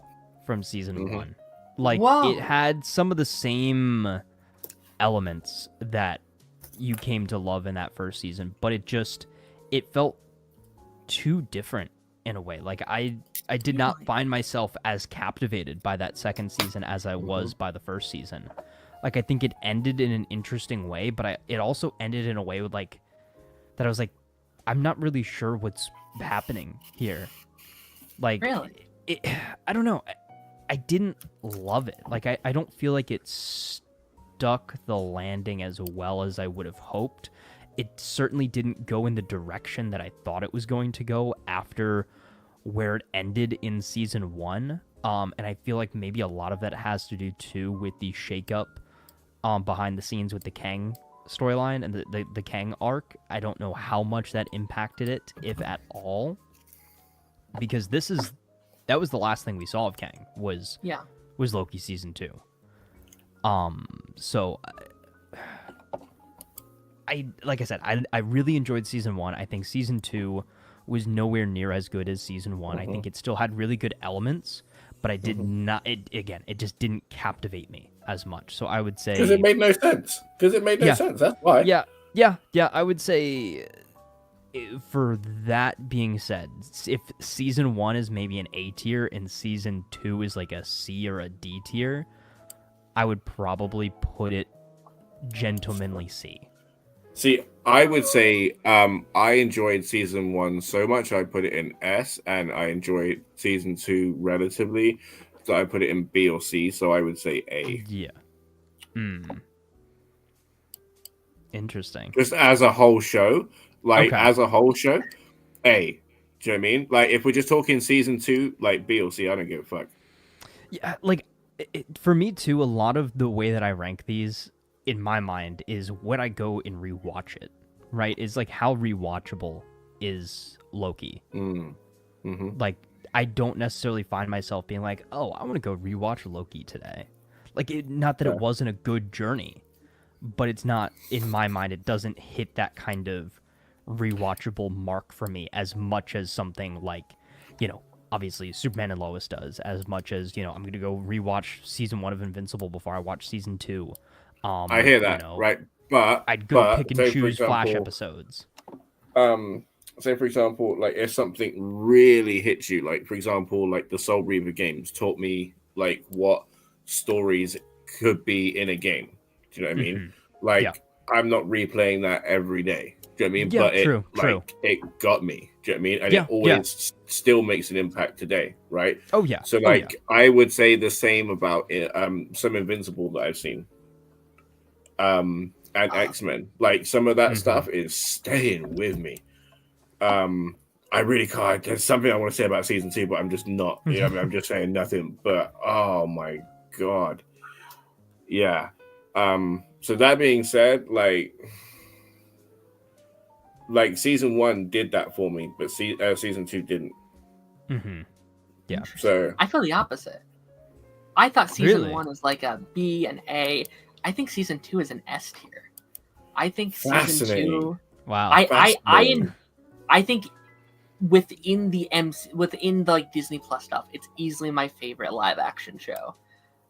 from season 1. Like, it had some of the same elements that you came to love in that first season, but it felt too different in a way. Like, I did not find myself as captivated by that second season as I was by the first season. Like, I think it ended in an interesting way, but it also ended in a way with that I was like, I'm not really sure what's happening here. Like, Really? I don't know. I didn't love it. Like, I don't feel like it stuck the landing as well as I would have hoped. It certainly didn't go in the direction that I thought it was going to go after where it ended in season 1. And I feel like maybe a lot of that has to do too with the shakeup behind the scenes with the Kang storyline and the Kang arc. I don't know how much that impacted it, if at all, because that was the last thing we saw of Kang was Loki season 2. So like I said, I really enjoyed season 1. I think season 2 was nowhere near as good as season 1. I think it still had really good elements, but I did not. It just didn't captivate me as much. So I would say because it made no sense. That's why. Yeah. I would say, for that being said, if season 1 is maybe an A tier and season 2 is like a C or a D tier, I would probably put it gentlemanly C. See, I would say I enjoyed season 1 so much I put it in S, and I enjoyed season 2 relatively, so I put it in B or C. So I would say A. Yeah. Interesting. Just as a whole show, as a whole show, A. Do you know what I mean? Like, if we're just talking season 2, like B or C, I don't give a fuck. Yeah, like for me too. A lot of the way that I rank these, in my mind, is when I go and rewatch it, right? Is like how rewatchable is Loki. Like, I don't necessarily find myself being like, oh, I want to go rewatch Loki today. Like, not that it wasn't a good journey, but it's not, in my mind, it doesn't hit that kind of rewatchable mark for me as much as something like, obviously Superman and Lois does, as much as, I'm going to go rewatch season 1 of Invincible before I watch season 2. I hear that, right? But I'd go pick and choose for example, Flash episodes. Say, for example, like if something really hits you, like for example, like the Soul Reaver games taught me like what stories could be in a game. Do you know what I mean? Like, I'm not replaying that every day. Do you know what I mean? Yeah, But true. It got me. Do you know what I mean? And it always still makes an impact today, right? Oh yeah. So I would say the same about some Invincible that I've seen. And X-Men. Like, some of that stuff is staying with me. I really can't. There's something I want to say about season 2, but I'm just not. I'm just saying nothing. But oh my god, yeah. So that being said, like season 1 did that for me, but season 2 didn't. Yeah. So I feel the opposite. I thought season Really? 1 is like a B and A. I think season 2 is an S tier. I think season 2. Wow. I think within the like Disney Plus stuff, it's easily my favorite live action show.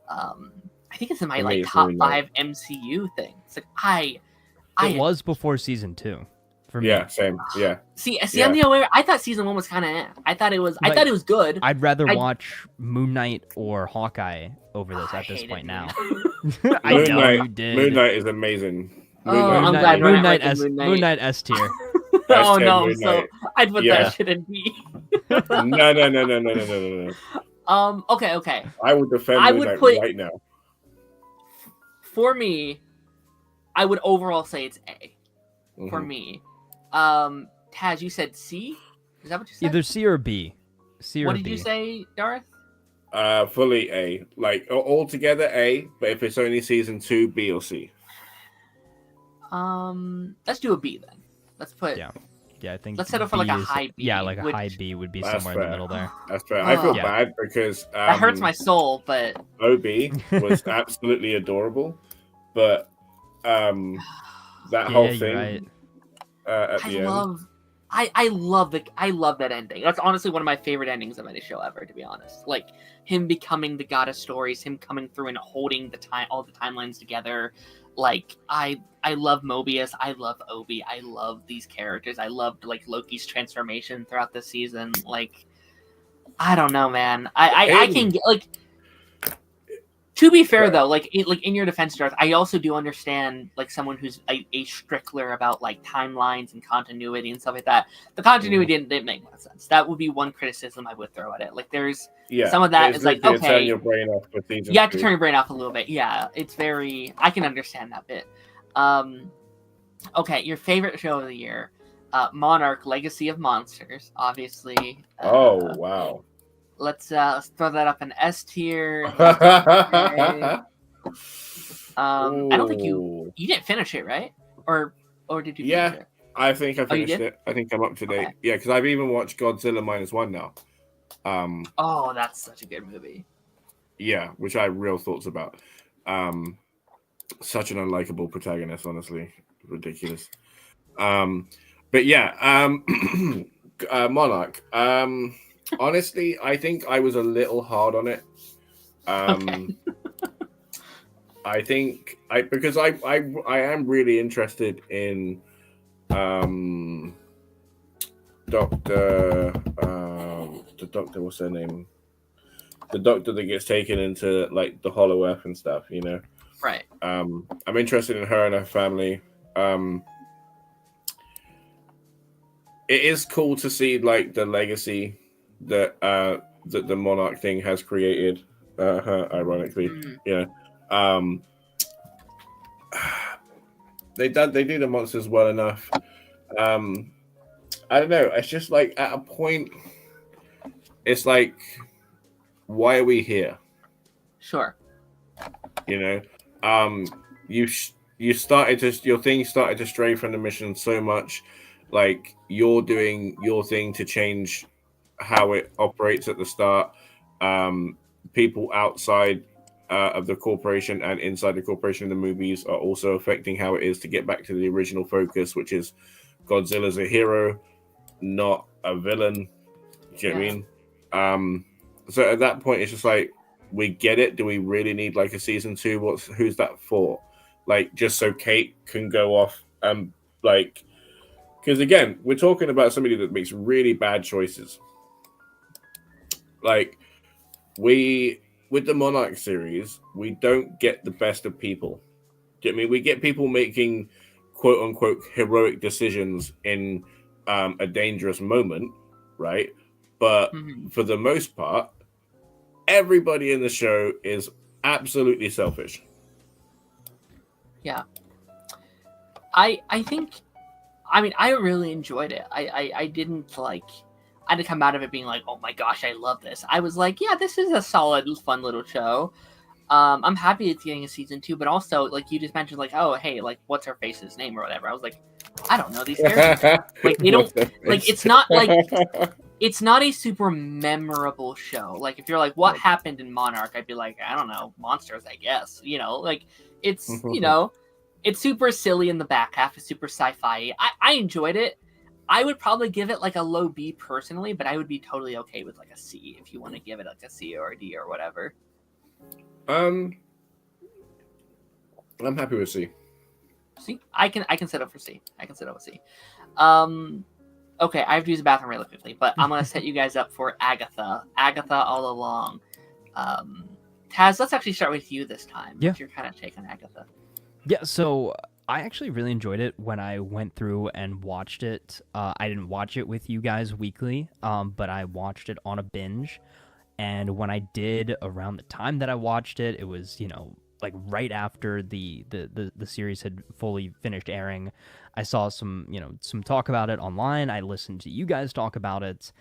I think it's in my like top 5 MCU things. Like it was before season 2 for me. Yeah, same. Yeah. See, I'm the other way. I thought season 1 was kind of. I thought it was good. I'd rather watch Moon Knight or Hawkeye over this at this point now. I know you did. Moon Knight is amazing. I'm glad Moon Ryan Knight liked Moon Knight. Moon Knight S tier. Oh no! Moon So Knight. I'd put that shit in B. No. Okay. I would defend Moon Knight right now. For me, I would overall say it's A. For me, Taz, you said C. Is that what you said? Either C or B. C or what B. did you say, Darth? Fully A. Like altogether A, but if it's only season 2, B or C. Let's do a B then. Let's put. Yeah, I think. Let's settle for like a high B. Yeah, like a high B would be somewhere in the middle there. That's fair. I feel bad because that hurts my soul, but OB was absolutely adorable, but that whole thing. Right. At the end. I love that ending. That's honestly one of my favorite endings of any show ever, to be honest. Like him becoming the god of stories, him coming through and holding all the timelines together. Like I love Mobius, I love Obi, I love these characters. I loved like Loki's transformation throughout the season. Like I don't know, man. I can get like To be fair, though, like in your defense, Darth, I also do understand like someone who's a stickler about like timelines and continuity and stuff like that. The continuity didn't make much sense. That would be one criticism I would throw at it. Like there's some of that is like, okay, turn your brain off for season you have to 2. turn your brain off a little bit. Yeah, it's very. I can understand that bit. Okay, your favorite show of the year, Monarch: Legacy of Monsters, obviously. Oh wow. Let's throw that up in S tier. I don't think you didn't finish it, right? Or did you? Yeah, finish it? I think I finished it. I think I'm up to date. Okay. Yeah, because I've even watched Godzilla -1 now. Oh, that's such a good movie. Yeah, which I have real thoughts about. Such an unlikable protagonist, honestly, ridiculous. But yeah, Monarch. Honestly, I think I was a little hard on it. Okay. I think because I am really interested in Doctor the Doctor, what's her name? The Doctor that gets taken into like the Hollow Earth and stuff, you know. Right. I'm interested in her and her family. It is cool to see like the legacy that the Monarch thing has created. Ironically, you know, they do the monsters well enough. I don't know. It's just like at a point, it's like, why are we here? Sure. You know, your thing started to stray from the mission so much. Like you're doing your thing to change how it operates at the start. People outside of the corporation and inside the corporation in the movies are also affecting how it is to get back to the original focus, which is Godzilla's a hero, not a villain. Do you know what I mean? So at that point, it's just like, we get it. Do we really need like a season 2? Who's that for? Like, just so Kate can go off and like, because again, we're talking about somebody that makes really bad choices. Like, with the Monarch series, we don't get the best of people. Do you know what I mean? We get people making quote unquote heroic decisions in a dangerous moment, right? But for the most part, everybody in the show is absolutely selfish. Yeah. I think, I mean, I really enjoyed it. I didn't like, I didn't come out of it being like, oh my gosh, I love this. I was like, yeah, this is a solid, fun little show. I'm happy it's getting a season 2, but also, like, you just mentioned, like, oh, hey, like, what's her face's name or whatever. I was like, I don't know these characters. Like, they don't, like, it's not a super memorable show. Like, if you're like, what happened in Monarch? I'd be like, I don't know, monsters, I guess. You know, like, it's, you know, it's super silly in the back half. It's super sci-fi. I enjoyed it. I would probably give it like a low B personally, but I would be totally okay with like a C if you want to give it like a C or a D or whatever. I'm happy with C. C? I can set up for C. I can set up with C. Okay, I have to use the bathroom really quickly, but I'm gonna set you guys up for Agatha. Agatha all along. Taz, let's actually start with you this time. Yeah. What's your kind of take on Agatha? Yeah, so I actually really enjoyed it when I went through and watched it. I didn't watch it with you guys weekly, but I watched it on a binge. And when I did, around the time that I watched it, it was, you know, like right after the series had fully finished airing. I saw some talk about it online. I listened to you guys talk about it.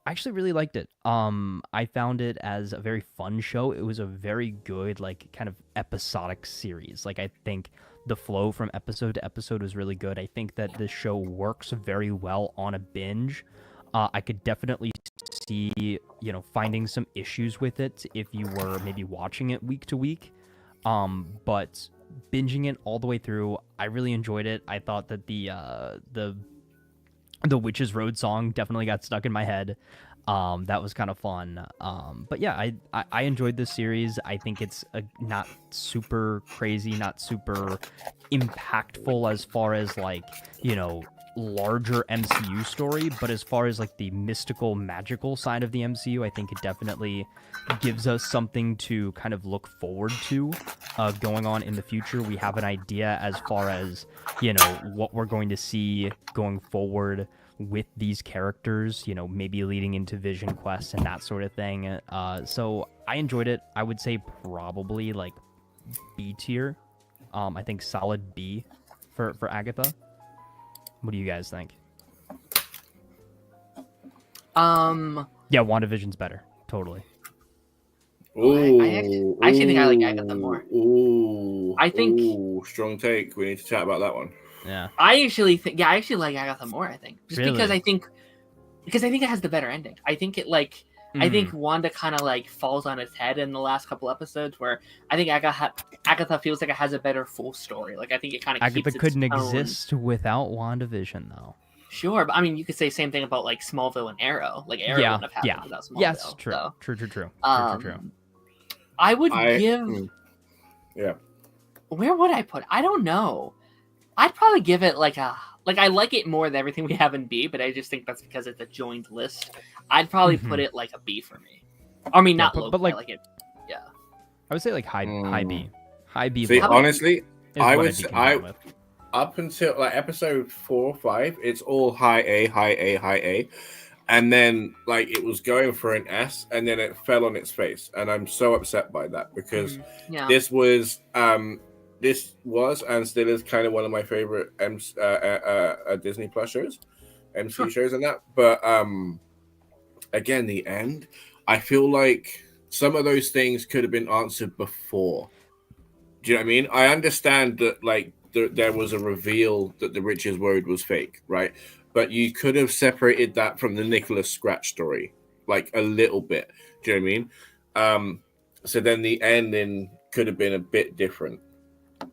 I actually really liked it. I found it as a very fun show. It was a very good, like, kind of episodic series. Like, I think the flow from episode to episode was really good. I think that the show works very well on a binge. I could definitely see, you know, finding some issues with it if you were maybe watching it week to week. But binging it all the way through, I really enjoyed it. I thought that the Witch's Road song definitely got stuck in my head. That was kind of fun. But yeah, I enjoyed this series. I think it's not super crazy, not super impactful as far as like, you know, larger MCU story, but as far as like the mystical, magical side of the MCU, I think it definitely gives us something to kind of look forward to going on in the future. We have an idea as far as, you know, what we're going to see going forward with these characters, you know, maybe leading into Vision Quest and that sort of thing. So I enjoyed it. I would say probably like B tier. I think solid B for Agatha. What do you guys think? Yeah, WandaVision's better. Totally. Ooh, I actually think I like Agatha more. Ooh, I think strong take. We need to chat about that one. Yeah. I actually like Agatha more. I think just Really? because I think it has the better ending. I think it like I think Wanda kind of like falls on its head in the last couple episodes, where I think Agatha feels like it has a better full story. Like I think it kind of Agatha keeps couldn't its tone. exist without WandaVision, though. Sure, but I mean, you could say the same thing about like Smallville and Arrow. Like Arrow wouldn't have happened without Smallville. Yes, true. So. True. I would give. Yeah. Where would I put it? I don't know. I'd probably give it like a. Like, I like it more than everything we have in B, but I just think that's because it's a joined list. I'd probably put it like a B for me. I mean, not low, but like it. Yeah. I would say like high B. High B. See, honestly, I would say with. Up until like episode 4 or 5, it's all high A. And then like it was going for an S, and then it fell on its face. And I'm so upset by that because this was and still is kind of one of my favorite Disney Plus shows, MC shows and that. But again, the end, I feel like some of those things could have been answered before. Do you know what I mean? I understand that like there was a reveal that the Riches Road was fake, right? But you could have separated that from the Nicholas Scratch story, like a little bit. Do you know what I mean? So then the ending could have been a bit different.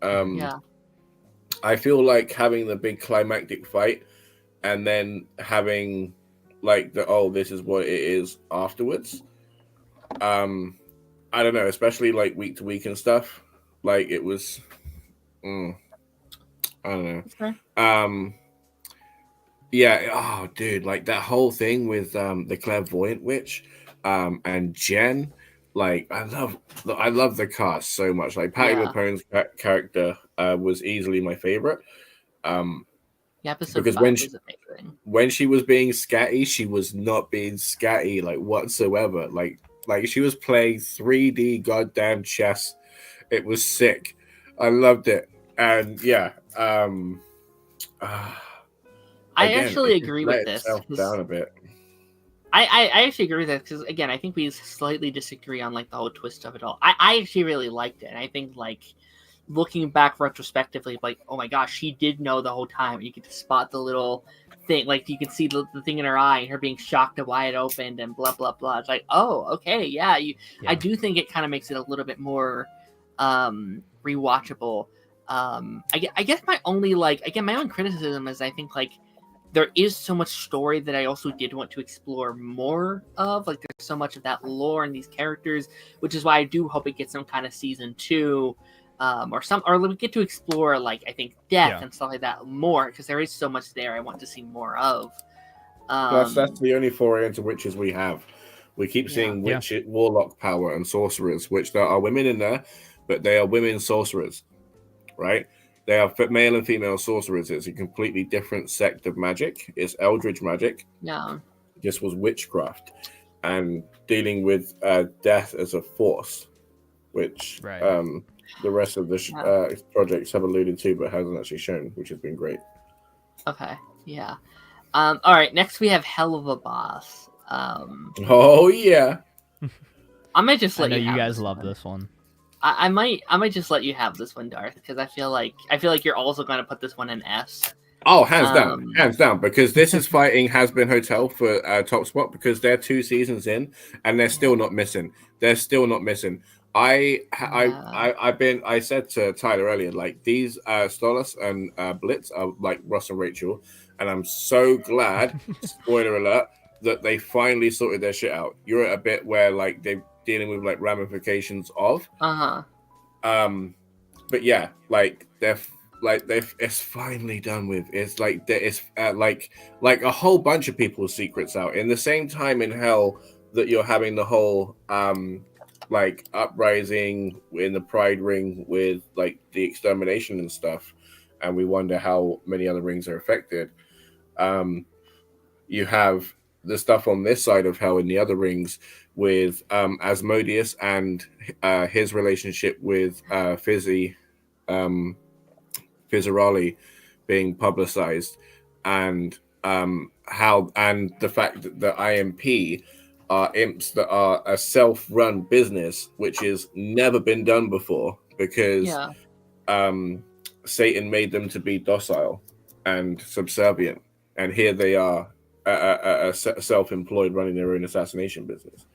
I feel like having the big climactic fight and then having like this is what it is afterwards. I don't know, especially like week to week and stuff. Like it was, I don't know. Okay. Yeah. Oh, dude, like that whole thing with the clairvoyant witch, and Jen. Like I love the cast so much. Like Patti LuPone's character was easily my favorite. Episode because 5 was amazing. When she was being scatty, she was not being scatty like whatsoever. Like she was playing 3D goddamn chess. It was sick. I loved it. And I actually agree with this. Down a bit. I actually agree with that because again, I think we slightly disagree on like the whole twist of it all. I actually really liked it, and I think like looking back retrospectively, like oh my gosh, she did know the whole time. You could spot the little thing, like you can see the thing in her eye, and her being shocked at why it opened, and blah blah blah. It's like oh okay yeah. I do think it kind of makes it a little bit more rewatchable. I guess my only my own criticism is I think like there is so much story that I also did want to explore more of. Like there's so much of that lore and these characters, which is why I do hope it gets some kind of season 2, or we get to explore like I think death and stuff like that more because there is so much there I want to see more of. That's the only foray into witches we have. We keep seeing warlock power and sorcerers, which there are women in there, but they are women sorcerers, right? They are male and female sorcerers. It's a completely different sect of magic. It's eldritch magic. Yeah. This was witchcraft and dealing with death as a force, which the rest of the projects have alluded to, but hasn't actually shown, which has been great. Okay. Yeah. All right. Next, we have Hell of a Boss. Oh yeah. I might just let I know you guys love this one. I might just let you have this one, Darth, because I feel like you're also going to put this one in S. Oh, hands down, because This Is Fighting has been Hotel for top spot because they're 2 seasons in and they're still not missing. I said to Tyler earlier, like these Stolas and Blitz are like Ross and Rachel, and I'm so glad, spoiler alert, that they finally sorted their shit out. You're at a bit where like they're dealing with like ramifications of. Uh-huh. But yeah, like they're like it's finally done with. It's like there is like a whole bunch of people's secrets out in the same time in hell that you're having the whole like uprising in the Pride Ring with like the extermination and stuff, and we wonder how many other rings are affected. You have the stuff on this side of hell in the other rings with Asmodeus and his relationship with Fizzarali being publicized, and how and the fact that the IMP are imps that are a self-run business, which has never been done before because Satan made them to be docile and subservient, and here they are, a self-employed running their own assassination business.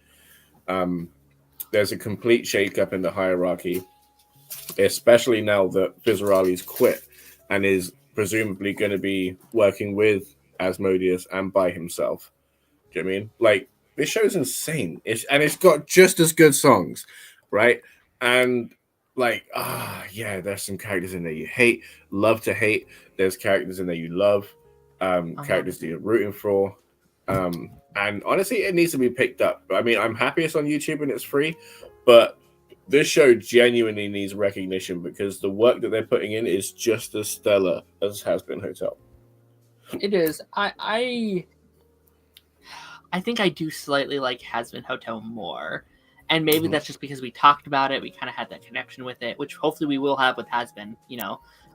There's a complete shake-up in the hierarchy, especially now that Fizzarali's quit and is presumably going to be working with Asmodeus and by himself. Do you know what I mean? Like, this show's insane. It's got just as good songs, right? And like, there's some characters in there you hate, love to hate. There's characters in there you love, characters that you're rooting for. And honestly, it needs to be picked up. I mean, I'm happy it's on YouTube and it's free, but this show genuinely needs recognition because the work that they're putting in is just as stellar as Has Been Hotel. It is. I think I do slightly like Has Been Hotel more. And maybe that's just because we talked about it. We kind of had that connection with it, which hopefully we will have with Has Been,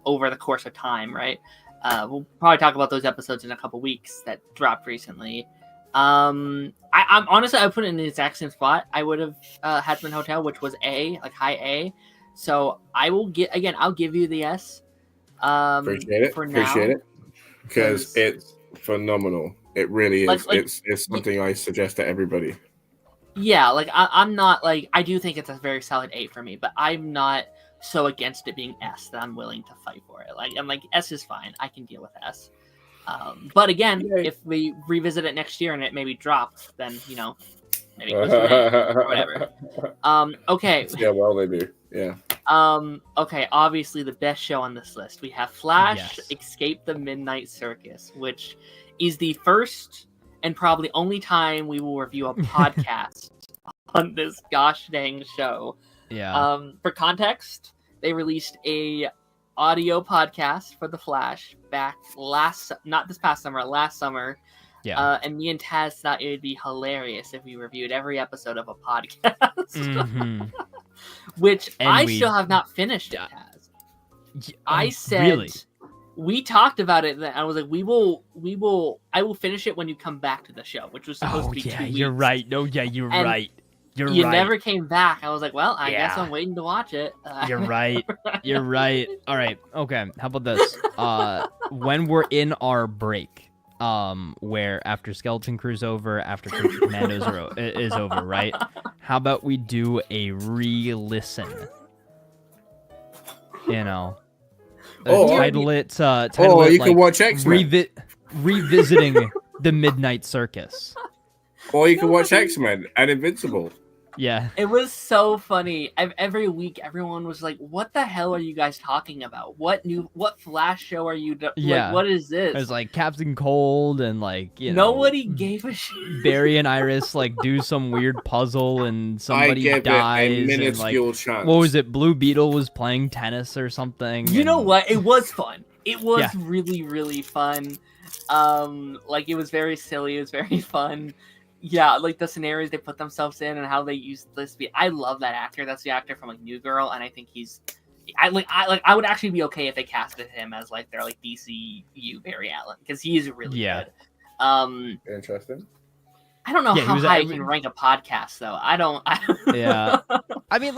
over the course of time, right? We'll probably talk about those episodes in a couple weeks that dropped recently. I'm honestly, I put it in the exact same spot. I would have Has Been Hotel, which was A, like high A. So I'll give you the S. Appreciate it. For now, Appreciate it. Because it's phenomenal. It really is. It's something I suggest to everybody. Yeah, like I'm not like I do think it's a very solid 8 for me, but I'm not so against it being S that I'm willing to fight for it. Like I'm like S is fine. I can deal with S. But again, if we revisit it next year and it maybe drops, then maybe it goes to an A or whatever. Okay. Yeah, well they do. Yeah. Okay, obviously the best show on this list. We have Flash Escape the Midnight Circus, which is the first and probably only time we will review a podcast on this gosh dang show. Yeah. For context, they released a audio podcast for The Flash back not this past summer, last summer. Yeah. And me and Taz thought it would be hilarious if we reviewed every episode of a podcast. Which still have not finished it, Taz. I said really? We talked about it. I was like, I will finish it when you come back to the show, which was supposed to be 2 weeks. You're right. No, yeah, you're right. You're you right. never came back. I was like, well, I guess I'm waiting to watch it. You're right. You're right. All right. Okay. How about this? When we're in our break, where after Skeleton Crew's over, after Commandos is over, right? How about we do a re-listen? Title it. You can watch X-Men. Revisiting the Midnight Circus. Or you can watch X-Men and Invincible. Yeah. It was so funny. Every week, everyone was like, what the hell are you guys talking about? What Flash show are you like, what is this? It was like Captain Cold and nobody gave a shit. Barry and Iris do some weird puzzle and somebody dies. It a minuscule chance. What was it? Blue Beetle was playing tennis or something. You know what? It was fun. It was really, really fun. It was very silly. It was very fun. Yeah, like the scenarios they put themselves in and how they use this. I love that actor. That's the actor from New Girl, and I think I would actually be okay if they casted him as their DCU Barry Allen because he's really good. Interesting. I don't know how high I can rank a podcast though. I don't. Yeah. I mean,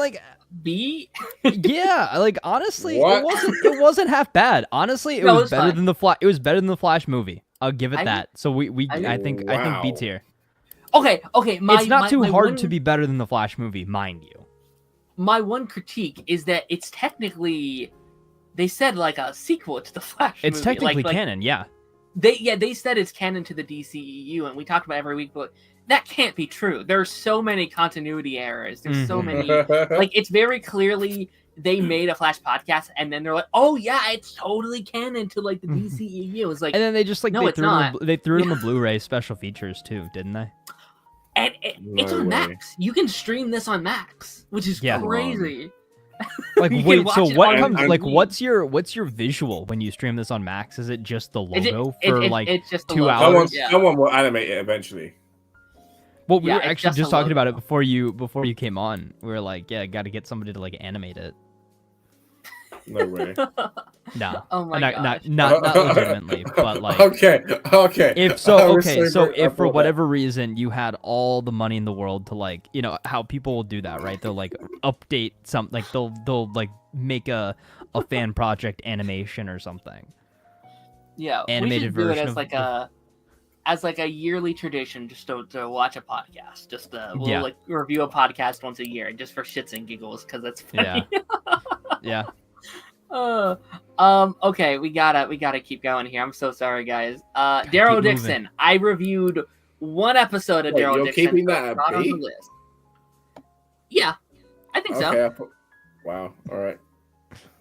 B. Yeah, honestly, it wasn't half bad. Honestly, it was better than the Flash. It was better than the Flash movie. I'll give it that. So I think B tier. Okay. It's not too hard to be better than the Flash movie, mind you. My one critique is that it's technically, they said a sequel to the Flash movie. It's technically canon, yeah. They said it's canon to the DCEU, and we talked about it every week, but that can't be true. There are so many continuity errors. There's so many, it's very clearly they made a Flash podcast, and then they're like, "Oh yeah, it's totally canon to like the DCEU." It was like, and then they just like no, they it's threw not. They threw it on the Blu-ray special features too, didn't they? And it's No on way. Max. You can stream this on Max, which is Yeah. crazy. Like, You can wait, watch so it what on comes? TV. Like, what's your visual when you stream this on Max? Is it just the logo for like it's just the 2 logo. hours? Someone will animate it eventually. Well, we Yeah, were it's actually just just a talking about logo. it before you came on. We were like, yeah, got to get somebody to like animate it. No way. No, Oh my not gosh. legitimately, but like. Okay. If so, I was okay, so glad I if for brought that. whatever reason you had all the money in the world to like, you know, how people will do that, right? They'll like update some, like they'll like make a fan project animation or something. Yeah, Animated we should do it version as of like a yearly tradition, just to watch a podcast. Just we'll Yeah. like review a podcast once a year, just for shits and giggles, because it's funny. Yeah. Okay, we gotta keep going here. I'm so sorry, guys. keep Daryl moving. Dixon. I reviewed one episode of Wait, Daryl you're Dixon. keeping so that it's at not on B? the list. I think so. Okay. Wow. All right.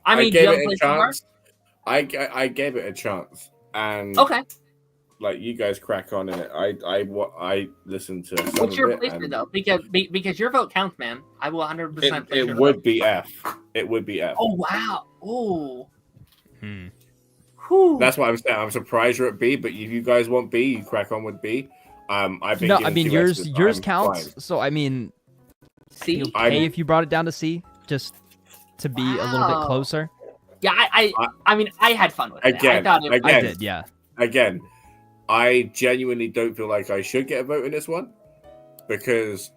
I mean, gave you it a play so far? chance. I gave it a chance, and Okay. like you guys crack on in it. I listened to some What's of your it, placement and though? Because your vote counts, man. I will 100% place it your would vote. be F. It would be F. Oh wow. Oh. Hmm. Whew. That's what I'm saying. I'm surprised you're at B, but if you guys want B, you crack on with B. I've been No, given I mean 2 yours X's, yours I'm counts. fine. So I mean, See. okay if you brought it down to C, just to be a little bit Wow. closer. Yeah, I mean, I had fun with it. Again, I thought it, I Again. did, yeah. Again, I genuinely don't feel like I should get a vote in this one because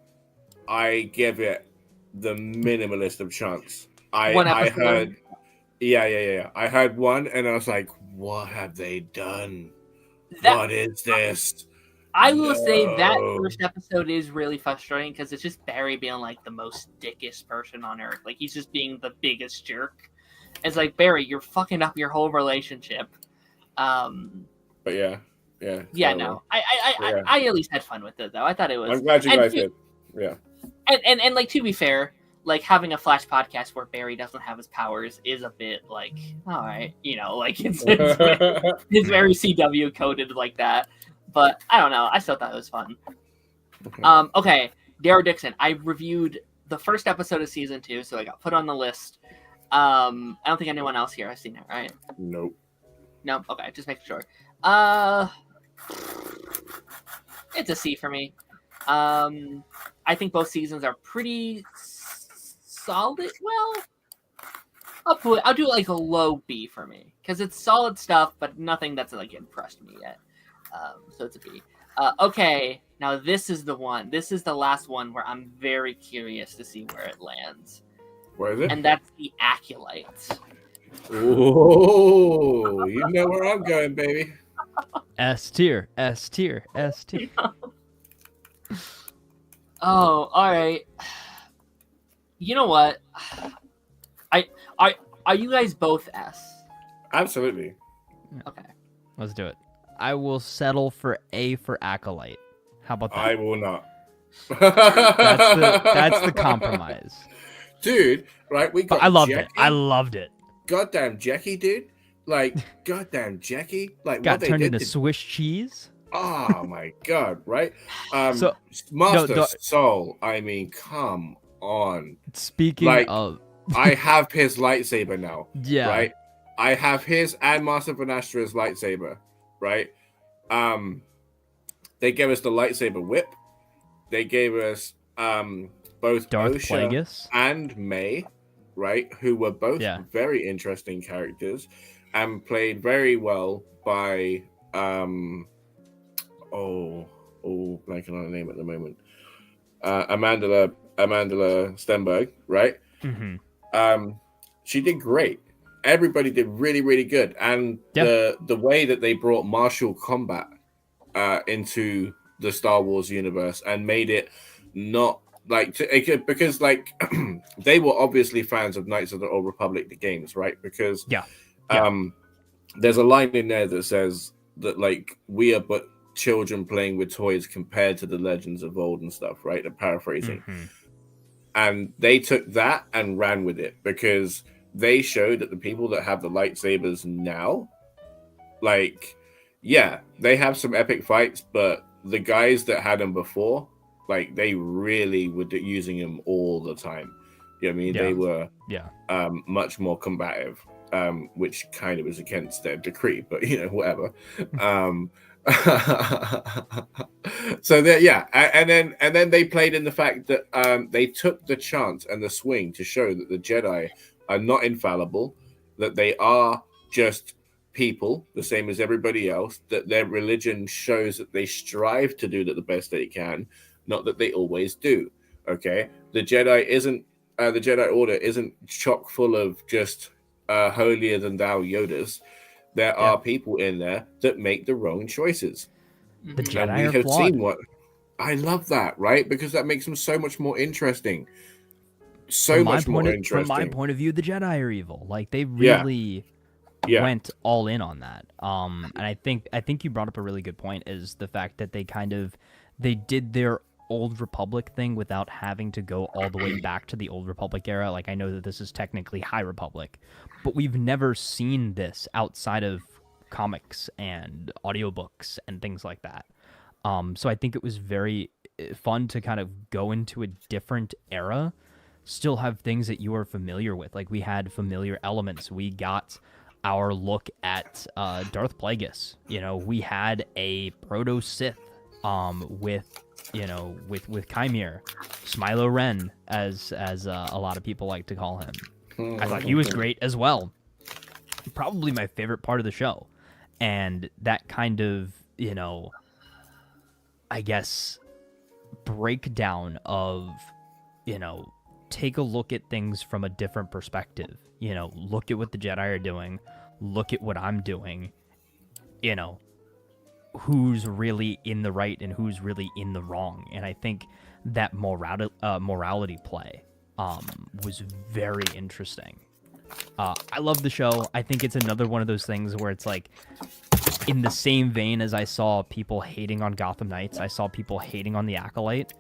I give it the minimalist of chance. One I episode. heard, yeah. I heard one, and I was like, "What have they done? That- What is this?" I will say that No. first episode is really frustrating because it's just Barry being like the most dickiest person on earth. Like he's just being the biggest jerk. It's like, Barry, you're fucking up your whole relationship. But yeah. Yeah, no. Yeah. I at least had fun with it though. I thought it was. I'm glad you and guys to- did. Yeah. And like, to be fair, like having a Flash podcast where Barry doesn't have his powers is a bit like, all right, you know, like it's very CW coded like that. But I don't know. I still thought it was fun. Okay, Daryl Dixon. I reviewed the first episode of season 2, so I got put on the list. I don't think anyone else here has seen it, right? Nope. No. Okay, just making sure. It's a C for me. I think both seasons are pretty solid. Well, I'll do like a low B for me because it's solid stuff, but nothing that's like impressed me yet. So it's a B. Okay, now this is the one. This is the last one where I'm very curious to see where it lands, Where is it? and that's the Acolytes. Oh, you know where I'm going, baby. S tier, S tier, S tier. Oh, all right. You know what? Are you guys both S? Absolutely. Okay. Let's do it. I will settle for A for Acolyte. How about that? I will not. That's the compromise. Dude, right? We But got I loved Jackie. it. I loved it. Goddamn Jackie, dude. Like, goddamn Jackie. Like, Got what they turned did into to... Swiss cheese. Oh, my God, right? So- Master no. Soul, I mean, come on. Speaking Like, of, I have his lightsaber now, yeah, right? I have his and Master Vanastra's lightsaber, right? They gave us the lightsaber whip. They gave us both Darth Osha Plagueis. and May, right? Who were both Yeah. very interesting characters and played very well by blanking on the name at the moment. Amanda Stenberg, right? Mm-hmm. She did great. Everybody did really, really good. And Yeah. the way that they brought martial combat into the Star Wars universe and made it not like because like they were obviously fans of Knights of the Old Republic, the games, right? Because Yeah. there's a line in there that says that like we are but children playing with toys compared to the legends of old and stuff, right? The paraphrasing. Mhm. And they took that and ran with it, because they showed that the people that have the lightsabers now, like, yeah, they have some epic fights, but the guys that had them before, like, they really were using them all the time. You know what I mean? Yeah. They were Yeah. much more combative, which kind of is against their decree, but whatever. So that, yeah, and then they played in the fact that they took the chance and the swing to show that the Jedi are not infallible, that they are just people the same as everybody else, that their religion shows that they strive to do that the best they can, not that they always do. Okay, the Jedi Order isn't chock full of just holier than thou Yodas. There are people in there that make the wrong choices. The And Jedi we are have flawed. seen what I love that, right? Because that makes them so much more interesting. From my point of view, the Jedi are evil. Like, they really went all in on that. And I think you brought up a really good point, is the fact that they did their Old Republic thing without having to go all the way back to the Old Republic era. Like, I know that this is technically High Republic, but we've never seen this outside of comics and audiobooks and things like that. So I think it was very fun to kind of go into a different era, still have things that you are familiar with. Like, we had familiar elements. We got our look at Darth Plagueis. We had a proto Sith with Chimere, Smilo Ren, as a lot of people like to call him. I thought he was great as well. Probably my favorite part of the show. And that kind of, I guess, breakdown of, take a look at things from a different perspective. Look at what the Jedi are doing. Look at what I'm doing. Who's really in the right and who's really in the wrong. And I think that morality play was very interesting. I love the show. I think it's another one of those things where it's like, in the same vein as I saw people hating on Gotham Knights, I saw people hating on the Acolyte.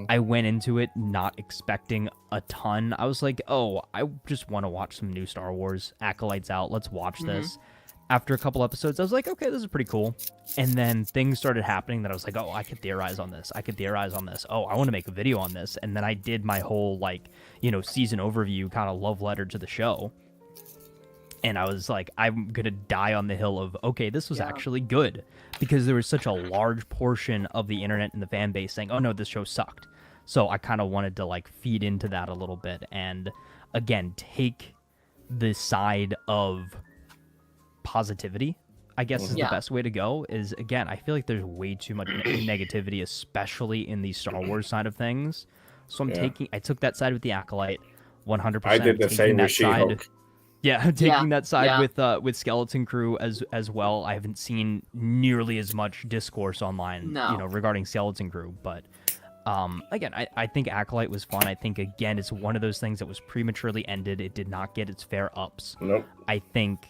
I went into it not expecting a ton. I was like, oh, I just want to watch some new Star Wars. Acolyte's out. Let's watch this. After a couple episodes, I was like, okay, this is pretty cool. And then things started happening that I was like, oh, I could theorize on this. Oh, I want to make a video on this. And then I did my whole, season overview kind of love letter to the show. And I was like, I'm going to die on the hill of, okay, this was actually good. Because there was such a large portion of the internet and the fan base saying, oh, no, this show sucked. So I kind of wanted to, feed into that a little bit. And, again, take the side of positivity, I guess, is the best way to go. Is, again, I feel like there's way too much negativity, especially in the Star Wars side of things. So I took that side with the Acolyte, 100%. I did the same with She-Hulk. Yeah, taking that side with Skeleton Crew as well. I haven't seen nearly as much discourse online, regarding Skeleton Crew. But again, I think Acolyte was fun. I think, again, it's one of those things that was prematurely ended. It did not get its fair ups. Nope. I think,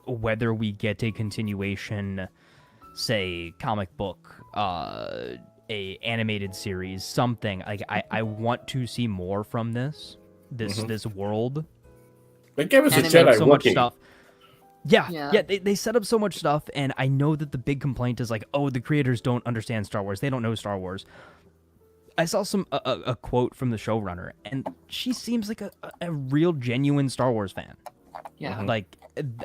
whether we get a continuation, say, comic book, a animated series, something, like, I want to see more from this world. They gave us a Jedi so much stuff. Yeah. They set up so much stuff, and I know that the big complaint is like, oh, the creators don't understand Star Wars. They don't know Star Wars. I saw a quote from the showrunner, and she seems like a real, genuine Star Wars fan. Yeah. Like,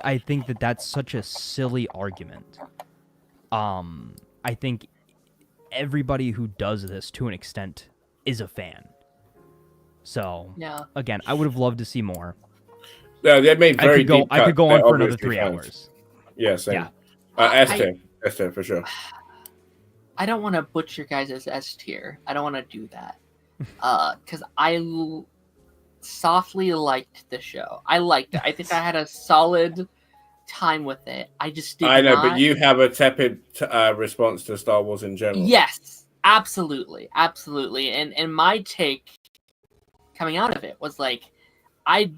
I think that's such a silly argument. I think everybody who does this, to an extent, is a fan. So, again, I would have loved to see more. Yeah, they made very deep I could go on for another 3 hours. Yeah, same. Yeah. S-tier for sure. I don't want to butcher guys' S tier. I don't want to do that. Because I softly liked the show. I liked it. I think I had a solid time with it. I just did not... but you have a tepid response to Star Wars in general. Yes, absolutely. And my take coming out of it was like, I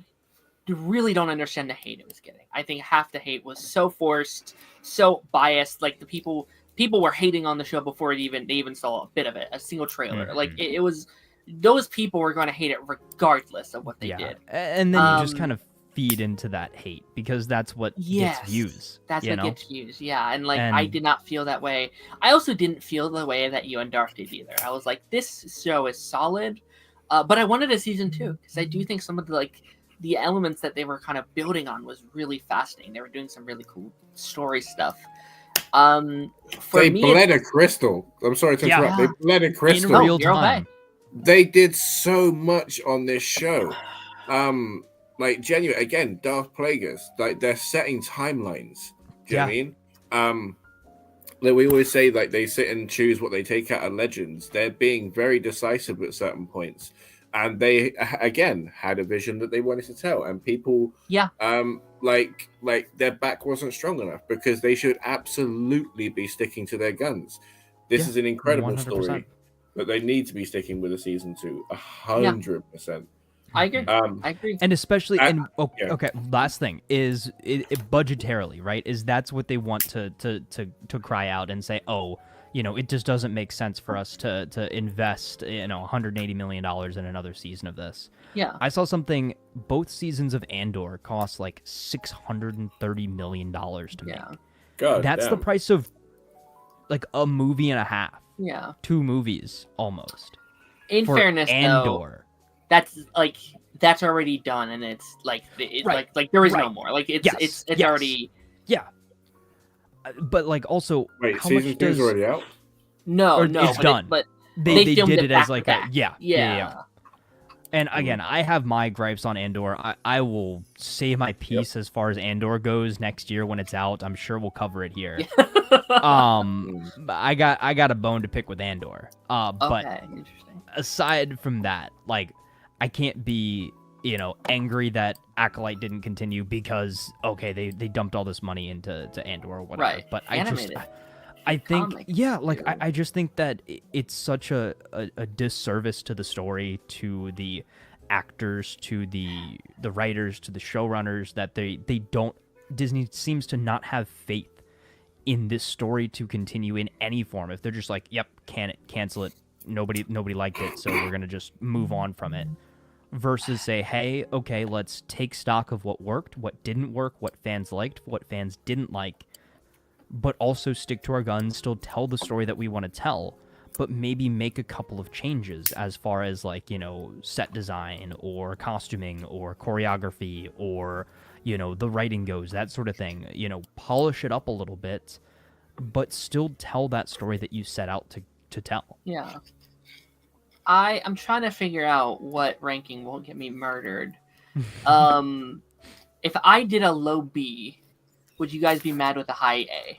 really don't understand the hate it was getting. I think half the hate was so forced, so biased. Like, the people were hating on the show before they even saw a bit of it, a single trailer. Like, it was those people were going to hate it regardless of what they did. And then you just kind of feed into that hate because that's what gets views. That's what gets views. Yeah, and like And I did not feel that way. I also didn't feel the way that you and Dark did either. I was like, this show is solid, but I wanted a season 2 because I do think some of the elements that they were kind of building on was really fascinating. They were doing some really cool story stuff. They bled a crystal. I'm sorry to interrupt. They bled a crystal in real time. They did so much on this show. Like genuine again, Darth Plagueis. Like they're setting timelines. Do you know what I mean? Like we always say, like they sit and choose what they take out of Legends. They're being very decisive at certain points, and they again had a vision that they wanted to tell, and people, like their back wasn't strong enough because they should absolutely be sticking to their guns. This is an incredible 100%. story that they need to be sticking with a season 2, 100%. I agree. I agree. And especially okay, last thing is it budgetarily, right? Is that's what they want to cry out and say, oh, you know, it just doesn't make sense for us to invest, you know, $180 million in another season of this. Yeah. I saw something, both seasons of Andor cost like $630 million to make. God, that's the price of like a movie and a half. Yeah. 2 movies almost. In fairness, Andor. though, that's already done, and it's like like there is no more. Like it's already But like also, wait, how season much 2 is already out? No, it's done. But they filmed did it it back as to like back. Yeah. And again, I have my gripes on Andor. I will save my piece as far as Andor goes next year when it's out. I'm sure we'll cover it here. I got a bone to pick with Andor. But interesting. Aside from that, like I can't be, you know, angry that Acolyte didn't continue because they dumped all this money into Andor or whatever. Right. But Animated. I think I just think that it's such a disservice to the story, to the actors, to the writers, to the showrunners that they don't. Disney seems to not have faith in this story to continue in any form. If they're just like, yep, cancel it. Nobody liked it, so we're gonna just move on from it. Versus say, hey, okay, let's take stock of what worked, what didn't work, what fans liked, what fans didn't like, but also stick to our guns, still tell the story that we want to tell, but maybe make a couple of changes as far as like, you know, set design or costuming or choreography or, you know, the writing goes, that sort of thing. You know, polish it up a little bit, but still tell that story that you set out to tell. Yeah. I'm trying to figure out what ranking won't get me murdered. If I did a low B, would you guys be mad with a high A?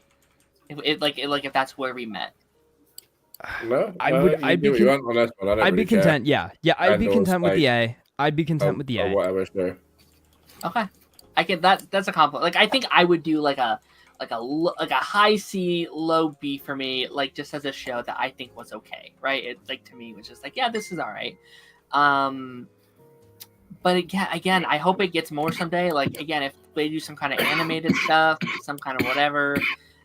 If that's where we met. No, I'd be content. Yeah, I'd be content with the A. I'd be content with the A. Whatever, sure. Okay, I get that. That's a compliment. Like I think I would do like a high C, low B for me, like just as a show that I think was okay, right? It like to me was just like, yeah, this is all right. But again, I hope it gets more someday. Like again, if they do some kind of animated stuff, some kind of whatever,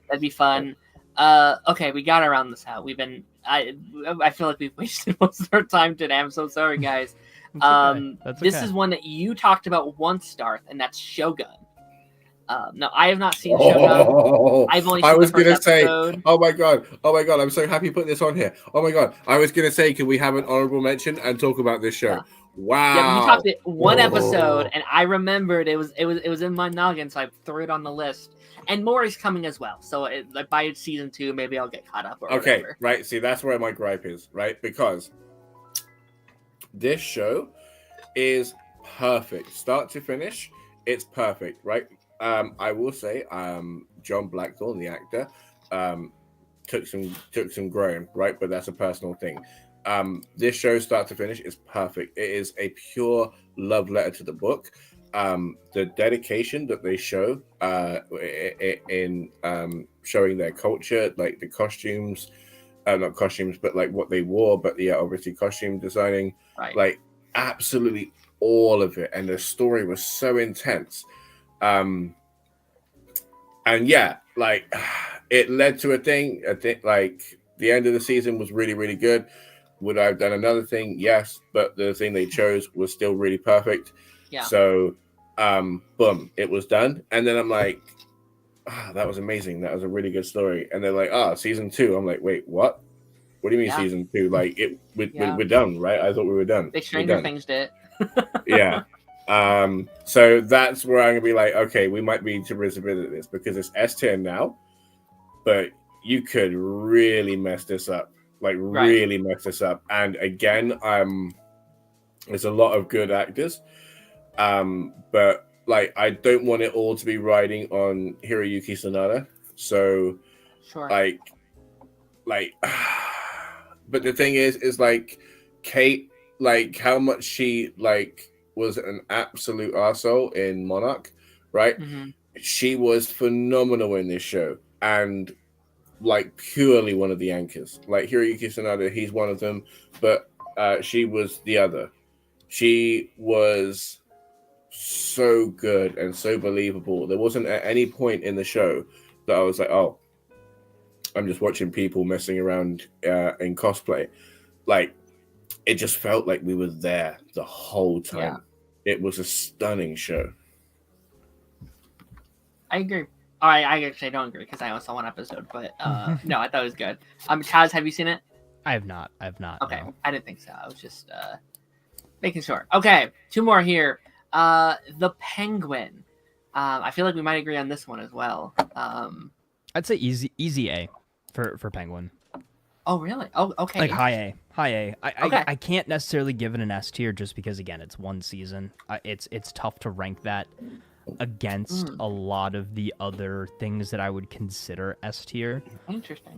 that'd be fun. Okay, we got to round this out. I feel like we've wasted most of our time today. I'm so sorry, guys. This is one that you talked about once, Darth, and that's Shogun. No, I have not seen Shogun. I've only seen the first episode. Oh my god, I'm so happy you put this on here. Oh my god, I was gonna say, can we have an honorable mention and talk about this show? Yeah. Wow. Yeah, you talked it one episode, and I remembered it was in my noggin, so I threw it on the list. And more is coming as well. So by season 2, maybe I'll get caught up or whatever. Right. See, that's where my gripe is, right? Because this show is perfect, start to finish. It's perfect, right? I will say, John Blackthorne, the actor, took some growing, right? But that's a personal thing. This show, start to finish, is perfect. It is a pure love letter to the book. The dedication that they show in showing their culture, like the costumes, not costumes, but like what they wore, but obviously costume designing, right. Like absolutely all of it. And the story was so intense. And yeah, like it led to a thing. I think like the end of the season was really, really good. Would I have done another thing? Yes, but the thing they chose was still really perfect. Yeah. So, boom, it was done. And then I'm like, that was amazing. That was a really good story. And they're like, season 2. I'm like, wait, what? What do you mean season 2? Like, we're done, right? I thought we were done. They Stranger Things did. Yeah. So that's where I'm gonna be like, okay, we might be to revisit this because it's S tier now, but you could really mess this up, really mess this up. And again, there's a lot of good actors, but like I don't want it all to be riding on Hiroyuki Sanada. So, sure, like, but the thing is like Kate, like how much she like was an absolute arsehole in Monarch, right? Mm-hmm. She was phenomenal in this show and like purely one of the anchors. Like Hiroyuki Sanada, he's one of them, but she was the other. She was so good and so believable. There wasn't at any point in the show that I was like, oh, I'm just watching people messing around in cosplay. Like, it just felt like we were there the whole time. Yeah. It was a stunning show. I agree. I actually don't agree because I only saw one episode, but no, I thought it was good. Chaz, have you seen it? I have not. Okay, no. I didn't think so. I was just making sure. Okay, 2 more here. The Penguin. I feel like we might agree on this one as well. I'd say easy A for Penguin. Oh, really? Oh, okay. Like high A. I can't necessarily give it an S tier just because, again, it's one season. It's tough to rank that against a lot of the other things that I would consider S tier. Interesting.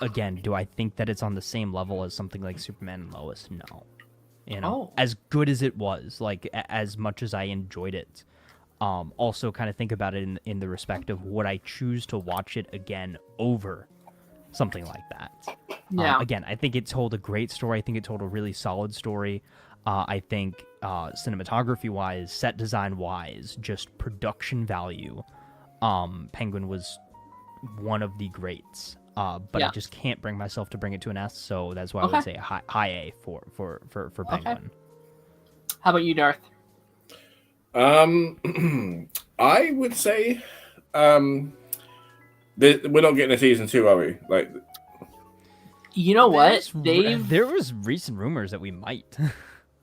Again, do I think that it's on the same level as something like Superman and Lois? No. You know, as good as it was, like as much as I enjoyed it. Also kind of think about it in the respect of would I choose to watch it again over something like that. Yeah. Again, I think it told a great story. I think it told a really solid story. I think cinematography-wise, set design-wise, just production value, Penguin was one of the greats. But I just can't bring myself to bring it to an S, so that's why I would say high A for Penguin. Okay. How about you, Darth? I would say we're not getting a season 2, are we? Like, you know what? There was recent rumors that we might.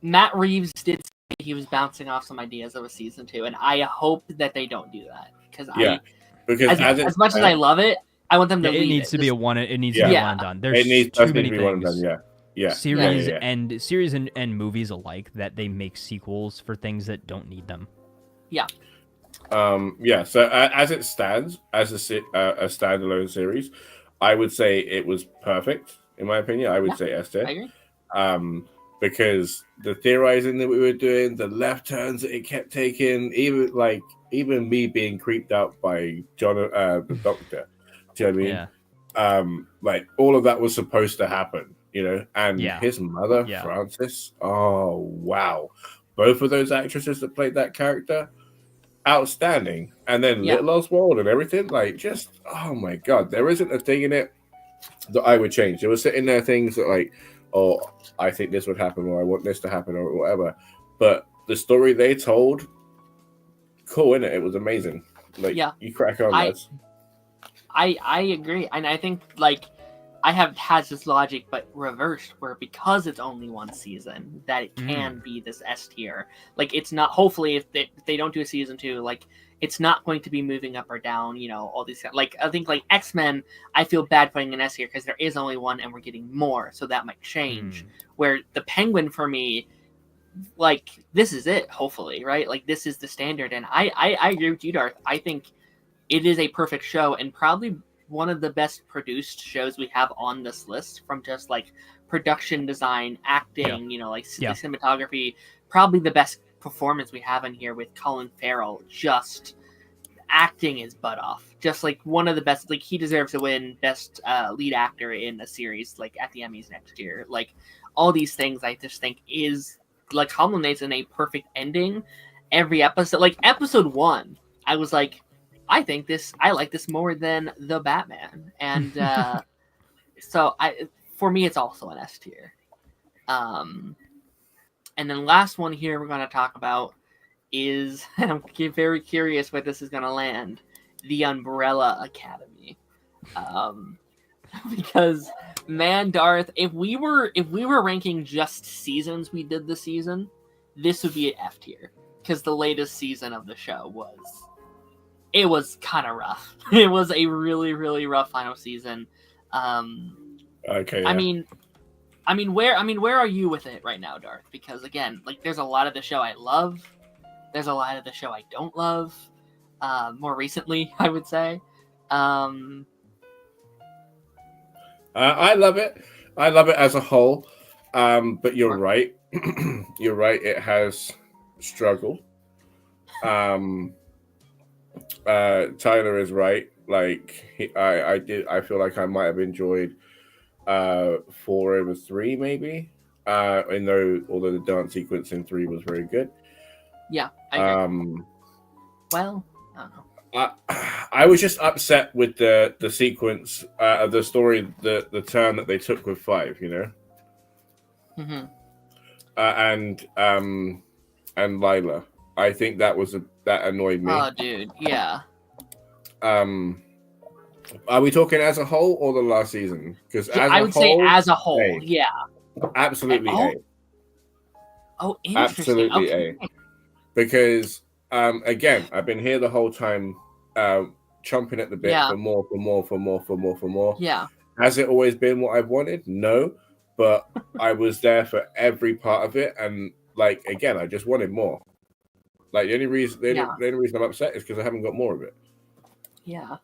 Matt Reeves did say he was bouncing off some ideas of a season 2, and I hope that they don't do that because as much as I love it, I want them to. It needs to be a one. It needs to be one and done. There's too many things. Series and movies alike that they make sequels for things that don't need them. Yeah. So as it stands, as a standalone series, I would say it was perfect in my opinion. I would say S tier. I agree. Because the theorizing that we were doing, the left turns that it kept taking, even me being creeped out by John, the Doctor. Do you know what I mean? Yeah. Like all of that was supposed to happen, you know. And his mother, Frances. Oh wow, both of those actresses that played that character, outstanding. And then Little Oswald and everything, like just oh my god, there isn't a thing in it that I would change. There were sitting there things that like, oh, I think this would happen, or I want this to happen, or whatever. But the story they told, cool, innit? It was amazing. Like you crack on, lads. I agree, and I think like I have has this logic, but reversed, where because it's only one season, that it can be this S tier. Like it's not. Hopefully, if they don't do a season 2, like it's not going to be moving up or down. You know, all these like I think like X-Men, I feel bad putting an S tier because there is only one, and we're getting more, so that might change. Where the Penguin for me, like this is it. Hopefully, right? Like this is the standard, and I agree with you, Darth. I think it is a perfect show and probably one of the best produced shows we have on this list from just like production design, acting, you know, like cinematography, probably the best performance we have in here with Colin Farrell, just acting his butt off. Just like one of the best, like he deserves to win best lead actor in a series like at the Emmys next year. Like all these things I just think is like culminates in a perfect ending. Every episode, like episode 1, I was like, I like this more than the Batman, and so for me, it's also an S tier. And then last one here we're going to talk about is, and I'm very curious where this is going to land, the Umbrella Academy. Because, man, Darth, if we were ranking just seasons we did this season, this would be an F tier. Because the latest season of the show was kind of rough. It was a really, really rough final season. Okay. Yeah. I mean, where are you with it right now, Darth? Because again, like, there's a lot of the show I love. There's a lot of the show I don't love. More recently, I would say. I love it. I love it as a whole. But you're right. You're right. It has struggled. Tyler is right. Like I feel like I might have enjoyed 4 over 3 maybe. Although the dance sequence in 3 was very good. Yeah. I agree. Well, I don't know. I was just upset with the sequence of the story, the turn that they took with 5. You know. Mm-hmm. And Lila. I think that annoyed me. Oh, dude, yeah. Are we talking as a whole or the last season? Because I would say as a whole, A. yeah. Absolutely A. Oh, interesting. Absolutely okay. A. Because again, I've been here the whole time, chomping at the bit for more. Yeah. Has it always been what I've wanted? No, but I was there for every part of it, and like again, I just wanted more. Like the only reason I'm upset is because I haven't got more of it. Yeah.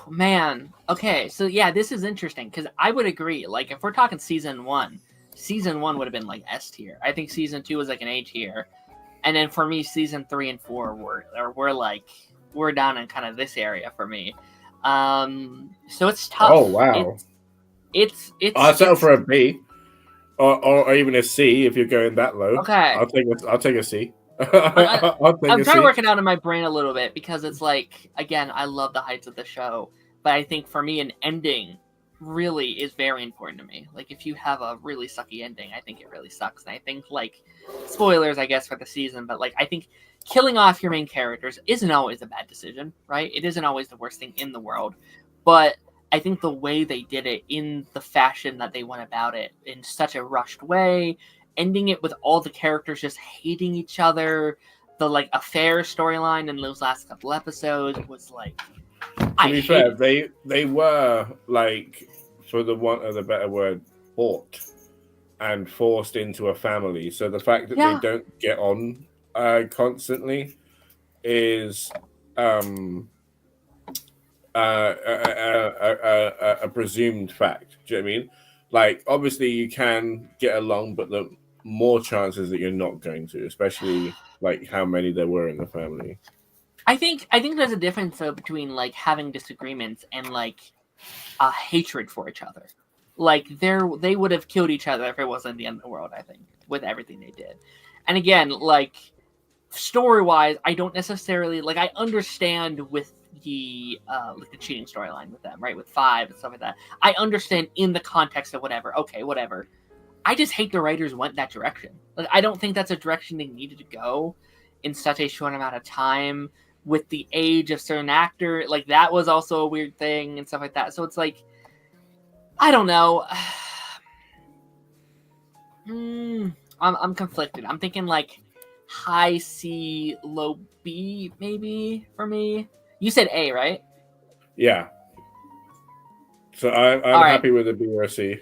Man. Okay, so yeah, this is interesting because I would agree. Like, if we're talking season 1 would have been like S tier. I think season 2 was like an A tier, and then for me, season 3 and 4 we're down in kind of this area for me. So it's tough. Oh wow. It's I'll settle for a B. Or even a C if you're going that low. Okay. I'll take a C. I'm trying to work it out in my brain a little bit because it's like, again, I love the heights of the show, but I think for me an ending really is very important to me. Like, if you have a really sucky ending, I think it really sucks. And I think, like, spoilers, I guess, for the season, but like, I think killing off your main characters isn't always a bad decision, right? It isn't always the worst thing in the world, but I think the way they did it, in the fashion that they went about it, in such a rushed way, ending it with all the characters just hating each other, the like affair storyline in those last couple episodes was like, to be fair, they were like, for the want of a better word, bought and forced into a family. So the fact that they don't get on constantly is a presumed fact. Do you know what I mean? Like, obviously you can get along, but the more chances that you're not going to, especially like how many there were in the family. I think there's a difference though between like having disagreements and like a hatred for each other. Like, they would have killed each other if it wasn't the end of the world, I think, with everything they did. And again, like, story-wise, I don't necessarily, like, I understand with the cheating storyline with them, right, with 5 and stuff like that. I understand in the context of whatever. Okay, whatever. I just hate the writers went that direction. Like, I don't think that's a direction they needed to go in such a short amount of time with the age of certain actor. Like, that was also a weird thing and stuff like that. So it's like, I don't know. I'm conflicted. I'm thinking like high C, low B, maybe for me. You said A, right? Yeah. So I'm happy with a B or a C.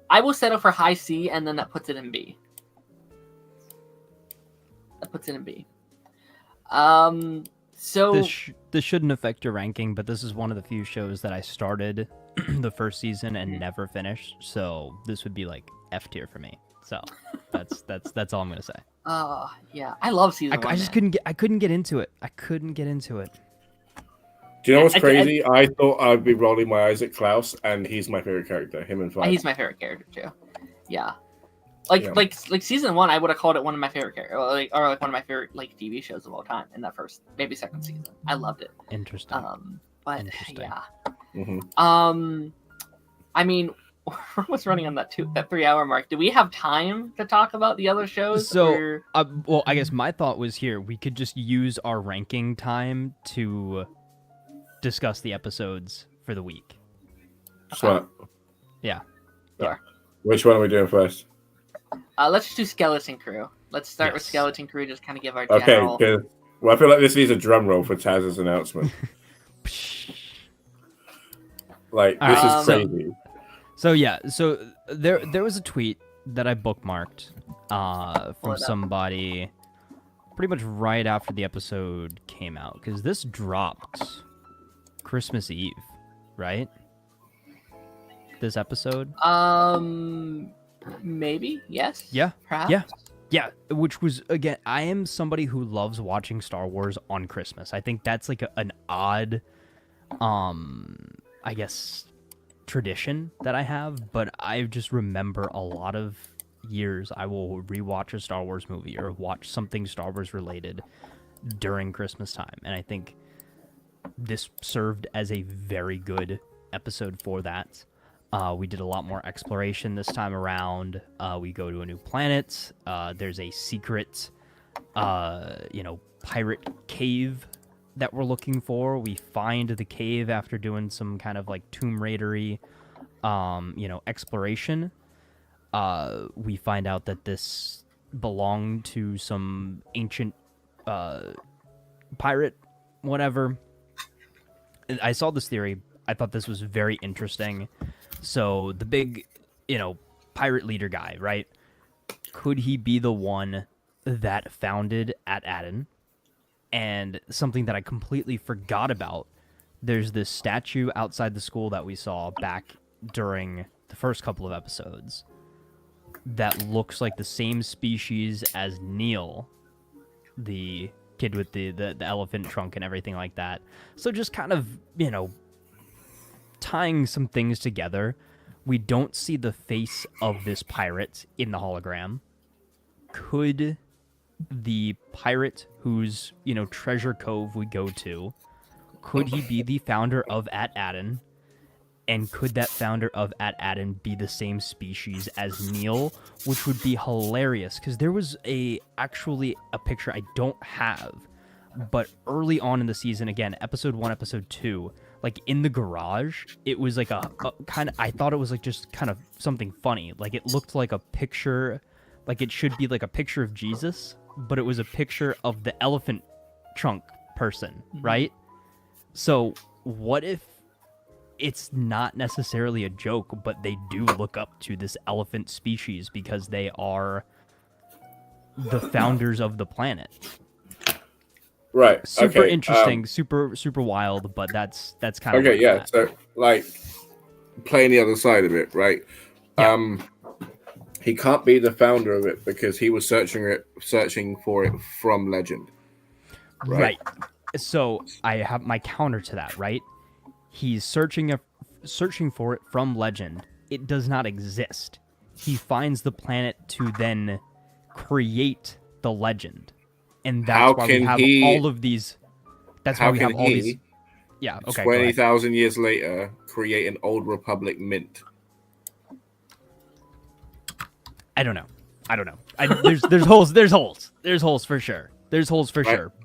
I will settle for high C, and then that puts it in B. So this shouldn't affect your ranking, but this is one of the few shows that I started the first season and never finished. So this would be like F tier for me. So that's all I'm gonna say. Yeah, I love season 1. I just couldn't get into it. Do you know what's crazy? I thought I'd be rolling my eyes at Klaus, and he's my favorite character. Him and 5. He's my favorite character too. Yeah. Like season 1, I would have called it one of my favorite characters, or one of my favorite like TV shows of all time. In that first, maybe second season, I loved it. Interesting. But Interesting. yeah. Mm-hmm. I mean, we're almost running on that 3-hour mark. Do we have time to talk about the other shows? So, well, I guess my thought was here we could just use our ranking time to discuss the episodes for the week. Smart. Yeah. Sure. Which one are we doing first? Let's just do Skeleton Crew. Let's start with Yes. Skeleton Crew. Just kind of give our Okay, general. good. Well, I feel like this needs a drum roll for Taz's announcement. Like, this is crazy. So yeah, so there was a tweet that I bookmarked from somebody pretty much right after the episode came out, because this dropped Christmas Eve, right? This episode? Maybe, yes. Yeah. Perhaps. Yeah, which was, again, I am somebody who loves watching Star Wars on Christmas. I think that's like an odd, I guess, tradition that I have, but I just remember a lot of years I will rewatch a Star Wars movie or watch something Star Wars related during Christmas time, and I think this served as a very good episode for that. We did a lot more exploration this time around. We go to a new planet. There's a secret, pirate cave that we're looking for. We find the cave after doing some kind of like Tomb Raider-y, exploration. We find out that this belonged to some ancient pirate, whatever. I saw this theory. I thought this was very interesting. So the big, pirate leader guy, right? Could he be the one that founded AfterThe? And something that I completely forgot about, there's this statue outside the school that we saw back during the first couple of episodes that looks like the same species as Neil, the kid with the elephant trunk and everything like that. So just kind of, tying some things together. We don't see the face of this pirate in the hologram. Could the pirate whose, treasure cove we go to, could he be the founder of AfterThe? And could that founder of AfterThe be the same species as Neil? Which would be hilarious, because there was actually a picture I don't have, but early on in the season, again, episode 1, episode 2, like in the garage, it was like a kind of, I thought it was like just kind of something funny. Like it looked like a picture, like it should be like a picture of Jesus, but it was a picture of the elephant trunk person, right? So what if it's not necessarily a joke, but they do look up to this elephant species because they are the founders of the planet? Right. Super okay. interesting, super wild, but that's kind of okay. Yeah. So like playing the other side of it, right? Yeah. He can't be the founder of it because he was searching for it from legend. Right. So I have my counter to that, right? He's searching for it from legend. It does not exist. He finds the planet to then create the legend. And that's why we have all of these. That's why we have all these. Yeah. Okay. 20,000 years later, create an old Republic mint. I don't know. There's holes. There's holes for sure.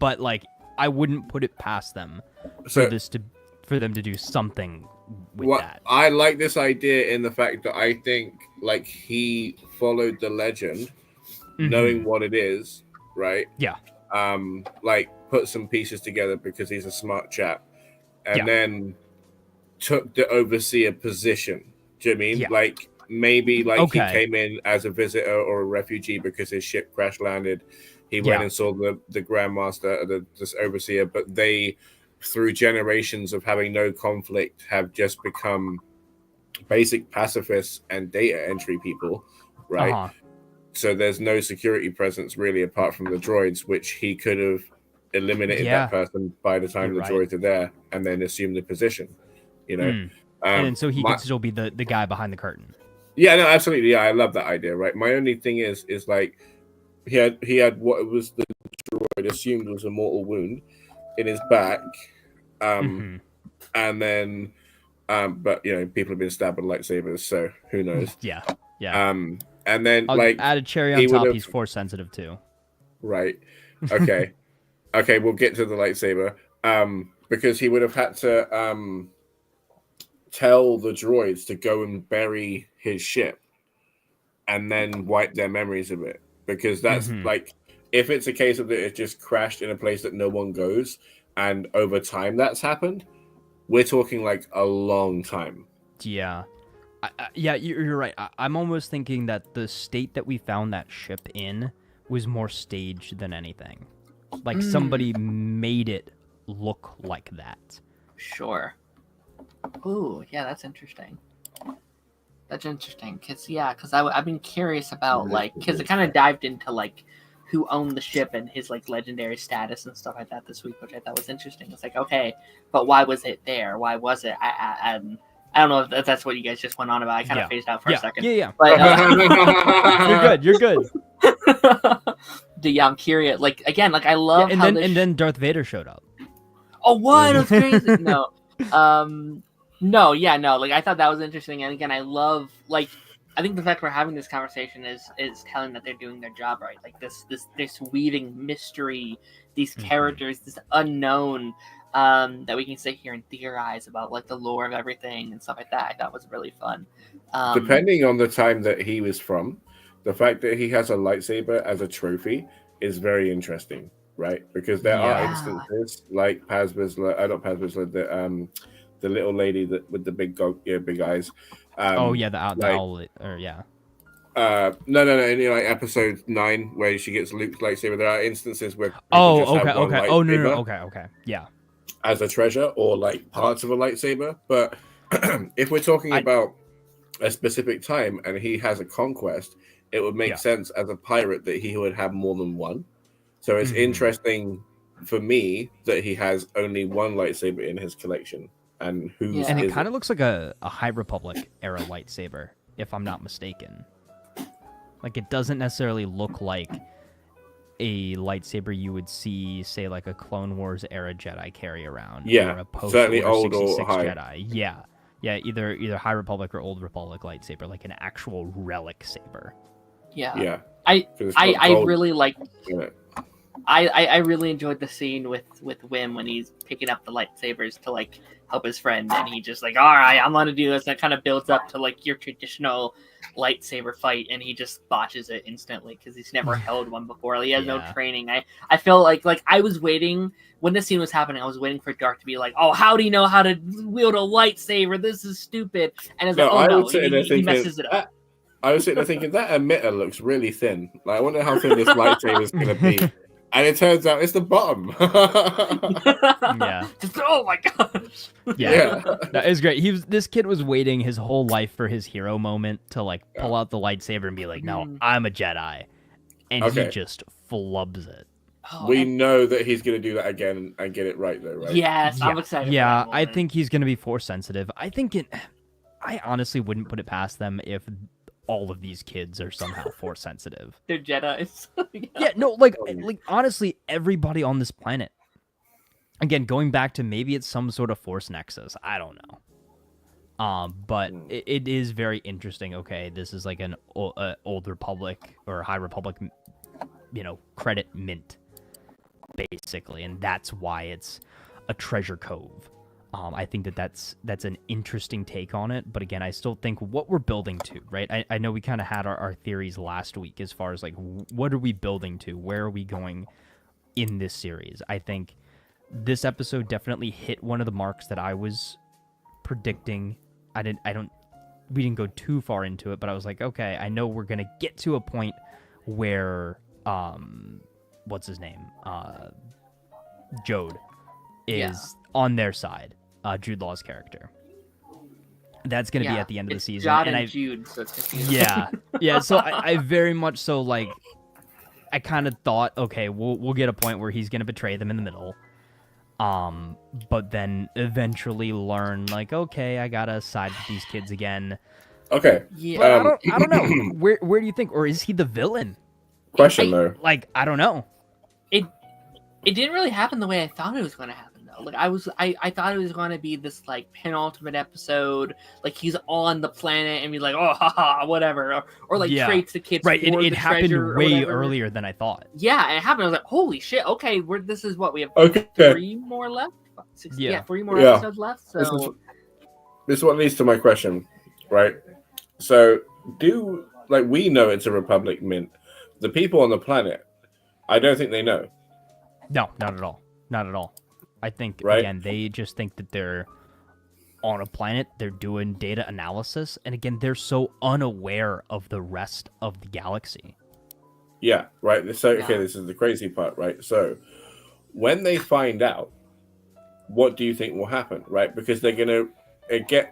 But like, I wouldn't put it past them for them to do something with that. I like this idea in the fact that I think like he followed the legend, knowing what it is, right? Yeah. Like put some pieces together because he's a smart chap, and then took the overseer position. Do you know what I mean? Yeah. Like maybe he came in as a visitor or a refugee because his ship crash landed. He went and saw the Grandmaster, this overseer, but they, through generations of having no conflict, have just become basic pacifists and data entry people, right? So there's no security presence really apart from the droids, which he could have eliminated that person by the time droids are there and then assume the position, and then so he could still be the guy behind the curtain. Yeah, no, absolutely. Yeah, I love that idea, right? My only thing is like he had what was the droid assumed was a mortal wound in his back, and then But people have been stabbed with lightsabers, so who knows? Yeah. And then I'll add a cherry on top. He's force sensitive too. Right. Okay. Okay, we'll get to the lightsaber. Because he would have had to tell the droids to go and bury his ship and then wipe their memories of it. Because that's like, if it's a case of it just crashed in a place that no one goes, and over time that's happened, we're talking like a long time. Yeah. Yeah, you're right. I'm almost thinking that the state that we found that ship in was more staged than anything. Like somebody made it look like that. Sure. Ooh, yeah, that's interesting. That's interesting, because I've been curious about, like, because it kind of dived into, like, who owned the ship and his, like, legendary status and stuff like that this week, which I thought was interesting. It's like, okay, but why was it there? Why was it? I don't know if that's what you guys just went on about. I kind of phased out for a second. Yeah. But, You're good. Yeah, I'm curious. Like, again, like, I love and how then Darth Vader showed up. Oh, what? That's crazy. No. No, like, I thought that was interesting. And again, I love, like, I think the fact we're having this conversation is telling that they're doing their job right. Like, this weaving mystery, these characters, this unknown, that we can sit here and theorize about, like, the lore of everything and stuff like that. I thought was really fun. Depending on the time that he was from, the fact that he has a lightsaber as a trophy is very interesting, right? Because there are instances like Paz Vizsla, not Paz Vizsla, the little lady that with the big eyes. The owl, or No. In like episode 9, where she gets Luke's lightsaber, there are instances where okay, yeah, as a treasure or like parts of a lightsaber. But if we're talking about a specific time and he has a conquest, it would make sense as a pirate that he would have more than one. So it's interesting for me that he has only one lightsaber in his collection. And it kind of looks like a High Republic era lightsaber, if I'm not mistaken. Like, it doesn't necessarily look like a lightsaber you would see, say, like a Clone Wars era Jedi carry around. Yeah, or a post certainly old or high. Jedi. Yeah, either High Republic or Old Republic lightsaber, like an actual relic saber. Yeah. I really like. I really enjoyed the scene with Wim when he's picking up the lightsabers to, like, help his friend, and he just like, all right, I'm gonna do this, and it kind of builds up to, like, your traditional lightsaber fight, and he just botches it instantly because he's never held one before. Like, he has no training. I feel like I was waiting when this scene was happening. I was waiting for Dark to be like, oh, how do you know how to wield a lightsaber? This is stupid. And it's he messes it up. I was sitting there thinking that emitter looks really thin. Like, I wonder how thin this lightsaber is going to be. And it turns out it's the bottom. Just, oh my gosh. That is great. This kid was waiting his whole life for his hero moment to, like, pull out the lightsaber and be like, no, I'm a Jedi. And he just flubs it. We know that he's going to do that again and get it right, though, right? Yes, I'm excited. Yeah, I think he's going to be force sensitive. I honestly wouldn't put it past them if all of these kids are somehow force sensitive. They're Jedis. Like honestly, everybody on this planet. Again, going back to maybe it's some sort of force nexus. I don't know. But it is very interesting. Okay, this is like an Old Republic or High Republic, credit mint, basically, and that's why it's a treasure cove. I think that's an interesting take on it, but again, I still think what we're building to, right? I know we kind of had our theories last week as far as, like, what are we building to? Where are we going in this series? I think this episode definitely hit one of the marks that I was predicting. We didn't go too far into it, but I was like, okay, I know we're gonna get to a point where, what's his name? Jode is on their side. Jude Law's character. That's going to be at the end of the season. And Jude, so it's confusing. Yeah. So I very much so, like, I kind of thought, okay, we'll get a point where he's going to betray them in the middle. But then eventually learn, like, okay, I gotta side with these kids again. Okay. Yeah. I don't know. Where do you think, or is he the villain? Question though. Like, I don't know. It didn't really happen the way I thought it was going to happen, though. know. Like I thought it was going to be this like penultimate episode, like he's on the planet and be like, oh, haha, whatever, or like Yeah. traits the kids. Right, for it the happened treasure or way whatever. earlier than I thought. Yeah, it happened. I was like, holy shit. Okay, this is what we have. Okay. 3 more left. 3 more episodes left. So this is what leads to my question, right? So we know it's a Republic mint. The people on the planet, I don't think they know. No, not at all. Not at all. I think, Right? again, they just think that they're on a planet, they're doing data analysis, and again, they're so unaware of the rest of the galaxy. Yeah, right. So, okay, Yeah. this is the crazy part, right? So, when they find out, what do you think will happen, right? Because they're going to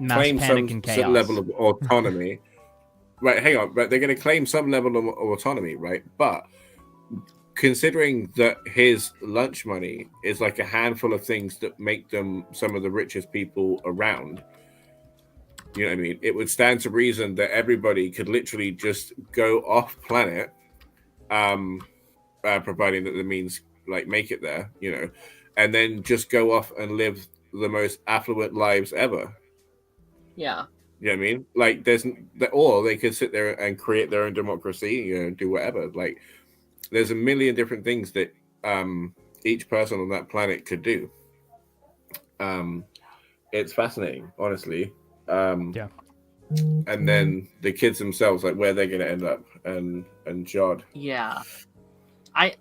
Mass claim panic some and chaos. level of autonomy. Right, hang on. Right, they're going to claim some level of autonomy, right? But considering that his lunch money is like a handful of things that make them some of the richest people around, you know what I mean? It would stand to reason that everybody could literally just go off planet, providing that the means like make it there, you know, and then just go off and live the most affluent lives ever. yeah. You know what I mean? Like or they could sit there and create their own democracy, you know, do whatever. Like there's a million different things that each person on that planet could do. It's fascinating, honestly. Yeah. And then the kids themselves, like where they're going to end up, and Jod. Yeah. I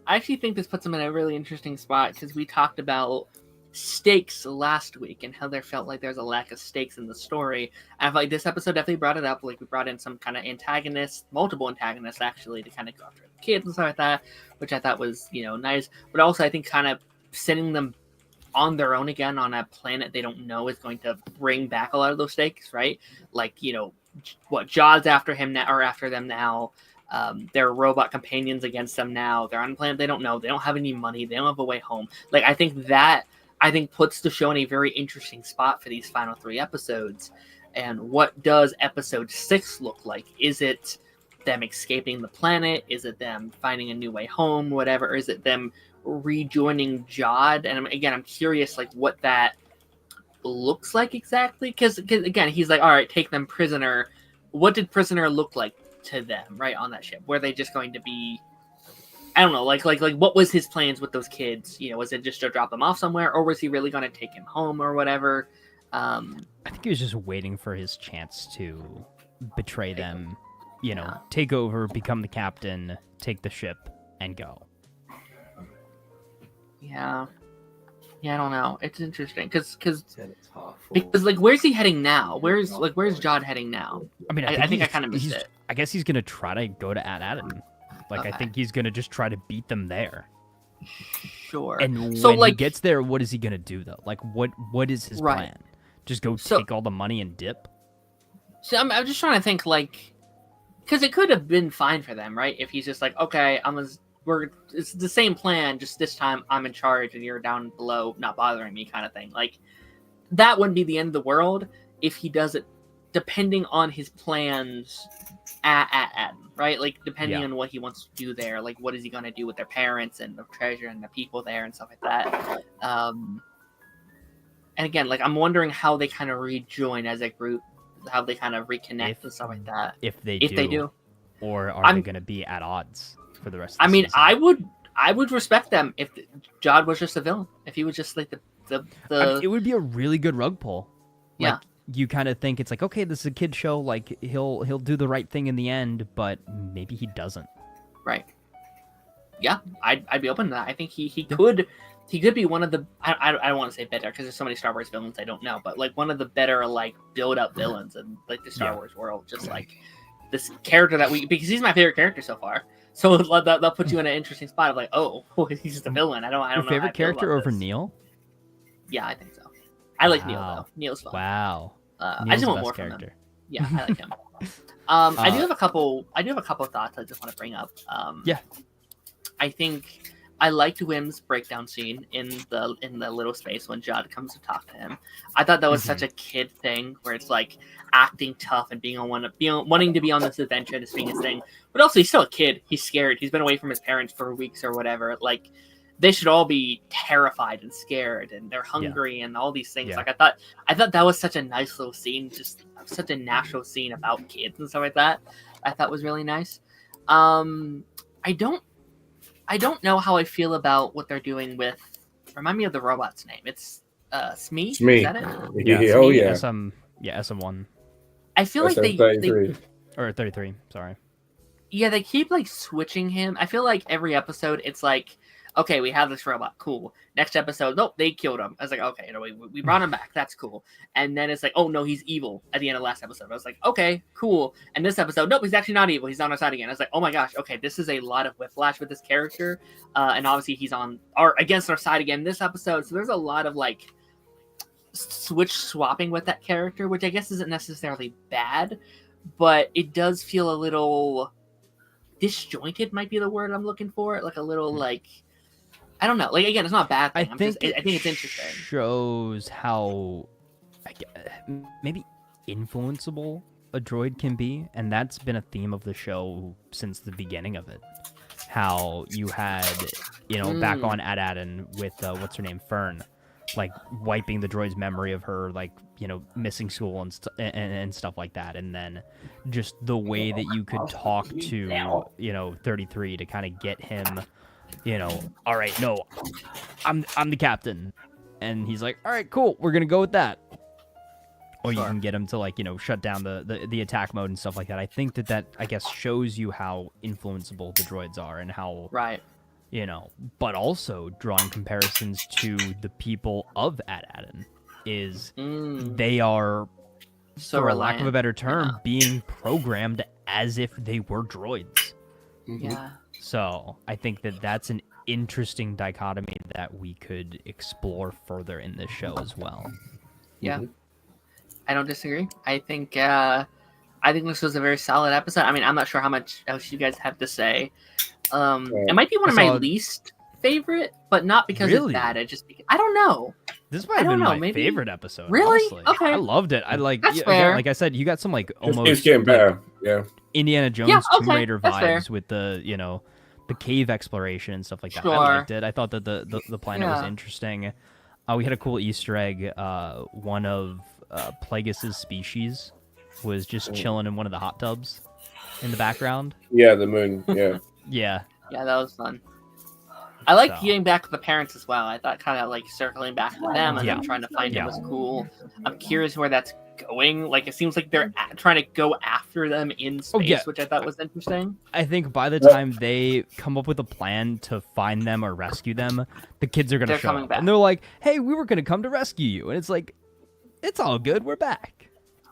actually think this puts them in a really interesting spot because we talked about stakes last week and how there felt like there's a lack of stakes in the story. And I feel like this episode definitely brought it up. Like we brought in some kind of antagonists, multiple antagonists actually, to kind of go after the kids and stuff like that, which I thought was, you know, nice. But also I think kind of sending them on their own again on a planet they don't know is going to bring back a lot of those stakes, right? Like, you know, what Jod's after him now or after them now. Their robot companions against them now. They're on a planet they don't know. They don't have any money. They don't have a way home. Like I think puts the show in a very interesting spot for these final 3 episodes. And what does episode 6 look like? Is it them escaping the planet? Is it them finding a new way home? Whatever. Or is it them rejoining Jod? And again, I'm curious like what that looks like exactly. Because again, he's like, all right, take them prisoner. What did prisoner look like to them, right, on that ship? Were they just going to be, I don't know, like what was his plans with those kids? You know, was it just to drop them off somewhere, or was he really going to take him home or whatever? I think he was just waiting for his chance to betray them, you know, take over, become the captain, take the ship, and go. Yeah, I don't know. It's interesting because like where's he heading now? Where's Jod heading now? I mean, I think I kind of missed it. I guess he's gonna try to go to Ad-Adin. Like, okay. I think he's gonna just try to beat them there. Sure. And so, when he gets there, what is he gonna do though? Like, what is his plan? Just go take all the money and dip? So I'm just trying to think, like, because it could have been fine for them, right? If he's just like, okay, it's the same plan, just this time I'm in charge and you're down below, not bothering me, kind of thing. Like, that wouldn't be the end of the world if he does it, depending on his plans at Adam, right? Like, depending on what he wants to do there, like, what is he going to do with their parents and the treasure and the people there and stuff like that. And again, like, I'm wondering how they kind of rejoin as a group, how they kind of reconnect and stuff like that. If they do. Or are they going to be at odds for the rest of the season? I would respect them if Jod was just a villain. If he was just like the it would be a really good rug pull. Like, yeah. You kind of think it's like, okay, this is a kid show. Like, he'll do the right thing in the end, but maybe he doesn't. Right. Yeah, I'd be open to that. I think he could be one of the I don't want to say better because there's so many Star Wars villains I don't know, but like one of the better like build up villains in like the Star Wars world. Just like this character because he's my favorite character so far. So that'll put you in an interesting spot of like, oh, he's just a villain. I don't know. Your favorite character over Neil? Yeah, I think so. I like Neil though. Neil's fun. Wow. I just want more from him. Yeah, I like him. I do have a couple thoughts I just want to bring up. I think I liked Wim's breakdown scene in the little space when Jod comes to talk to him. I thought that was such a kid thing where it's like acting tough and wanting to be on this adventure and just being his thing. But also he's still a kid. He's scared. He's been away from his parents for weeks or whatever. Like, they should all be terrified and scared, and they're hungry and all these things. Like I thought that was such a nice little scene, just such a natural scene about kids and stuff like that. I thought was really nice. I don't know how I feel about what they're doing with. Remind me of the robot's name. It's Smee. Is that it? Yeah. Smee, Oh yeah. SM1. I feel like they or 33. Sorry. Yeah, they keep like switching him. I feel like every episode it's like, okay, we have this robot, cool. Next episode, nope, they killed him. I was like, okay, we brought him back, that's cool. And then it's like, oh no, he's evil at the end of the last episode. I was like, okay, cool. And this episode, nope, he's actually not evil. He's on our side again. I was like, oh my gosh, okay, this is a lot of whiplash with this character. And obviously he's against our side again this episode. So there's a lot of like swapping with that character, which I guess isn't necessarily bad, but it does feel a little disjointed, might be the word I'm looking for. Like a little like, I don't know. Like again, it's not a bad thing. I think it's interesting. Shows how maybe influenceable a droid can be, and that's been a theme of the show since the beginning of it. How you had, back on AfterThe with what's her name, Fern, like wiping the droid's memory of her, like missing school and stuff like that, and then just the way that you could talk to 33 to kind of get him. All right, no, I'm the captain, and he's like, all right, cool, we're gonna go with that. Or you can get him to like shut down the attack mode and stuff like that. I think that I guess shows you how influenceable the droids are and how but also drawing comparisons to the people of AfterThe is they are, so for lack of a better term, being programmed as if they were droids. Yeah. So I think that that's an interesting dichotomy that we could explore further in this show as well. Yeah, I don't disagree. I think this was a very solid episode. I mean, I'm not sure how much else you guys have to say. It might be one of my least favorite, but not because it's bad. It just I don't know. This might have been my favorite episode. Really? Honestly. Okay. I loved it. I like. That's Again, fair. like I said, you got some like almost. It's getting better. Yeah. Indiana Jones Tomb Raider That's fair. vibes with the the cave exploration and stuff like that. Sure. I liked it. I thought that the planet was interesting. We had a cool Easter egg. One of Plagueis's species was just chilling in one of the hot tubs in the background. Yeah, the moon. Yeah. Yeah. Yeah, that was fun. I like getting back to the parents as well. I thought kind of like circling back to them and then trying to find it was cool. I'm curious where that's going. Like, it seems like they're trying to go after them in space, which I thought was interesting. I think by the time they come up with a plan to find them or rescue them, the kids are going to show up. Back. And they're like, hey, we were going to come to rescue you. And it's like, it's all good. We're back.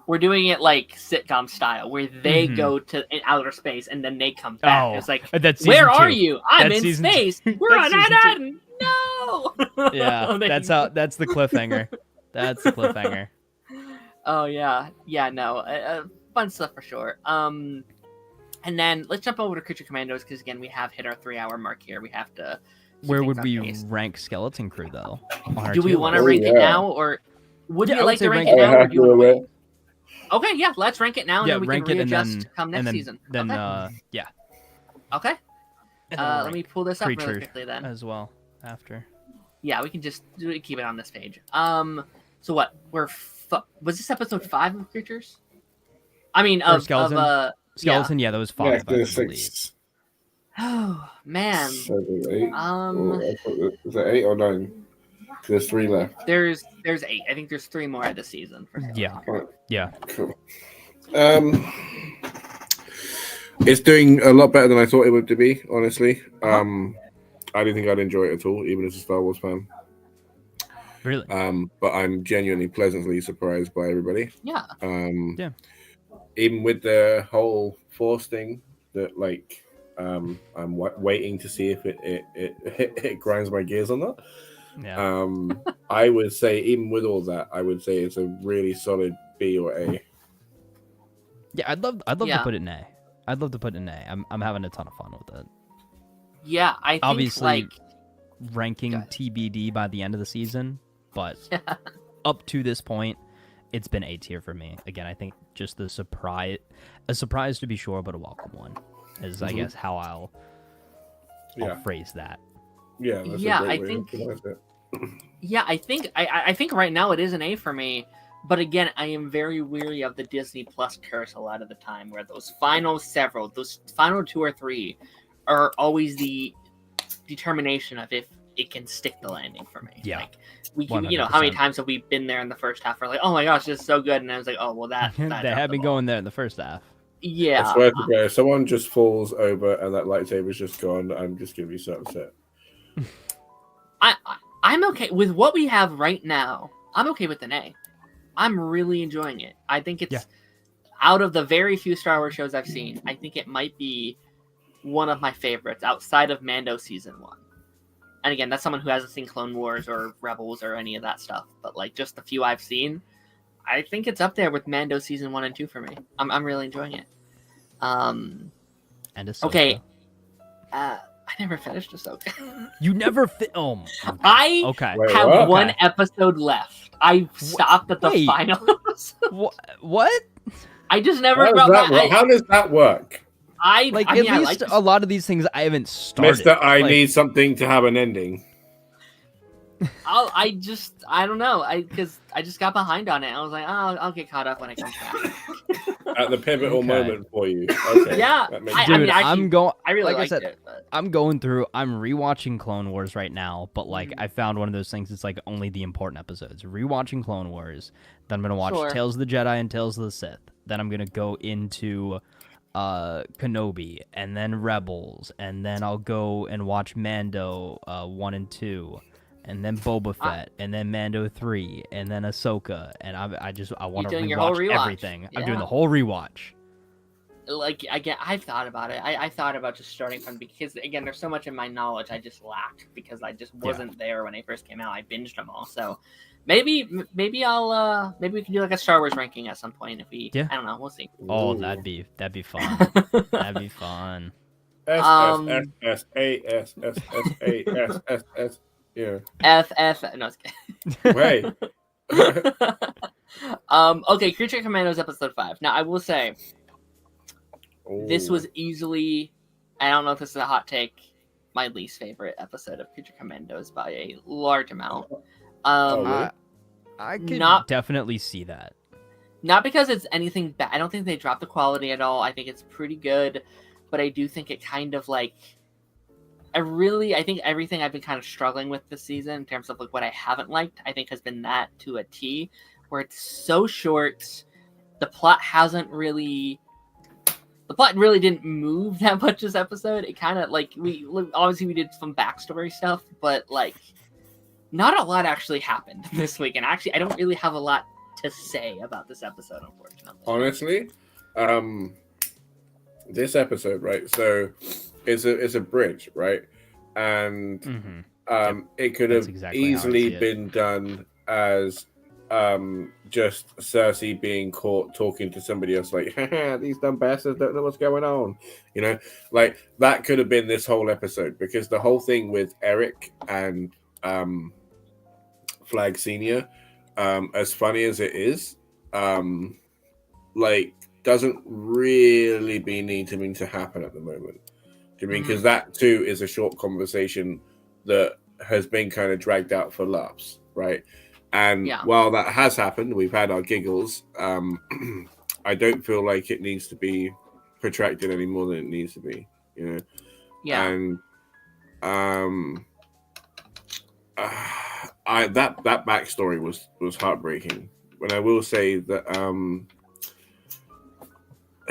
We're doing it like sitcom style, where they go to outer space and then they come back. It's like, where are you? I'm in space. We're on AfterThe. No. Yeah, that's the cliffhanger. That's the cliffhanger. Oh yeah, no, fun stuff for sure. And then let's jump over to Creature Commandos because again we have hit our 3-hour mark here. We have to. Where would we rank Skeleton Crew though? Do we want to rank it now, or would you like to rank it now? Or do you want to wait? Okay, yeah, let's rank it now, and then we can readjust come next season. Then, yeah. Okay. Let me pull this up really quickly then. As well after. Yeah, we can just keep it on this page. So what? Was this episode 5 of Creatures? I mean, of Skeleton. Skeleton, yeah, that was 5. Yeah, 6. Oh man. 7, 8. Is it 8 or 9? There's 3 left. There's 8. I think there's 3 more this season. Yeah. Yeah. Cool. It's doing a lot better than I thought it would be, honestly. I didn't think I'd enjoy it at all, even as a Star Wars fan. Really? But I'm genuinely pleasantly surprised by everybody. Yeah. Even with the whole Force thing, that like I'm waiting to see if it grinds my gears or not. Yeah. I would say even with all that, I would say it's a really solid B or A. Yeah, I'd love to put it in A. I'd love to put it in A. I'm having a ton of fun with it. Yeah, I think obviously ranking TBD by the end of the season, but up to this point, it's been A tier for me. Again, I think just a surprise to be sure, but a welcome one is I guess how I'll phrase that. Yeah, that's Yeah, a I great way think- to pronounce it. Yeah, I think right now it is an A for me. But again, I am very weary of the Disney Plus curse a lot of the time, where those final 2 or 3, are always the determination of if it can stick the landing for me. Yeah. Like we can, how many 100%. times have we been there in the first half? We're like, oh my gosh, this is so good, and I was like, oh well, that They dropped had the me ball. going there in the first half. Yeah, I swear to God, if someone just falls over and that lightsaber's just gone, I'm just gonna be so upset. I'm okay with what we have right now. I'm okay with an A. I'm really enjoying it. I think it's out of the very few Star Wars shows I've seen, I think it might be one of my favorites outside of Mando season 1. And again, that's someone who hasn't seen Clone Wars or Rebels or any of that stuff. But like just the few I've seen, I think it's up there with Mando season 1 and 2 for me. I'm really enjoying it. And Ahsoka. Okay. I never finished Ahsoka. You never I okay. Wait, have what? one episode left. I stopped at the Wait. final episode. What? I just never. How does that work? I Like mean, at I least like a lot of these things I haven't started. Mister, I Like, need something to have an ending. I don't know. Because I just got behind on it. I was like, oh, I'll get caught up when I come back. At the pivotal Okay. moment for you. Okay. Yeah, that makes I Dude, mean, actually, I'm going. I really like I liked said, it. But... I'm going through. I'm rewatching Clone Wars right now, but like I found one of those things. It's like only the important episodes. Rewatching Clone Wars. Then I'm gonna watch Sure. Tales of the Jedi and Tales of the Sith. Then I'm gonna go into Kenobi and then Rebels, and then I'll go and watch Mando 1 and 2. And then Boba Fett, and then Mando 3, and then Ahsoka, and I want to doing your whole rewatch rewatch. everything. I'm Yeah. doing the whole rewatch. Like again, I've thought about it. I thought about just starting from because again, there's so much in my knowledge I just lacked because I just wasn't there when they first came out. I binged them all, so maybe I'll maybe we can do like a Star Wars ranking at some point if we. Yeah. I don't know. We'll see. Oh, Ooh. that'd be fun. That'd be fun. S Um, S S A S S S A S S S. Yeah. F. No, it's Wait. okay, Creature Commandos episode 5. Now I will say this was easily, I don't know if this is a hot take, my least favorite episode of Creature Commandos by a large amount. really? I could definitely see that. Not because it's anything bad. I don't think they dropped the quality at all. I think it's pretty good, but I do think it kind of like I think everything I've been kind of struggling with this season in terms of like what I haven't liked, I think has been that to a T, where it's so short. The plot really didn't move that much this episode. It kind of like we did some backstory stuff, but like not a lot actually happened this week. And actually, I don't really have a lot to say about this episode, unfortunately. Honestly, this episode, right? So it's a bridge, right? And it could have easily been done as just Cersei being caught talking to somebody else, like, these dumb bastards don't know what's going on. You know, like that could have been this whole episode, because the whole thing with Eric and Flag Senior, as funny as it is, like doesn't really need to happen at the moment. Do you mean? Because that too is a short conversation that has been kind of dragged out for laughs, right? And while that has happened, we've had our giggles. I don't feel like it needs to be protracted any more than it needs to be, you know. Yeah. And that backstory was heartbreaking. But I will say that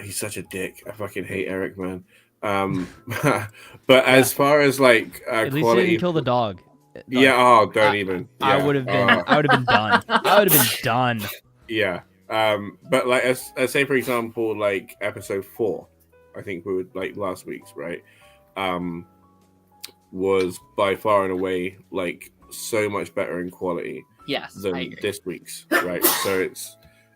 he's such a dick. I fucking hate Eric, man. But as far as like at least quality, he didn't kill the dog. Yeah. Oh, don't even. Yeah. I would have been. I would have been done. I would have been done. Yeah. But like, as say for example, like episode 4, I think we would like last week's, right? Was by far and away like so much better in quality. Yes, than this week's, right? So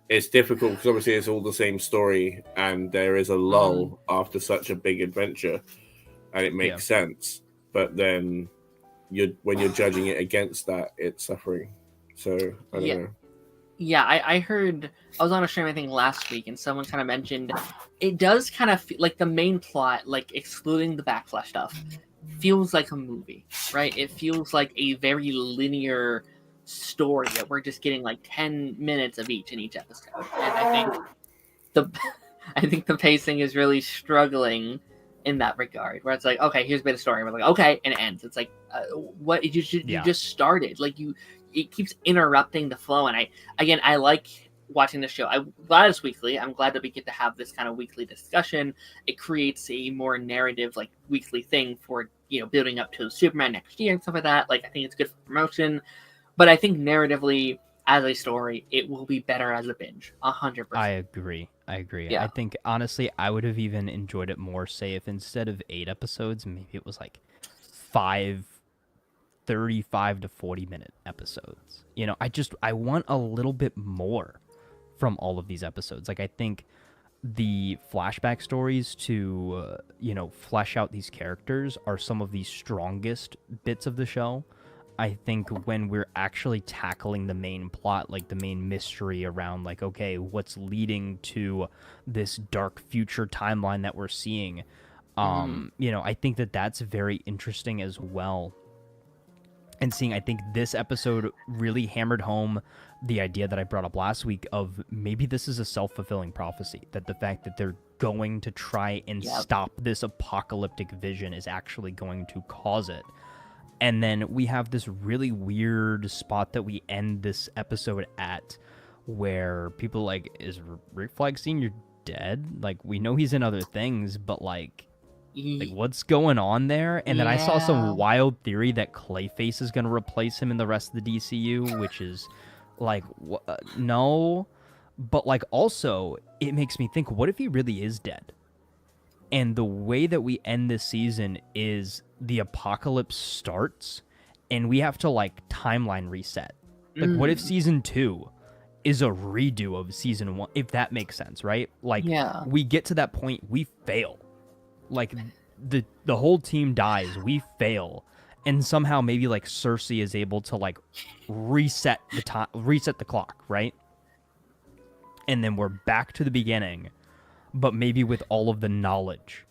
it's difficult because obviously it's all the same story, and there is a lull after such a big adventure, and it makes sense. But then when you're judging it against that, it's suffering. So I don't know. Yeah, I heard, I was on a stream I think last week, and someone kind of mentioned it does kind of feel like the main plot, like excluding the backflash stuff, feels like a movie, right? It feels like a very linear story that we're just getting like 10 minutes of each in each episode. And I think the I think the pacing is really struggling in that regard, where it's like, okay, here's a bit of story, and we're like, okay, and it ends. It's like, what you just started, like it keeps interrupting the flow. And I like watching the show. I'm glad it's weekly. I'm glad that we get to have this kind of weekly discussion. It creates a more narrative, like, weekly thing for, building up to Superman next year and stuff like that. Like, I think it's good for promotion, but I think narratively, as a story, it will be better as a binge. 100%. I agree. Yeah. I think, honestly, I would have even enjoyed it more, say, if instead of 8 episodes, maybe it was like 5 35 to 40-minute episodes. I want a little bit more from all of these episodes. Like, I think the flashback stories to, flesh out these characters are some of the strongest bits of the show. I think when we're actually tackling the main plot, like the main mystery around, like, okay, what's leading to this dark future timeline that we're seeing, I think that's very interesting as well. And I think this episode really hammered home the idea that I brought up last week of maybe this is a self-fulfilling prophecy, that the fact that they're going to try and stop this apocalyptic vision is actually going to cause it. And then we have this really weird spot that we end this episode at, where people are like, is Rick Flag Sr. dead? Like, we know he's in other things, but like what's going on there? And then I saw some wild theory that Clayface is going to replace him in the rest of the DCU, which is like, no. But like, also, it makes me think, what if he really is dead? And the way that we end this season is the apocalypse starts and we have to like timeline reset. Like, what if season 2 is a redo of season 1, if that makes sense, right? Like, we get to that point, we fail. Like, the whole team dies, we fail, and somehow maybe like Cersei is able to like reset the clock, right? And then we're back to the beginning, but maybe with all of the knowledge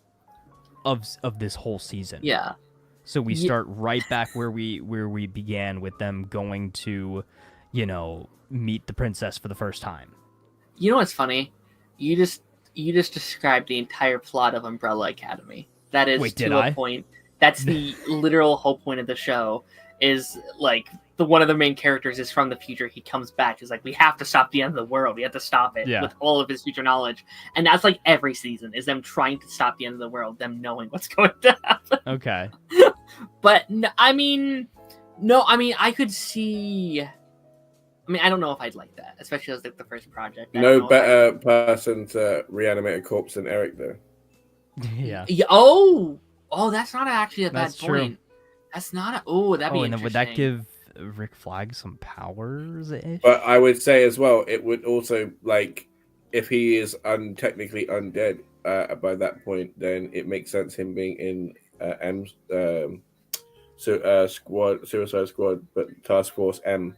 of this whole season. Yeah. So we start right back where we began, with them going to, meet the princess for the first time. You know what's funny? You just described the entire plot of Umbrella Academy. That is a point. That's the literal whole point of the show. Is like one of the main characters is from the future. He comes back. He's like, we have to stop the end of the world. We have to stop it with all of his future knowledge. And that's like every season is them trying to stop the end of the world. Them knowing what's going to happen. Okay. But I could see. I mean, I don't know if I'd like that, especially as like the first project. No better person to reanimate a corpse than Eric, though. Yeah. Oh, that's not actually a bad true. point. That's not that'd be interesting. And then would that give Rick Flag some powers-ish? But I would say as well, it would also, like, if he is technically undead by that point, then it makes sense him being in M's Suicide Squad, but Task Force M.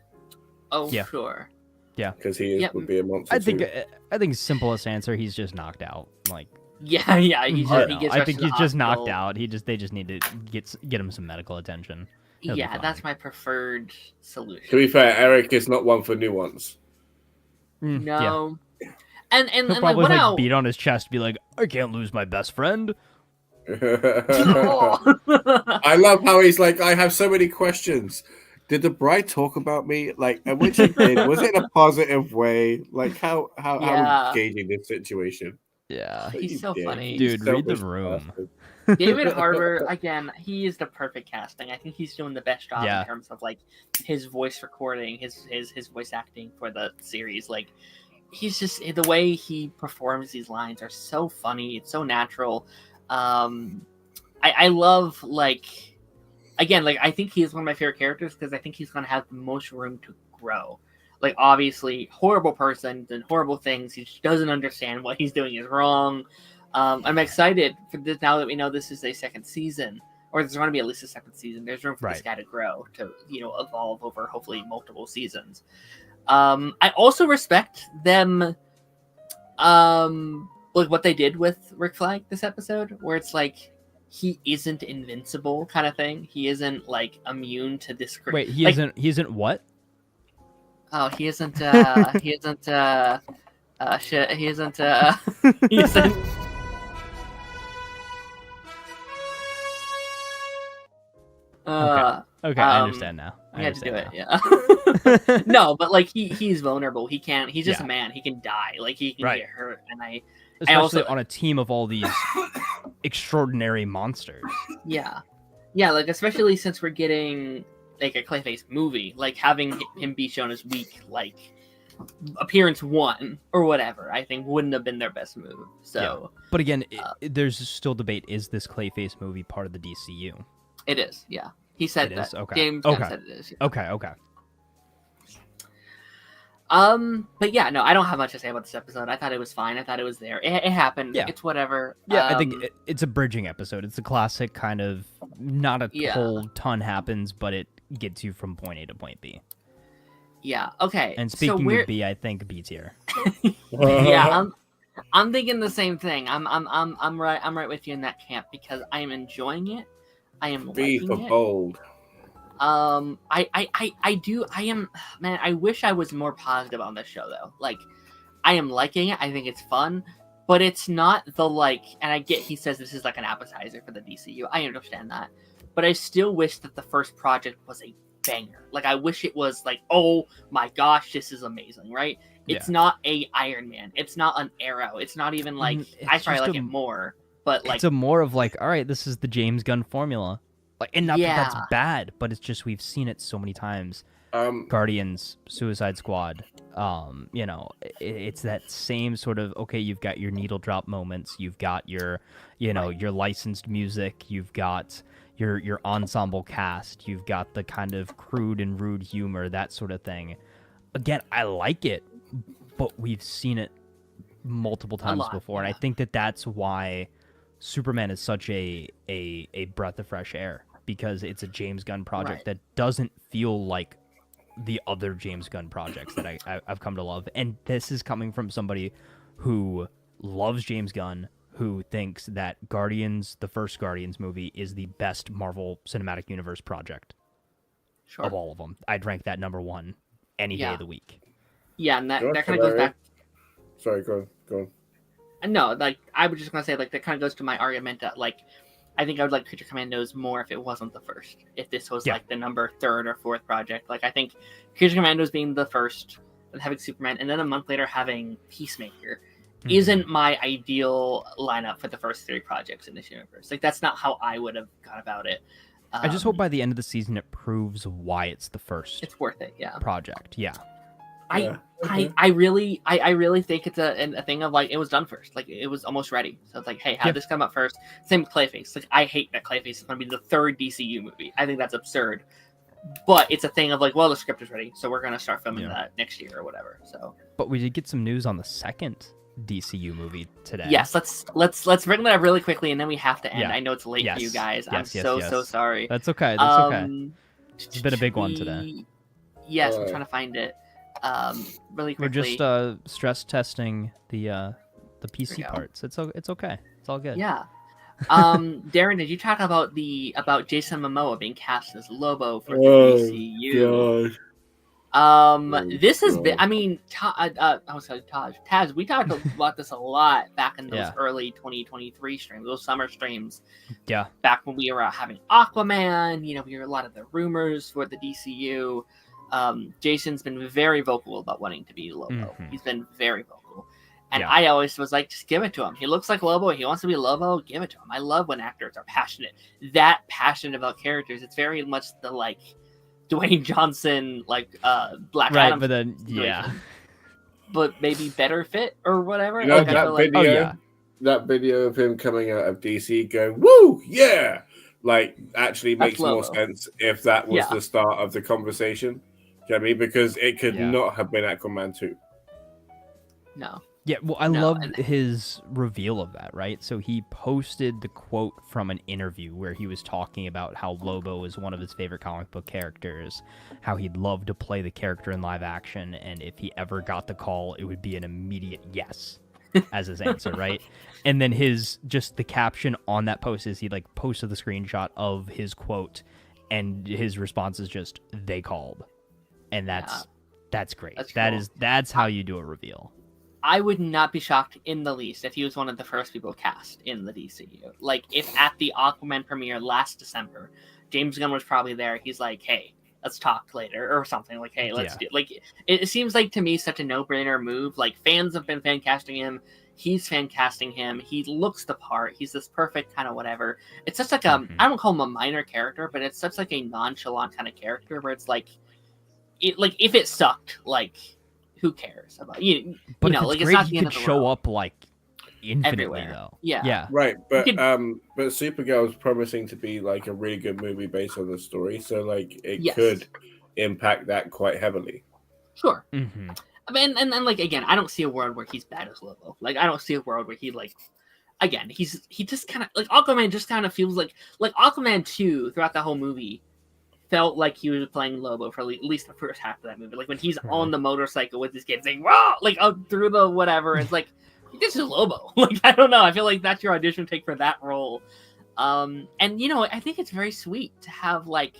Oh, yeah. Sure. Yeah, because he would be a monster. I think simplest answer, he's just knocked out. Like, he gets he's just knocked out. They just need to get him some medical attention. That's my preferred solution. To be fair, Eric is not one for nuance. No. Yeah. And he'll probably like beat on his chest, be like, I can't lose my best friend. I love how he's like, I have so many questions. Did the bride talk about me? Like, and when she did, was it in a positive way? Like, how engaging this situation? Yeah, he's so funny, dude. Read the room. David Harbour, again, he is the perfect casting. I think he's doing the best job in terms of like his voice recording, his voice acting for the series. Like, he's just, the way he performs these lines are so funny. It's so natural. I love, like, again, like, I think he's one of my favorite characters because I think he's going to have the most room to grow. Like, obviously, horrible person, and horrible things. He just doesn't understand what he's doing is wrong. I'm excited for this now that we know this is a second season, or there's going to be at least a second season. There's room for this guy to grow, to, evolve over hopefully multiple seasons. I also respect them, like what they did with Rick Flag this episode, where it's like, he isn't invincible kind of thing. He isn't like immune to this. Wait, he isn't what? Oh, he isn't. He isn't. Shit. He isn't. He isn't. Okay, I understand now. I had to do it, yeah. No, but like he's vulnerable. He can't. He's just a man. He can die. Like he can get hurt. And especially also on a team of all these extraordinary monsters. Yeah, yeah. Like especially since we're getting like a Clayface movie, like having him be shown as weak, like appearance 1 or whatever, I think wouldn't have been their best move. So, but again, there's still debate: is this Clayface movie part of the DCU? It is, yeah. He said that. Okay. James Gunn said it is. Yeah. Okay. But yeah, no, I don't have much to say about this episode. I thought it was fine. I thought it was there. It happened. Yeah. It's whatever. Yeah, I think it's a bridging episode. It's a classic kind of, not a whole ton happens, but it gets you from point A to point B. Yeah. Okay. And speaking of B, I think B tier. Yeah, I'm thinking the same thing. I'm right with you in that camp because I am enjoying it. I am B for bold. I am, man, I wish I was more positive on this show though. Like, I am liking it. I think it's fun, but it's not the like, and I get he says this is like an appetizer for the DCU. I understand that, but I still wish that the first project was a banger. Like, I wish it was like, oh my gosh, this is amazing, right? It's not a Iron Man. It's not an Arrow. It's not even like, I probably like it more. But like, it's a more of like, all right, this is the James Gunn formula. Like, and not that that's bad, but it's just we've seen it so many times. Guardians, Suicide Squad. You know, it's that same sort of, okay, you've got your needle drop moments, you've got your, you know, your licensed music, you've got your ensemble cast, you've got the kind of crude and rude humor, that sort of thing. Again, I like it, but we've seen it multiple times before, and I think that that's why Superman is such a breath of fresh air, because it's a James Gunn project that doesn't feel like the other James Gunn projects that I've come to love. And this is coming from somebody who loves James Gunn, who thinks that Guardians, the first Guardians movie, is the best Marvel Cinematic Universe project of all of them. I'd rank that number 1 any day of the week. Yeah, and that kind of goes back. Sorry, go on. No, like, I was just going to say, like, that kind of goes to my argument that, like, I think I would like Creature Commandos more if it wasn't the first. If this was, like, the number 3rd or 4th project. Like, I think Creature Commandos being the first, and having Superman, and then a month later having Peacemaker, isn't my ideal lineup for the first 3 projects in this universe. Like, that's not how I would have gone about it. I just hope by the end of the season it proves why it's the first. It's worth it, project, I really think it's a thing of like, it was done first, like it was almost ready, so it's like, hey, have this come up first. Same with Clayface. Like, I hate that Clayface is going to be the 3rd DCU movie. I think that's absurd, but it's a thing of like, well, the script is ready, so we're going to start filming that next year or whatever. So, but we did get some news on the 2nd DCU movie today. Yes, let's bring that up really quickly, and then we have to end. I know it's late for you guys. I'm so sorry. That's okay. Okay. It's been a big one today. Yes, I'm trying to find it. Really quickly. We're just stress testing the PC parts. It's okay. It's all good. Yeah. Darren, did you talk about Jason Momoa being cast as Lobo for the DCU? God. This has been. I mean, Taz. We talked about this a lot back in those early 2023 streams, those summer streams. Yeah. Back when we were having Aquaman, you know, we heard a lot of the rumors for the DCU. Jason's been very vocal about wanting to be Lobo. He's been very vocal. And I always was like, just give it to him. He looks like Lobo. He wants to be Lobo. Give it to him. I love when actors are passionate about characters. It's very much the, like, Dwayne Johnson, like, Black Adam. But then, but maybe better fit or whatever. You know, like, that video of him coming out of DC going, woo, yeah! Like, actually makes more sense if that was the start of the conversation. Do you know what I mean? Because it could not have been Aquaman 2. No. Yeah, well, I loved his reveal of that, right? So he posted the quote from an interview where he was talking about how Lobo is one of his favorite comic book characters, how he'd love to play the character in live action, and if he ever got the call, it would be an immediate yes. as his answer, right? And then the caption on that post is he like posted the screenshot of his quote, and his response is just "they called," and that's great. That's cool. That's how you do a reveal. I would not be shocked in the least if he was one of the first people cast in the DCU. Like, if at the Aquaman premiere last December, James Gunn was probably there. He's like, hey, let's talk later, or something. Like, hey, let's do... Like, it seems like, to me, such a no-brainer move. Like, fans have been fan casting him. He's fan casting him. He looks the part. He's this perfect kind of whatever. It's such like I don't call him a minor character, but it's such like a nonchalant kind of character where it's like, if it sucked, like... who cares about you? But you know, it's like great, it's not he the end could of the show world. up like infinitely Everywhere. though. Yeah. Right, but could... but Supergirl is promising to be like a really good movie based on the story, so like it could impact that quite heavily. Sure. I mean, and like again, I don't see a world where he's bad as Lobo. Like I don't see a world where he like. Again, he just kind of like Aquaman. Just kind of feels like Aquaman 2 throughout the whole movie. Felt like he was playing Lobo for at least the first half of that movie. Like when he's on the motorcycle with his kids saying "Whoa!" like up through the whatever. It's like this is Lobo. Like I don't know. I feel like that's your audition take for that role. And you know, I think it's very sweet to have like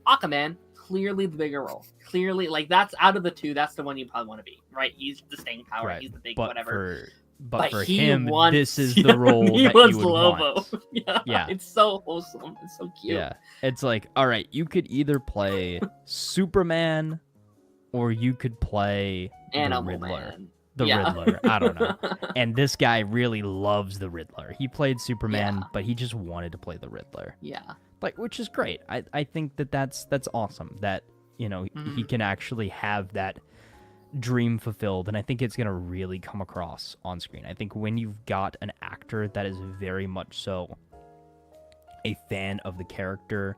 Aquaman clearly the bigger role. Clearly, like that's out of the two, that's the one you probably want to be, right? He's the staying power. Right. He's the big whatever. But for him, this is the role he that wants he would Lobo. want. Yeah, it's so wholesome. It's so cute. Yeah, it's like, all right, you could either play Superman, or you could play Animal the Riddler. Man. The Riddler. I don't know. And this guy really loves the Riddler. He played Superman, but he just wanted to play the Riddler. Yeah, like which is great. I think that's awesome. That you know he can actually have that dream fulfilled, and I think it's going to really come across on screen. I think when you've got an actor that is very much so a fan of the character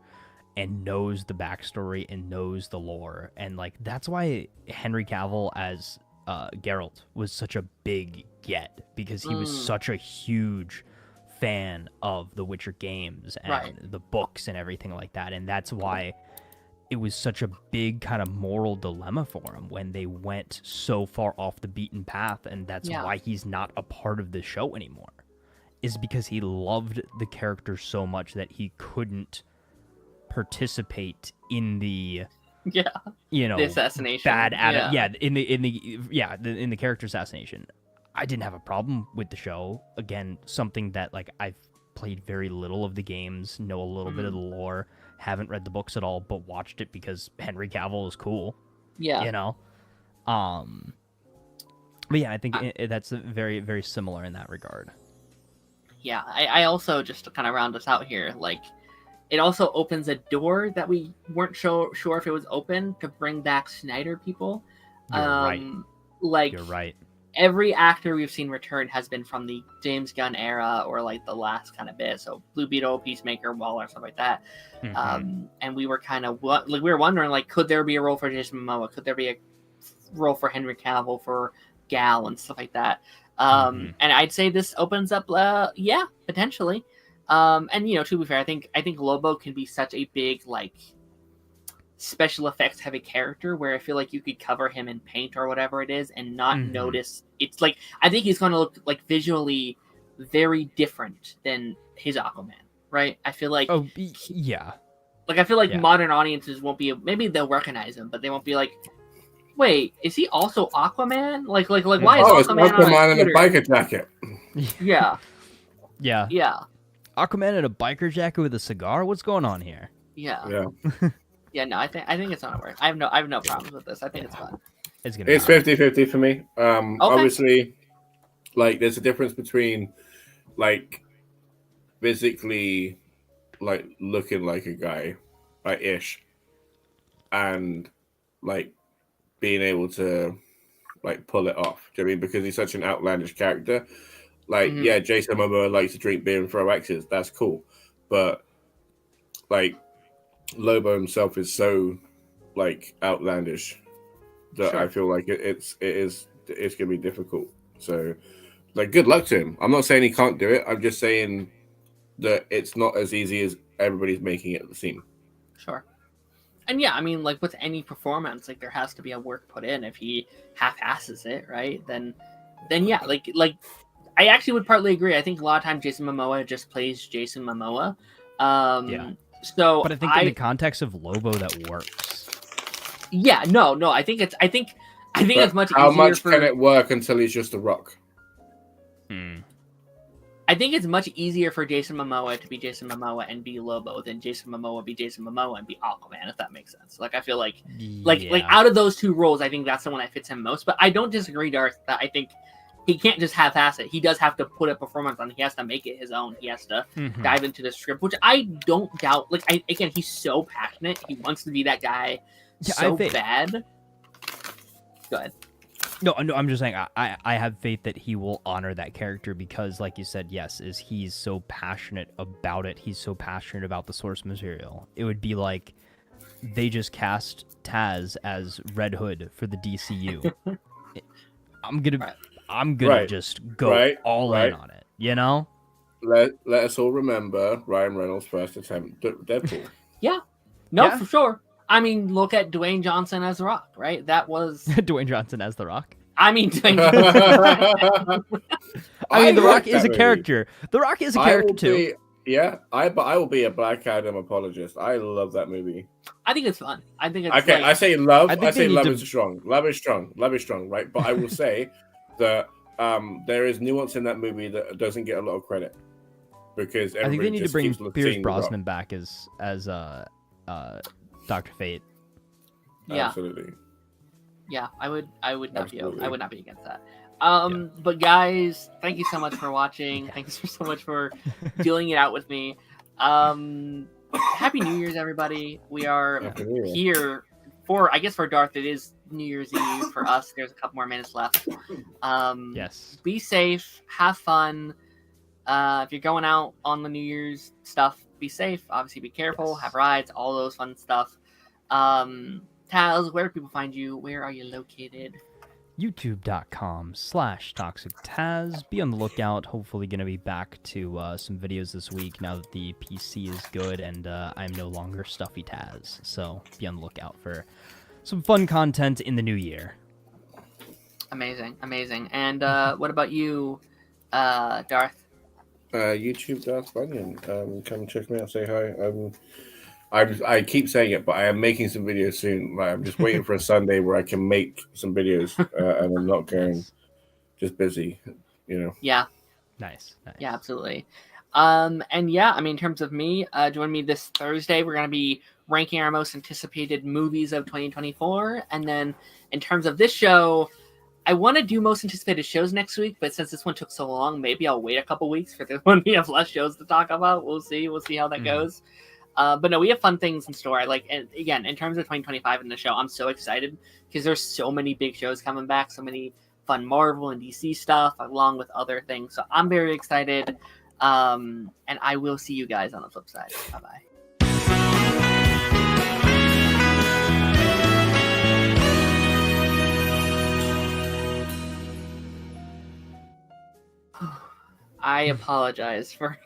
and knows the backstory and knows the lore, and like that's why Henry Cavill as Geralt was such a big get, because he was such a huge fan of the Witcher games and the books and everything like that, and that's why it was such a big kind of moral dilemma for him when they went so far off the beaten path, and that's why he's not a part of the show anymore, is because he loved the character so much that he couldn't participate in the you know the assassination in the character assassination. I didn't have a problem with the show. Again, something that like I've played very little of the games, know a little bit of the lore, haven't read the books at all, but watched it because Henry Cavill is cool. Yeah. You know? But yeah, I think that's very, very similar in that regard. Yeah, I also, just to kind of round us out here, like, it also opens a door that we weren't sure if it was open to bring back Snyder people. You're right. Like, you're right. Every actor we've seen return has been from the James Gunn era or like the last kind of bit. So Blue Beetle, Peacemaker, Waller, stuff like that. And we were kind of we were wondering, like, could there be a role for Jason Momoa? Could there be a role for Henry Cavill, for Gal, and stuff like that? And I'd say this opens up, potentially. And you know, to be fair, I think Lobo can be such a big like special effects heavy character where I feel like you could cover him in paint or whatever it is and not notice. It's like, I think he's going to look like visually very different than his Aquaman, right? I feel like like I feel like modern audiences won't be, maybe they'll recognize him, but they won't be like, wait, is he also Aquaman? Like why is Aquaman in a biker jacket? Yeah. Aquaman in a biker jacket with a cigar? What's going on here? Yeah. Yeah, no, I think it's gonna work. I have no problems with this. I think it's fun. It's 50-50 for me. Obviously, like there's a difference between like physically like looking like a guy, like ish, and like being able to like pull it off. Do you know what I mean? Because he's such an outlandish character. Like, Jason Momoa likes to drink beer and throw axes. That's cool, but like Lobo himself is so like outlandish that I feel like it's gonna be difficult. So like good luck to him. I'm not saying he can't do it. I'm just saying that it's not as easy as everybody's making it seem. Sure. And yeah, I mean, like with any performance, like there has to be a work put in. If he half-asses it, right, then then yeah, like I actually would partly agree. I think a lot of times Jason Momoa just plays Jason Momoa. Yeah. So But I think in the context of Lobo, that works. Yeah, no. I think it's much easier. How much can it work until he's just a rock? I think it's much easier for Jason Momoa to be Jason Momoa and be Lobo than Jason Momoa be Jason Momoa and be Aquaman, if that makes sense. Like I feel like out of those two roles, I think that's the one that fits him most. But I don't disagree, Darth, that I think he can't just half-ass it. He does have to put a performance on. He has to make it his own. He has to dive into the script, which I don't doubt. Like again, he's so passionate. He wants to be that guy bad. Go ahead. No, I'm just saying I have faith that he will honor that character because, like you said, yes, he's so passionate about it. He's so passionate about the source material. It would be like they just cast Taz as Red Hood for the DCU. I'm gonna just go all in on it. You know. Let us all remember Ryan Reynolds' first attempt at Deadpool. Yeah. No, for sure. I mean, look at Dwayne Johnson as The Rock, right? That was Dwayne Johnson as The Rock. I mean, Dwayne Johnson. I mean, The Rock is a character. The Rock is a character too. But I will be a Black Adam apologist. I love that movie. I think it's fun. I think it's okay. I say love. I say love is strong. Love is strong. Love is strong, right? But I will say that there is nuance in that movie that doesn't get a lot of credit because I think they need to bring Pierce Brosnan back as Dr. Fate. Yeah, absolutely. Yeah, I would not be against that. But guys, thank you so much for watching. Thank you so much for dealing it out with me. Happy New Year's, everybody. We are here for Darth. It is New Year's Eve for us. There's a couple more minutes left. Yes. Be safe. Have fun. If you're going out on the New Year's stuff, be safe. Obviously, be careful. Yes. Have rides. All those fun stuff. Taz, where do people find you? Where are you located? YouTube.com/ToxicTaz. Be on the lookout. Hopefully going to be back to some videos this week now that the PC is good and I'm no longer Stuffy Taz. So be on the lookout for some fun content in the new year. Amazing. And what about you, Darth? YouTube Darth Bunyan. Come check me out. Say hi. I keep saying it, but I am making some videos soon. Like, I'm just waiting for a Sunday where I can make some videos, and I'm not going just busy, you know. Yeah. Nice. Yeah, absolutely. And yeah, I mean, in terms of me, join me this Thursday. We're going to be ranking our most anticipated movies of 2024. And then in terms of this show, I want to do most anticipated shows next week, but since this one took so long, maybe I'll wait a couple weeks for this one. We have less shows to talk about. We'll see how that goes. But no, we have fun things in store. And again, in terms of 2025 in the show, I'm so excited because there's so many big shows coming back, so many fun Marvel and DC stuff, along with other things. So I'm very excited. And I will see you guys on the flip side. Bye-bye. I apologize for